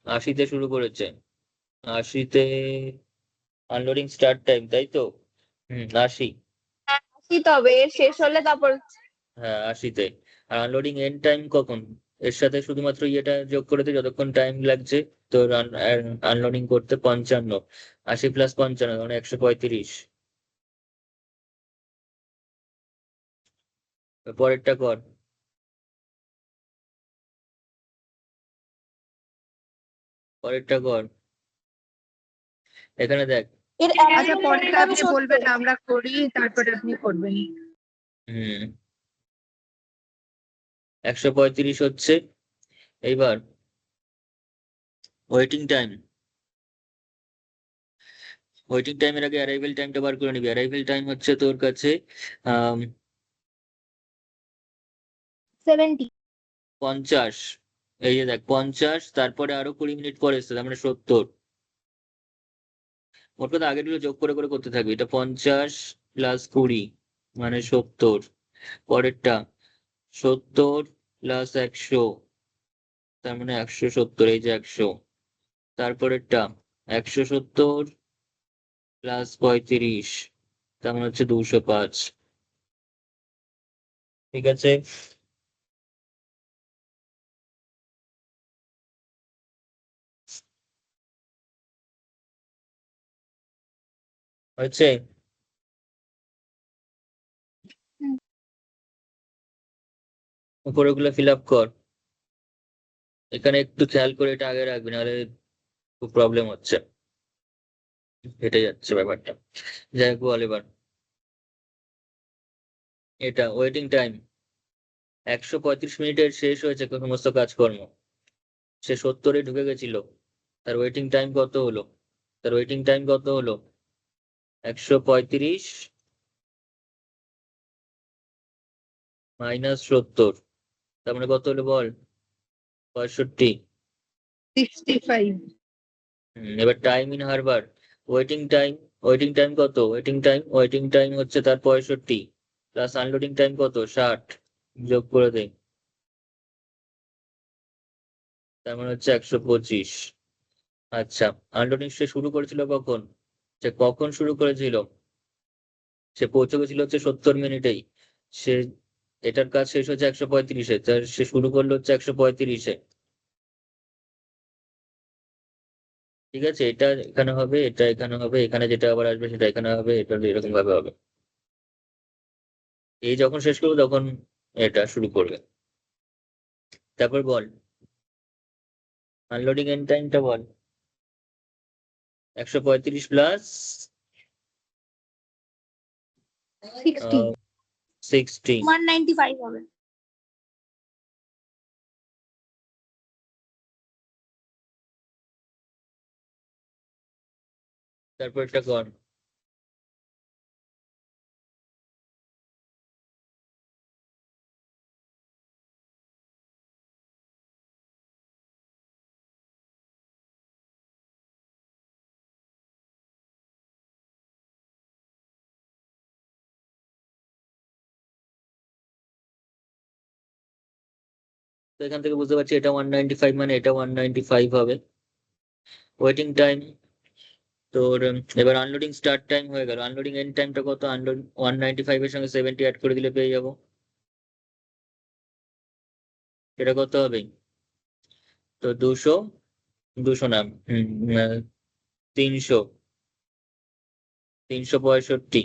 80-তে শুরু করেছে। 80-তে আনলোডিং স্টার্ট টাইম, তাই তো? 80। কি তবে এর শেষ হলে তারপর হ্যাঁ, 80-তে। আর আনলোডিং এন্ড টাইম কখন? এর সাথে শুধুমাত্র ইয়েটা যোগ করে দে, যতক্ষণ টাইম লাগছে তোর আনলোডিং করতে, 55। 80 + 55 মানে 135। পরেরটা কর, পরেরটা কর। এখানে দেখ। এর আচ্ছা, অ্যারাইভেল পরেরটা টাইমটা আমি আপনি বলবেন, আমরা করি তারপরে আপনি করবেন। হুম 135 হচ্ছে। এইবার ওয়েটিং টাইম, ওয়েটিং টাইমের আগে অ্যারাইভেল টাইমটা বার করে নিবি। অ্যারাইভেল টাইম হচ্ছে তোর কাছে 70 50। এই যে দেখ, 50, তারপরে আরো 20 মিনিট পরে এসছে, তার মানে 70। মোট কথা আগেরগুলো যোগ করে করে করতে থাকবি। এটা 50, প্লাস 20 মানে 70। পরেরটা 70 প্লাস 100 তার মানে 170, এই যে 100। তারপরেরটা 170 প্লাস 35 তার মানে হচ্ছে 205। ঠিক আছে, হয়েছে। উপরেগুলো ফিল আপ কর। এখানে একটু খেয়াল করে এটা আগে রাখবি, নাহলে খুব প্রবলেম হচ্ছে, হেঁটে যাচ্ছে ব্যাপারটা। যাই হোক, বল এবার। এটা ওয়েটিং টাইম 135 মিনিটের শেষ হয়েছে সমস্ত কাজকর্ম। সে 70-এ ঢুকে গেছিল, তার ওয়েটিং টাইম কত হলো? তার ওয়েটিং টাইম কত হলো? 135 মাইনাস 70, তার মানে কত হলো বল? 65। 65। এবার time in Harbour, waiting time. Waiting time কত? ওয়েটিং টাইম হচ্ছে তার 65 প্লাস আনলোডিং টাইম কত? 60, যোগ করে দে, তার মানে হচ্ছে 125। আচ্ছা, আনলোডিং সে শুরু করেছিল কখন? সে কখন শুরু করেছিল? সে পৌঁছে গেছিল হচ্ছে 70 মিনিটেই। সে এটার কাজ শেষ হচ্ছে 135-এ, তার সে শুরু করলো হচ্ছে 135-এ। ঠিক আছে, এটা এখানে হবে, এটা এখানে হবে, এখানে যেটা আবার আসবে সেটা এখানে হবে, এটা এরকম ভাবে হবে। এই যখন শেষ করবে তখন এটা শুরু করবে। তারপর বল আনলোডিং এন্ড টাইমটা বল। 135 প্লাস 60। 60। 195 হবে। তারপর এটা কর। তো এখান থেকে বুঝতে পারছি এটা 195, মানে এটা 195 হবে ওয়েটিং টাইম তোর। এবার আনলোডিং স্টার্ট টাইম হয়ে গেল, আনলোডিং এন্ড টাইমটা কত? আনলোড 195 এর সঙ্গে 70 অ্যাড করে দিলে পেয়ে যাবো। এটা কত হবে? তো 200, 200 না, 300, 365।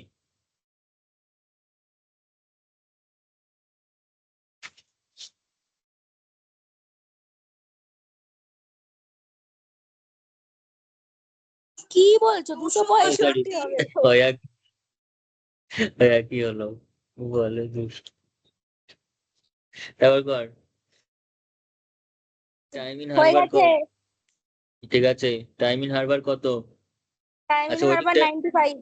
কি বলছো? 265 হবে। কি হলো বলে? 200। তারপর কর টাইম ইন হয়ে হারবার গেছে। কর। ঠিক আছে, টাইম ইন হারবার কত? টাইম ইন আচ্ছা, waiting harbour time, 95।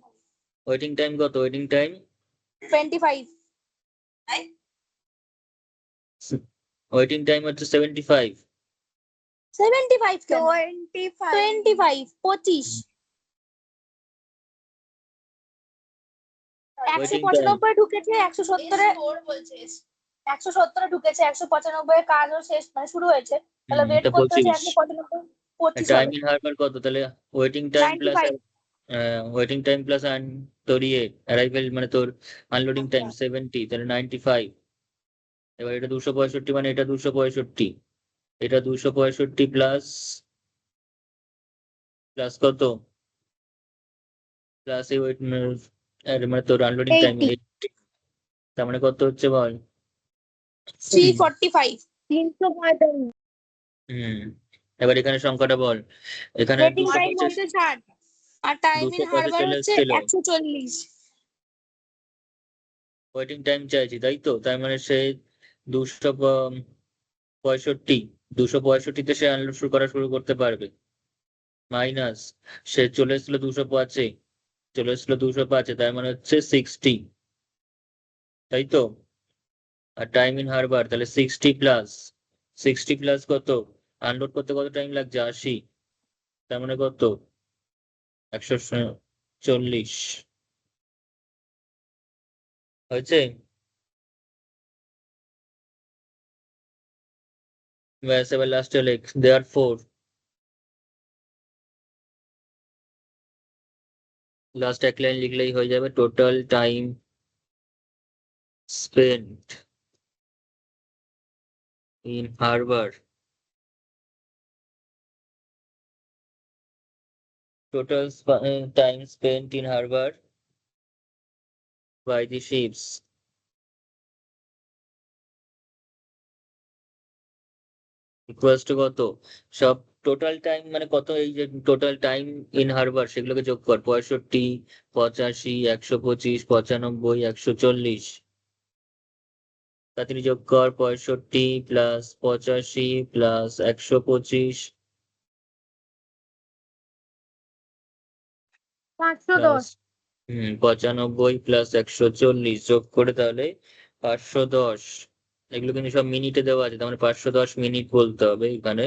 Waiting time কত? Waiting time 25। ওয়েটিং টাইম হচ্ছে 75। 75 কেন? 25 25। ওয়েটিং টাইম 195 ঢুকেছে, 170-এ 170-এ ঢুকেছে, 195 এর কাজও শেষ মানে শুরু হয়েছে, তাহলে ওয়েট তা করতে হচ্ছে 25। 195। 25 টাইম হবে। ইন হারবার কত তাহলে? Waiting time plus 95। Waiting time plus তোর অ্যারাইভেল মানে তোর আনলোডিং টাইম 70, তাহলে 95। এবার এটা 265, মানে এটা 265, এটা 265 প্লাস প্লাস কত? প্লাস এই ওয়েট মানে তোর আনলোডিং টাইম 80। 80, তার মানে কত হচ্ছে বল? 345। 345। হুম, এবার এখানে সংখ্যাটা বল। এখানে ওয়েটিং টাইম 250, হচ্ছে 60 আর টাইম ইন 250 হারবার চলে হচ্ছে এসেছিল। 140। ওয়েটিং টাইম চাইছি তাই তো, তার মানে সে 265, 265-তে সে আনলোড শুরু করা শুরু করতে পারবে। মাইনাস সে চলে এসেছিল 205-এ, চলে এসেছিল 205-এ, তার মানে হচ্ছে 60, তাই তো। আর টাইম ইন হারবার তাহলে 60 প্লাস কত? আনলোড করতে কত টাইম লাগছে? 80, তার মানে কত? 140। হয়েছে? ব্যাস এবার লাস্টে লেখ therefore লাস্ট এক লাইন লিখলেই হয়ে যাবে total time spent in Harbour total time spent in harbor by the ships equals to কত? সব টোটাল টাইম মানে কত, এই যে টোটাল টাইম ইন হারবার সেগুলোকে যোগ কর, 65, 85, 125, 95, 140। তাড়াতাড়ি যোগ কর, 65 প্লাস 85 প্লাস 125 510। 95 প্লাস 140 যোগ করে তাহলে 510। এগুলো কিন্তু সব মিনিটে দেওয়া আছে, তার মানে 510 মিনিট বলতে হবে এখানে।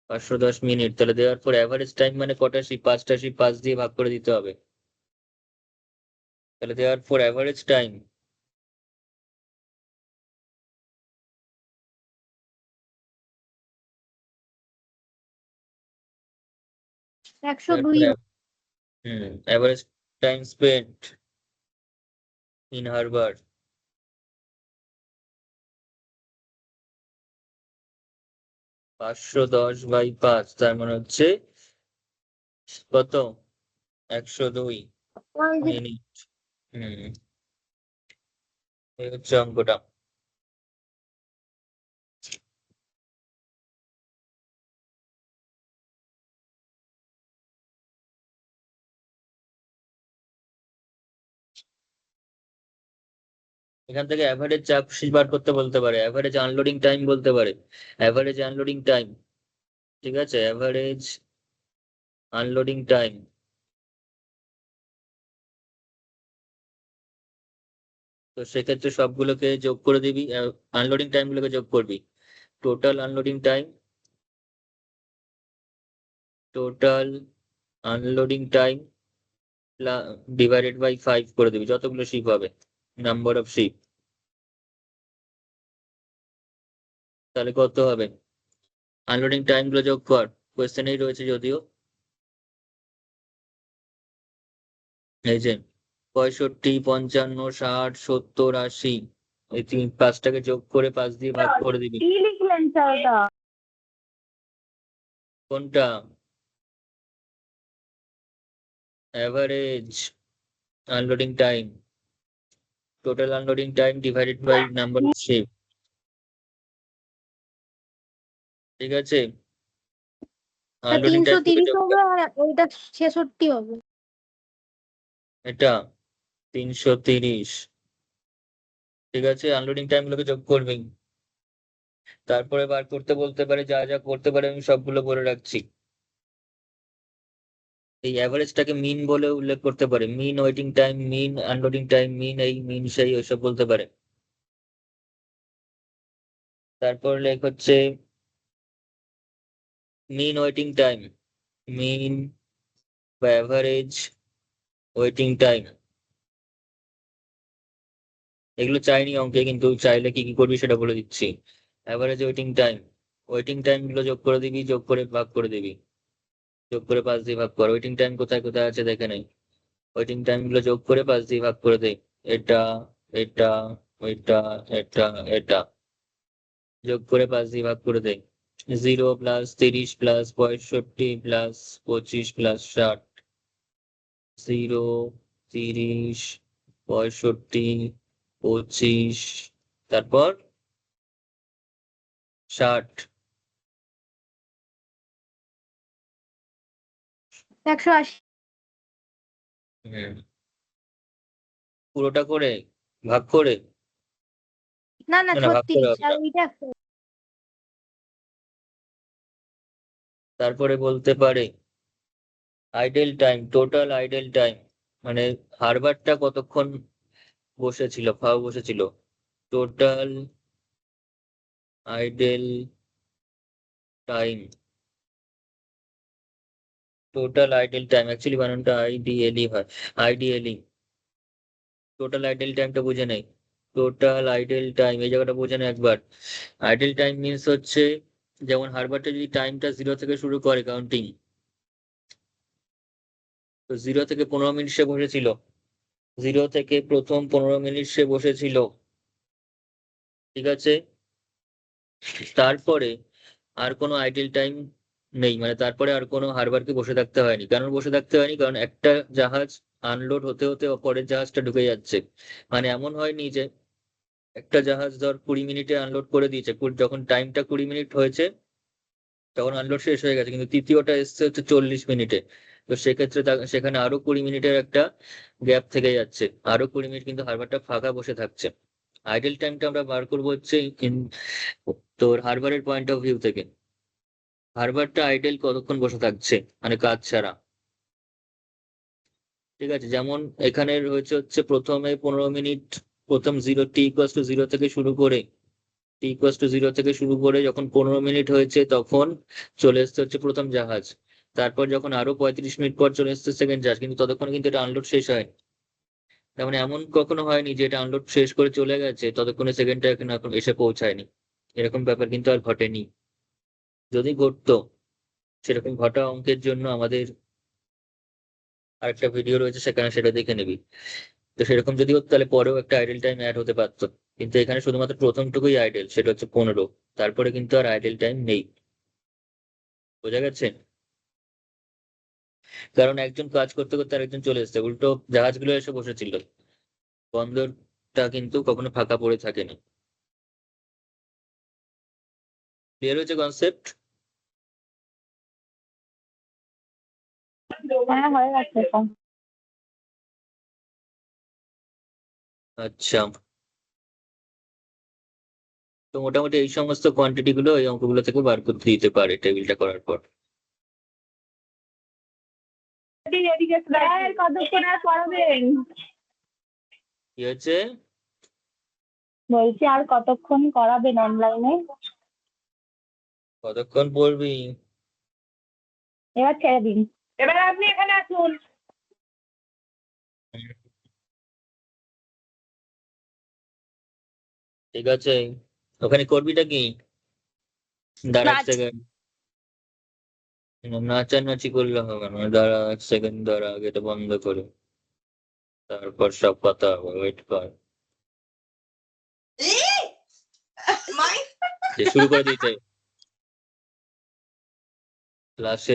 510 মিনিট, তাহলে দেওয়ার পর অ্যাভারেজ টাইম মানে কটা শিপ, 5টা শিপ 5 দিয়ে ভাগ করে দিতে হবে। তাহলে দেওয়ার পর অ্যাভারেজ টাইম একশো দুই। Average time spent in Harbour 510/5, তার মানে হচ্ছে কত? 102 মিনিট। এই হচ্ছে অঙ্কটা। এখান থেকে অ্যাভারেজ চাপ বার করতে বলতে পারে, অ্যাভারেজ আনলোডিং টাইম বলতে পারে, অ্যাভারেজ আনলোডিং টাইম। ঠিক আছে, অ্যাভারেজ আনলোডিং টাইম। তো সেক্ষেত্রে সবগুলোকে যোগ করে দিবি, আনলোডিং টাইম গুলোকে যোগ করবি। Total unloading time, total unloading time divided by 5 করে দিবি, যতগুলো শিপ হবে, নাম্বার অফ শিপ। তাহলে কত হবে? আনলোডিং টাইম গুলো যোগ কর, কোয়েশ্চেনেই রয়েছে যদিও। এই যে 65, 55, 60, 70, 80, এই 5টাকে যোগ করে 5 দিয়ে ভাগ করে দিবি। কি লিখলেন স্যার ওটা? কোনটা? Average unloading time, total unloading time divided by number of ship. ঠিক আছে, আনলোডিং টাইম 330 হবে আর ওইটা 66 হবে। এটা 330। ঠিক আছে, আনলোডিং টাইম গুলোকে যোগ করবি, তারপরে বার করতে বলতে পারে, যা যা করতে পারে আমি সবগুলো বলে রাখছি। এই অ্যাভারেজটাকে মিন বলে উল্লেখ করতে পারে, মিন ওয়েটিং টাইম, মিন আনলোডিং টাইম, মিন এই মিন সেই ওইসব বলতে পারে। তারপর লেখ হচ্ছে মিন ওয়েটিং টাইম, মিন বা অ্যাভারেজ ওয়েটিং টাইম। এগুলো চাইনি অঙ্কে, কিন্তু চাইলে কি কি করবি সেটা বলে দিচ্ছি। অ্যাভারেজ ওয়েটিং টাইম গুলো যোগ করে দিবি, যোগ করে ভাগ করে দিবি, যোগ করে 5 দিয়ে ভাগ কর। ওয়েটিং টাইম কোথায় কোথায় আছে দেখে নেই, ওয়েটিং টাইম গুলো যোগ করে 5 দিয়ে ভাগ করে দে। এটা, এটা, এটা, এটা, এটা, যোগ করে 5 দিয়ে ভাগ করে দে। 0 প্লাস 30 প্লাস 65 প্লাস 25 প্লাস 60, 0, 30, 65, 25, তারপর 60। 180। হুম, পুরোটা করে ভাগ করে, না না, না না ভাগ করে 36 হবে আর না। ওইটা তারপরে বলতে পারে idle time, total idle time, মানে হারবারটা কতক্ষণ বসেছিল, ফাও বসেছিল, total idle time. Total idle time actually বানানটা আইডিএলই হয়, আইডিএলই। টোটাল আইডেল টাইমটা বুঝে নেই। টোটাল আইডেল টাইম এই জায়গাটা বুঝে নেই একবার। আইডেল টাইম মিনস হচ্ছে, যেমন হারবারটা যদি টাইমটা 0 থেকে শুরু করে কাউন্টিং, তো 0 থেকে 15 মিনিট সে বসেছিল, 0 থেকে প্রথম 15 মিনিট সে বসেছিল, ঠিক আছে। তারপরে আর কোনো আইডেল টাইম নেই, মানে তারপরে আর কোনো হারবারকে বসে থাকতে হয়নি। কারণ বসে থাকতে হয়নি কারণ একটা জাহাজ আনলোড হতে হতে পরের জাহাজটা ঢুকে যাচ্ছে। মানে এমন হয়নি যে একটা জাহাজ ধর 20 মিনিটে আনলোড করে দিয়েছে, যখন টাইমটা 20 মিনিট হয়েছে তখন আনলোড শেষ হয়ে গেছে, কিন্তু তৃতীয়টা এসছে হচ্ছে 40 মিনিটে। তো সেক্ষেত্রে সেখানে আরো 20 মিনিটের একটা গ্যাপ থেকে যাচ্ছে, আরো 20 মিনিট কিন্তু হারবারটা ফাঁকা বসে থাকছে। আইডেল টাইমটা আমরা বার করবো হচ্ছে তোর হারবারের পয়েন্ট অফ ভিউ থেকে। হারবারটা আইডেল কতক্ষণ বসে থাকছে, মানে কাজ ছাড়া, ঠিক আছে। যেমন এখানে রয়েছে হচ্ছে প্রথমে 15 মিনিট, প্রথম 0 থেকে শুরু করে, t=0 থেকে শুরু করে যখন 15 মিনিট হয়েছে তখন চলে এসছে হচ্ছে প্রথম জাহাজ। তারপর যখন আরো 35 মিনিট পর চলে এসছে সেকেন্ড জাহাজ, কিন্তু ততক্ষণ কিন্তু এটা আনলোড শেষ হয়নি। তার মানে এমন কখনো হয়নি যে এটা আনলোড শেষ করে চলে গেছে ততক্ষণে সেকেন্ডটা এখানে এখন এসে পৌঁছায়নি, এরকম ব্যাপার কিন্তু আর ঘটেনি। যদি ঘটতো, সেরকম ঘটা অঙ্কের জন্য আমাদের আরেকটা ভিডিও রয়েছে, সেখানে সেটা দেখে নিবি। তো সেরকম যদি হতো তাহলে পরেও একটা আইডেল টাইম অ্যাড হতে পারতো, কিন্তু এখানে শুধুমাত্র প্রথমটুকুই আইডেল, সেটা হচ্ছে 15, তারপরে কিন্তু আর আইডেল টাইম নেই। বোঝা গেছে? কারণ একজন কাজ করতে করতে আরেকজন চলে এসেছে, উল্টো জাহাজগুলো এসে বসেছিল, বন্দরটা কিন্তু কখনো ফাঁকা পড়ে থাকেনি। ক্লিয়ার হয়েছে কনসেপ্ট? হ্যাঁ হয়ে গেছে এখন। আচ্ছা, তো মোটামুটি এই সমস্ত কোয়ান্টিটি গুলো এই অঙ্কগুলো থেকে বার করতে দিতে পারে টেবিলটা করার পর। স্যার কতক্ষণ আর পড়াবেন? কি হয়েছে? বলছি আর কতক্ষণ করাবেন অনলাইনে? কতক্ষণ পড়বি? এবার ছেড়ে দিন। এবার আপনি এখানে আসুন। ঠিক আছে, ওখানে করবিটা কি? দাঁড়া এক নাচ। সেকেন্ড, নাচানাচি করলে হবে না, দাঁড়া এক সেকেন্ড, দাঁড়া আগে এটা বন্ধ করে তারপর সব কথা হবে, ওয়েট কর। শুরু করে দিতে ক্লাসে